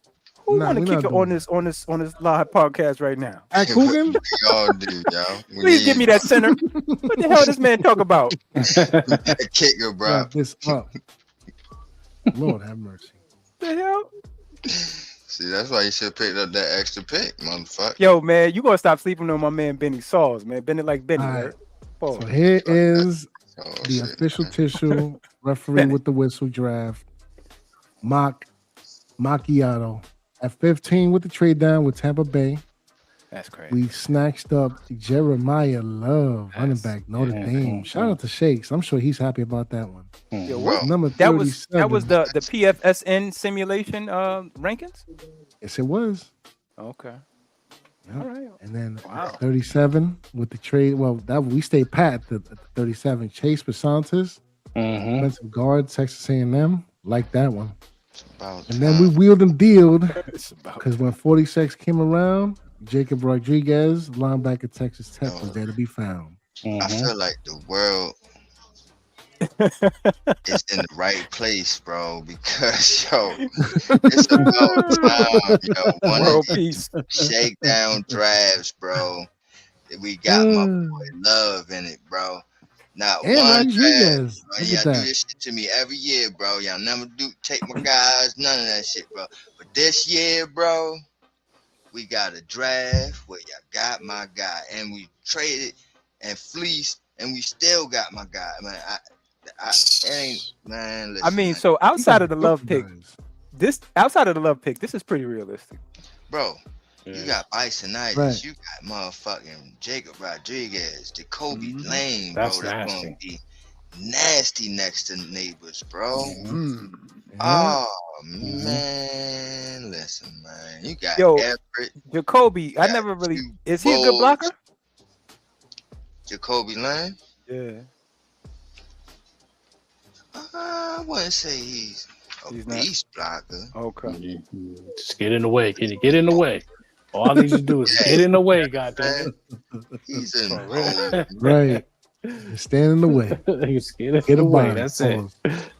S2: Who
S3: Nah,
S2: want to
S3: we
S2: kick
S3: not
S2: it on
S3: doing
S2: this live podcast right now?
S3: Pat Coogan?
S5: We all do, y'all.
S2: Please give me that center. What the hell this man talk about?
S5: that kicker, bro.
S3: Wrap this up. Lord have mercy.
S2: The hell?
S5: See, that's why you should have picked up that extra pick, motherfucker.
S2: Yo, man, you gonna stop sleeping on my man Benny Saws, man. Benny like Benny,
S3: All right.
S2: right? Pause.
S3: So here is
S5: Oh,
S3: the
S5: shit,
S3: official
S5: man.
S3: tissue referee with the whistle draft. Macchiato at 15 with the trade down with Tampa Bay.
S10: That's crazy.
S3: We snatched up Jeremiah Love, running
S10: That's-
S3: back Notre
S4: yeah.
S3: Dame. Shout out to Shakes. I'm sure he's happy about that one.
S2: Yo,
S5: Bro,
S2: what?
S3: Number
S2: That was
S3: 37.
S2: the PFSN simulation rankings.
S3: Yes, it was.
S2: Okay.
S3: Yeah.
S2: All right.
S3: And then
S2: Wow.
S3: 37 with the trade. Well, that we stayed pat at the 37. Chase Basantis,
S4: Mm-hmm.
S3: defensive guard, Texas A&M. Like that one.
S5: It's about
S3: And then we wheeled and dealed
S10: It's about
S3: because when 46 came around, Jacob Rodriguez, linebacker Texas Tech, was there to be found.
S5: I feel like the world is in the right place, bro, because yo, it's about time, yo. One of
S2: World
S5: these
S2: peace.
S5: shakedown drafts, bro. We got my boy Love in it, bro. Not
S3: And
S5: one draft.
S3: Rodriguez.
S5: Bro,
S3: Look
S5: y'all
S3: at
S5: do
S3: that.
S5: this shit to me every year, bro. Y'all never do take my guys, none of that shit, bro. But this year, bro, We got a draft where you got my guy, and we traded and fleeced, and we still got my guy. Man, it ain't man. Listen,
S2: I mean,
S5: man.
S2: so outside of the love pick,
S3: guys.
S2: this is pretty realistic.
S5: Bro,
S4: Yeah.
S5: you got Bisonitis,
S3: Right.
S5: you got motherfucking Jacob Rodriguez, Jacoby
S2: Mhm.
S5: Lane, bro.
S4: That's
S5: That's
S4: nasty.
S5: gonna be nasty next to neighbors, bro.
S2: Mm.
S5: Oh man, listen, man. You got
S2: Yo,
S5: Everett,
S2: Jacoby, I
S5: got
S2: never really.
S5: two
S2: Is he a good
S5: Bulls.
S2: blocker?
S5: Jacoby Lane.
S2: Yeah,
S5: I wouldn't say he's a
S2: He's not.
S5: beast blocker.
S2: Okay.
S4: Just get in the way. Can you get in the way? All I need you to do is get in the way, goddamn
S5: He's in
S4: For real.
S5: bold.
S3: Right. Stand in the way.
S4: it. Just get in
S3: Get
S4: the
S3: a
S4: way.
S3: body.
S4: That's it.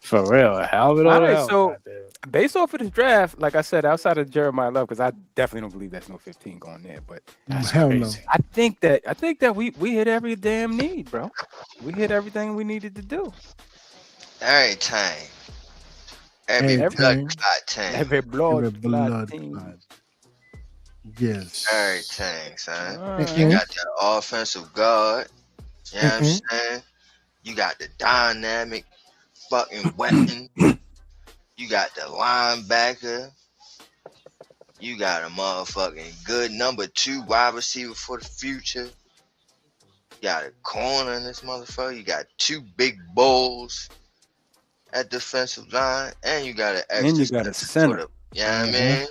S4: For real. A helmet
S2: All
S4: on
S2: right,
S4: the helmet,
S2: so
S4: goddamn.
S2: based off of this draft, like I said, outside of Jeremiah Love, because I definitely don't believe there's no 15 going there. But
S4: That's
S3: Hell
S4: crazy.
S2: I think that we hit every damn need, bro. We hit everything we needed to do.
S5: Everything. Every
S3: Everything.
S5: blood clot tank.
S2: Every blood,
S3: Every blood
S2: clot team.
S3: clot. Yes.
S5: Everything, son.
S2: All
S5: You
S2: right.
S5: got that offensive guard. You know what I'm saying? You got the dynamic fucking weapon. You got the linebacker. You got a motherfucking good number 2 wide receiver for the future. You got a corner in this motherfucker. You got 2 big bulls at defensive line, and you got an extra
S2: And you got a center.
S5: for the, you know what I mean?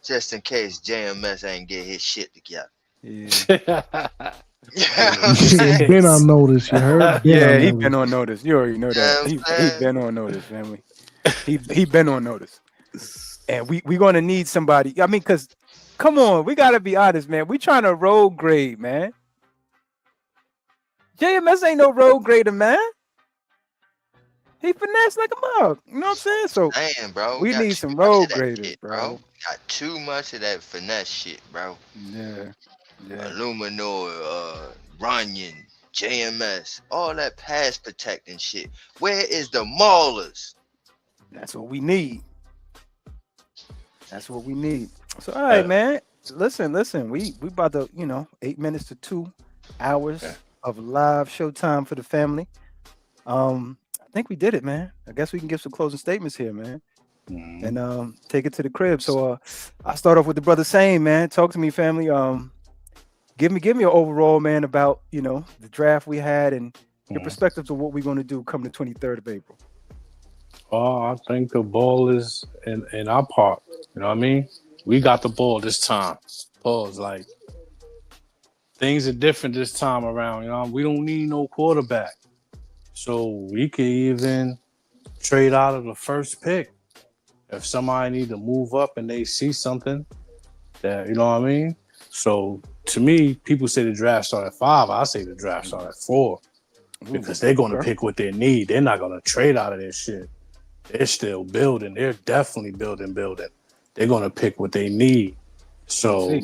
S5: Just in case JMS ain't get his shit together.
S2: Yeah,
S5: You know what I'm saying?
S3: He's been on notice, you heard?
S2: yeah, he
S3: on
S2: been
S3: notice.
S2: on notice. You already know
S5: Yeah,
S2: that.
S5: I'm
S2: He
S5: saying.
S2: been on notice, family. He been on notice, and we gonna need somebody. I mean, cause come on, we gotta be honest, man. We trying to road grade, man. JMS ain't no road grader, man. He finesse like a mug. You know what I'm saying? So
S5: Man, bro,
S2: we
S5: got
S2: need
S5: too
S2: some
S5: much
S2: road
S5: of that
S2: graders,
S5: shit,
S2: bro.
S5: Got too much of that finesse shit, bro.
S2: Yeah, yeah.
S5: Illuminor, Runyon, JMS, all that pass protecting shit. Where is the maulers?
S2: That's what we need. That's what we need. So all right, man. Listen. We about to 8 minutes to 2 hours of live showtime for the family. I think we did it, man. I guess we can give some closing statements here, man, and take it to the crib. So I'll start off with the brother saying, man, talk to me, family. Give me an overall, man, about the draft we had and your perspectives of what we're going to do come the 23rd of April.
S4: Oh, I think the ball is in our part. You know what I mean? We got the ball this time. Pause. Like, things are different this time around. You know, we don't need no quarterback. So we could even trade out of the first pick. If somebody need to move up and they see something that, you know what I mean? So to me, people say the draft start at 5. I say the draft start at 4. Because they're going to pick what they need. They're not going to trade out of this shit. They're still building. They're definitely building. They're going to pick what they need. So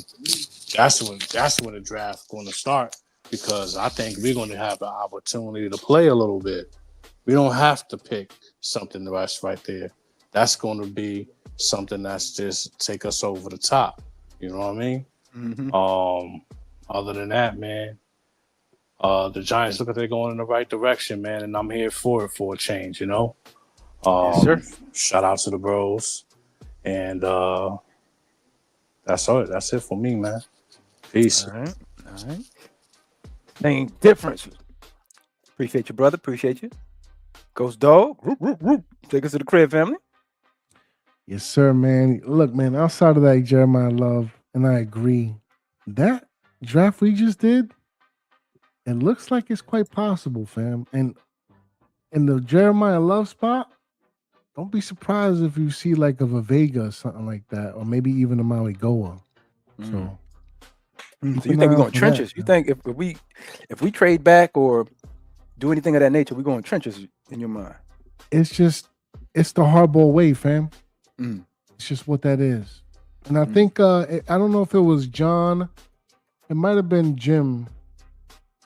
S4: that's when the draft going to start, because I think we're going to have the opportunity to play a little bit. We don't have to pick something that's right there. That's going to be something that's just take us over the top. You know what I mean?
S2: Mm-hmm.
S4: Other than that, man, the Giants look like they're going in the right direction, man, and I'm here for a change, you know?
S2: Yes, sir.
S4: Shout out to the bros. And that's all. That's it for me, man. Peace.
S2: All right. Same difference. Appreciate you, brother. Appreciate you. Ghost Dog. Take us to the crib, family.
S3: Yes, sir, man. Look, man, outside of that, Jeremiah Love, and I agree, that draft we just did, it looks like it's quite possible, fam. And in the Jeremiah Love spot, don't be surprised if you see like a Vega or something like that, or maybe even a Maui Goa. So
S2: you think we're going trenches? You think if we trade back or do anything of that nature, we're going trenches in your mind?
S3: It's the Harbaugh way, fam. It's just what that is. And I think I don't know if it was John, it might have been Jim.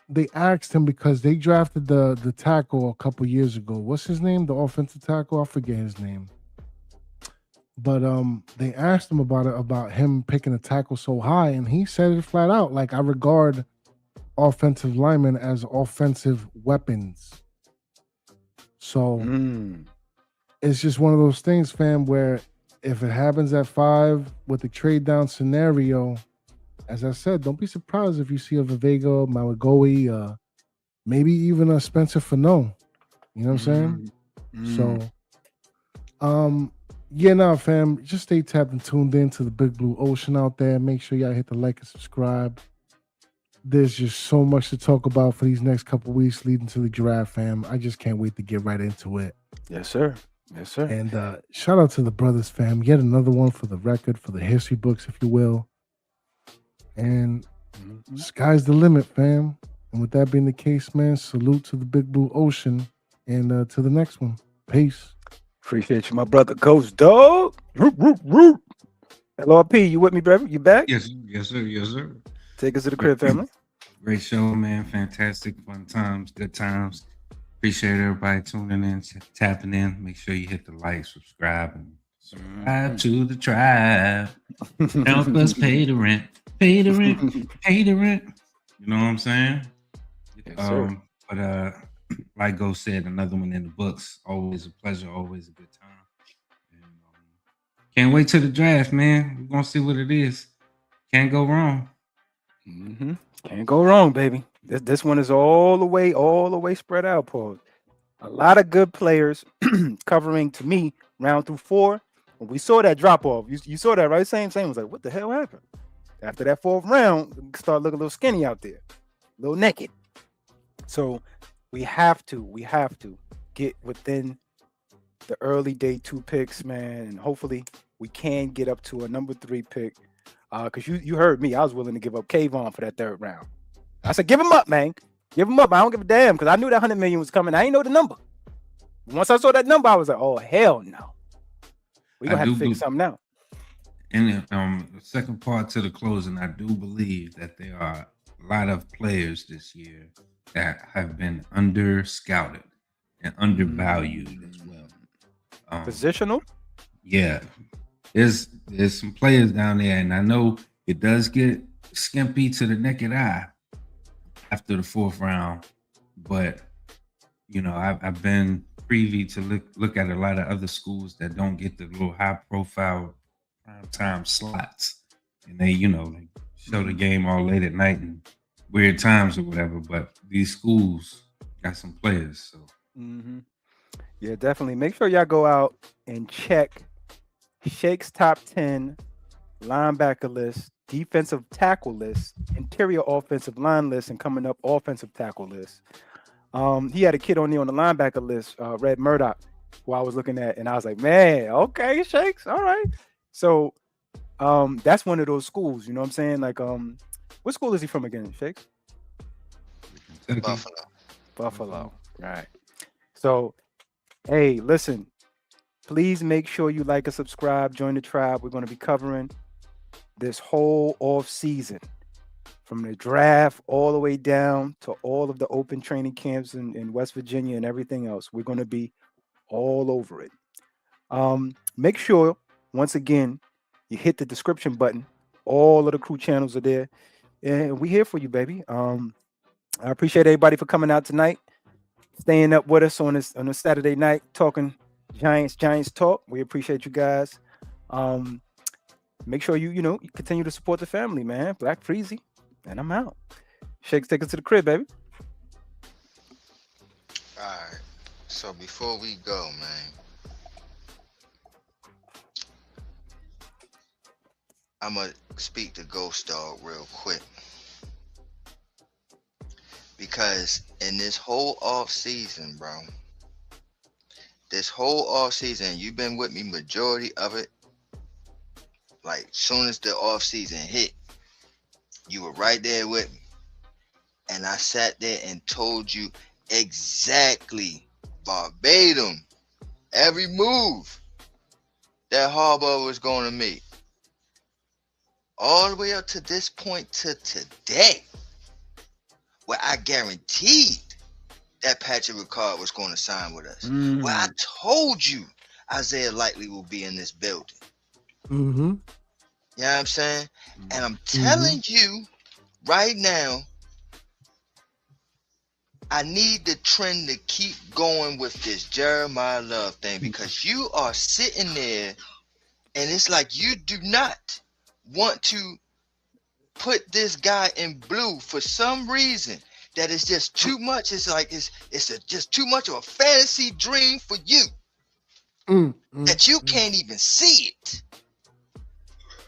S3: They asked him because they drafted the tackle a couple years ago. What's his name? The offensive tackle? I forget his name. But they asked him about him picking a tackle so high, and he said it flat out. Like, I regard offensive linemen as offensive weapons. So it's just one of those things, fam, where if it happens at 5 with the trade down scenario, as I said, don't be surprised if you see a Vivego, Mawagoe, maybe even a Spencer Fano. You know what I'm saying? So, yeah, nah, fam, just stay tapped and tuned in to the Big Blue Ocean out there. Make sure y'all hit the like and subscribe. There's just so much to talk about for these next couple weeks leading to the draft, fam. I just can't wait to get right into it.
S2: Yes, sir. Yes, sir.
S3: And shout out to the brothers, fam. Yet another one for the record, for the history books, if you will. And sky's the limit, fam. And with that being the case, man, salute to the Big Blue Ocean and to the next one. Peace.
S2: Appreciate you, my brother. Ghost Dog. LRP, you with me, brother? You back?
S7: Yes, yes, sir. Yes, sir.
S2: Take us to the crib, family.
S7: Great show, man. Fantastic, fun times, good times. Appreciate everybody tuning in, tapping in. Make sure you hit the like, subscribe, and subscribe to the tribe. Help us pay the rent. Pay the rent. Pay the rent. You know what I'm saying?
S2: Yes, sir.
S7: But like Go said, another one in the books. Always a pleasure, always a good time. And, can't wait till the draft, man. We're gonna see what it is. Can't go wrong.
S2: Can't go wrong, baby. This one is all the way spread out, Paul. A lot of good players covering, to me, round through 4. When we saw that drop off, you saw that, right? Same was like, what the hell happened? After that 4th round, we start looking a little skinny out there, a little naked. So we have to get within the early day 2 picks, man, and hopefully we can get up to a number 3 pick. Because you heard me, I was willing to give up Kayvon for that 3rd round. I said, give him up, man. Give him up. I don't give a damn, because I knew that 100 million was coming. I ain't know the number. Once I saw that number, I was like, oh, hell no. We're going to have to figure something out.
S7: And the second part to the closing, I do believe that there are a lot of players this year that have been under-scouted and undervalued as well.
S2: Positional?
S7: Yeah. There's some players down there, and I know it does get skimpy to the naked eye after the 4th round, but you know, I've been privy to look at a lot of other schools that don't get the little high profile prime time slots, and they, you know, like show the game all late at night and weird times or whatever. But these schools got some players, so
S2: yeah, definitely. Make sure y'all go out and check Shake's top 10 linebacker list, defensive tackle list, interior offensive line list, and coming up offensive tackle list. He had a kid on there on the linebacker list, Red Murdoch, who I was looking at, and I was like, man, okay, Shakes, all right. So that's one of those schools, you know what I'm saying? Like, what school is he from again, Shakes? Buffalo, right. So, hey, listen, please make sure you like and subscribe, join the tribe. We're going to be covering this whole off season, from the draft all the way down to all of the open training camps in West Virginia and everything else. We're going to be all over it. Make sure, once again, you hit the description button. All of the crew channels are there. And we're here for you, baby. I appreciate everybody for coming out tonight, staying up with us on a Saturday night, talking Giants talk. We appreciate you guys. Make sure you continue to support the family, man. Black Freezy. And I'm out. Shakes, take us to the crib, baby.
S5: All right. So before we go, man, I'm going to speak to Ghost Dog real quick. Because in this whole off season, bro, you've been with me majority of it. Like, soon as the off season hit, you were right there with me. And I sat there and told you exactly, verbatim, every move that Harbaugh was going to make. All the way up to this point to today, where I guaranteed that Patrick Ricard was going to sign with us. Where I told you Isaiah Likely will be in this building.
S3: Mm-hmm.
S5: You know what I'm saying? And I'm telling you right now, I need the trend to keep going with this Jeremiah Love thing, because you are sitting there and it's like you do not want to put this guy in blue for some reason. That is just too much. It's like just too much of a fantasy dream for you that you can't even see it.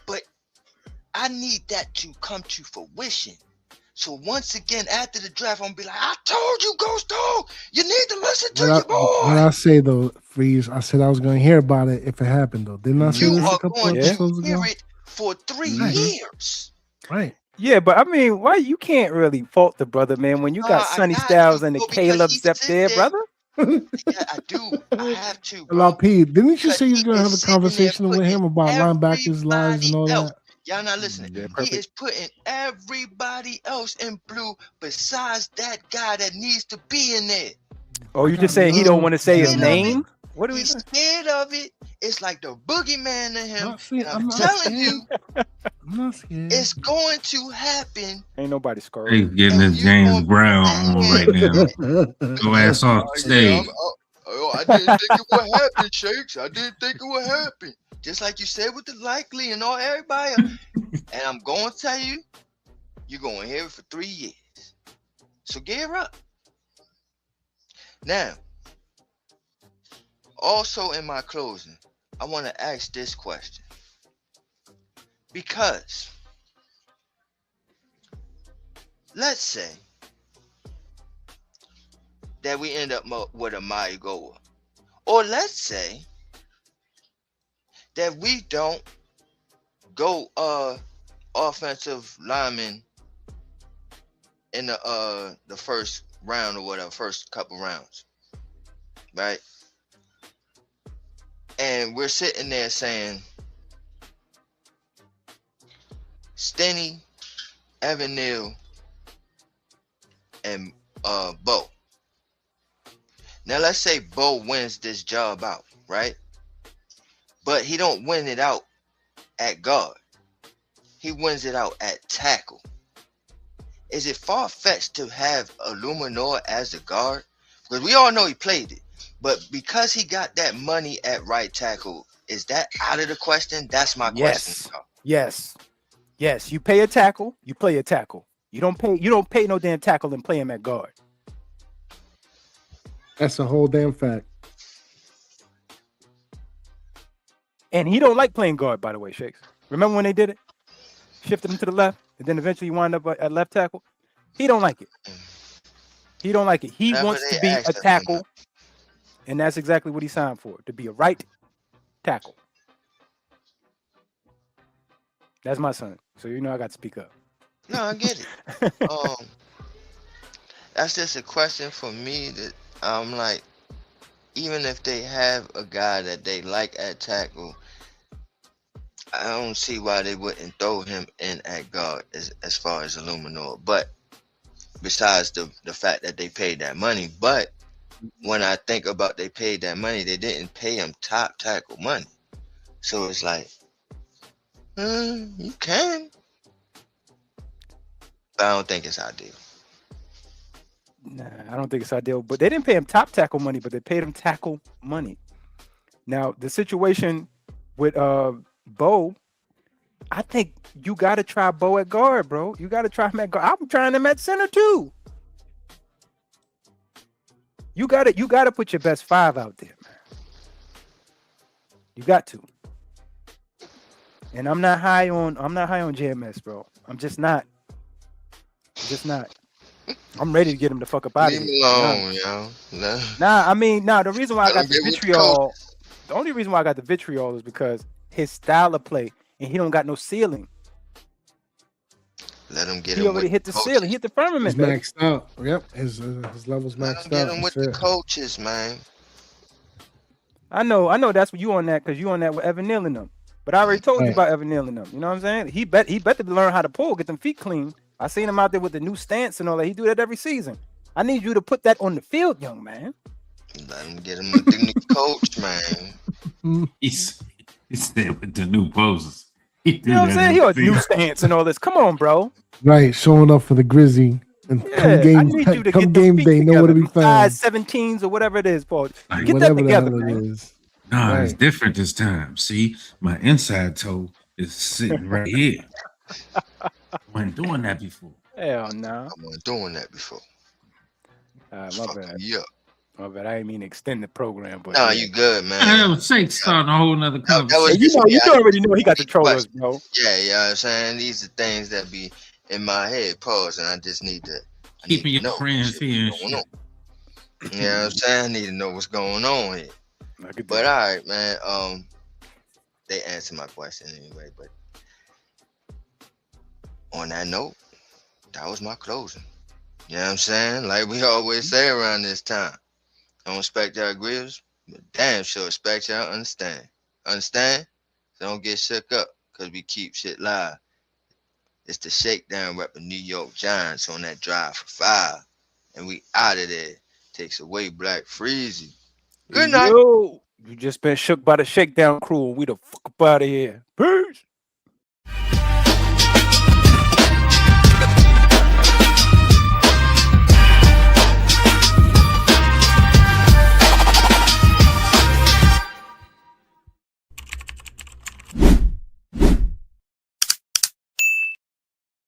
S5: But I need that to come to fruition. So once again, after the draft, I'm gonna be like, I told you, Ghost Dog, you need to listen to your boy.
S3: What I say though, Freeze, I said I was gonna hear about it if it happened though. Didn't I say
S5: You
S3: this
S5: are
S3: a couple
S5: going
S3: episodes
S5: to hear
S3: ago?
S5: it for 3 years.
S3: Right.
S2: Yeah, but I mean, why you can't really fault the brother, man, when you got Sonny Styles and the Caleb's up there, brother?
S5: Yeah, I do. I have to, bro.
S3: LRP, didn't you say you was gonna have a
S5: sitting there
S3: conversation with him about linebackers' lives and all
S5: else.
S3: that?
S5: Y'all not listening. He is putting everybody else in blue besides that guy that needs to be in there.
S2: Oh, you just saying he don't want to say his name?
S5: What are we scared of it? It's like the boogeyman to him. I'm telling you,
S3: I'm not scared.
S5: It's going to happen.
S2: Ain't nobody scared.
S7: He's getting his James Brown on right now. Go ass off the stage.
S5: I didn't think it would happen, Shakes. I didn't think it would happen. Just like you said with the Likely and all everybody. And I'm going to tell you, you're going to hear it for 3 years. So gear up. Now, also in my closing, I want to ask this question. Because, let's say that we end up with a Maya Goa. Or let's say that we don't go offensive lineman in the first round or whatever, first couple rounds. Right? And we're sitting there saying Stenny, Evan Neal, and Bo. Now let's say Bo wins this job out, right? But he don't win it out at guard. He wins it out at tackle. Is it far-fetched to have Illuminor as the guard? Because we all know he played it. But because he got that money at right tackle, is that out of the question? That's my question.
S2: Yes. You pay a tackle, you play a tackle. You don't pay no damn tackle and play him at guard.
S3: That's a whole damn fact.
S2: And he don't like playing guard, by the way, Shakes. Remember when they did it? Shifted him to the left, and then eventually he wound up at left tackle. He don't like it. He don't like it. He wants to be a tackle, and that's exactly what he signed for, to be a right tackle. That's my son, so you know I got to speak up.
S5: No, I get it. That's just a question for me that I'm like, even if they have a guy that they like at tackle, I don't see why they wouldn't throw him in at guard as far as Illuminor. But besides the fact that they paid that money, but when I think about they paid that money, they didn't pay him top tackle money. So it's like, you can. But I don't think it's ideal.
S2: Nah, I don't think it's ideal. But they didn't pay him top tackle money, but they paid him tackle money. Now, the situation with Bo, I think you got to try Bo at guard, bro. You got to try him at guard. I'm trying him at center too. You got to put your best five out there, man. You got to. And I'm not high on JMS, bro. I'm just not. I'm ready to get him the fuck up out of here.
S5: Leave me alone, yo. No.
S2: The reason why I got the vitriol, the only reason why I got the vitriol is because his style of play, and he don't got no ceiling.
S5: Let him get
S2: he already hit the ceiling, hit the firmament.
S3: He's maxed out. Yep, his level's maxed out.
S5: Get him with the coaches, man.
S2: I know that's what you on that, because you on that with Evan Neal and them. But I already told you about Evan Neal and them. You know what I'm saying? He better learn how to pull, get them feet clean. I seen him out there with the new stance and all that. He do that every season. I need you to put that on the field, young man.
S5: Let him get him with the new coach, man.
S7: He said with the new poses. He did
S2: You know what I'm saying? He got new stance and all this. Come on, bro.
S3: Right, showing up for the Grizzly. And
S2: Yeah, I need you to
S3: come
S2: get
S3: game
S2: them
S3: day,
S2: feet
S3: nowhere to
S2: together.
S3: be found.
S2: Size 17s or whatever it is, Paul.
S7: Like,
S2: Get that
S3: Whatever the
S2: together,
S3: hell it
S2: man.
S3: is.
S7: Nah,
S3: Right.
S7: it's different this time. See, my inside toe is sitting right here. I wasn't doing that before.
S2: Hell no.
S5: I wasn't doing that before.
S2: My
S5: Fucking
S2: bad.
S5: me up.
S2: My bad. I didn't mean to extend the program, but
S5: Nah,
S2: yeah.
S5: you good, man.
S7: I know Shake starting a whole nother
S5: That was
S7: conversation.
S2: You
S5: just
S2: know,
S5: me.
S2: you
S5: I
S2: already know he got the trollers, bro.
S5: Yeah, you know what I'm saying? These are things that be in my head, pause, and I just need to
S7: Keeping your
S5: know
S7: friends
S5: what's
S7: here and
S5: going
S7: shit.
S5: on. You know what I'm saying? I need to know what's going on here. But all right, man. They answered my question anyway. But on that note, that was my closing. You know what I'm saying? Like we always say around this time. I don't expect y'all agree, but damn sure expect y'all understand. Understand? So don't get shook up because we keep shit live. It's the shakedown repping New York Giants on that drive for 5. And we out of there. Takes away Black Freezy. Good night.
S2: Yo, you just been shook by the shakedown crew. We the fuck up out of here. Peace.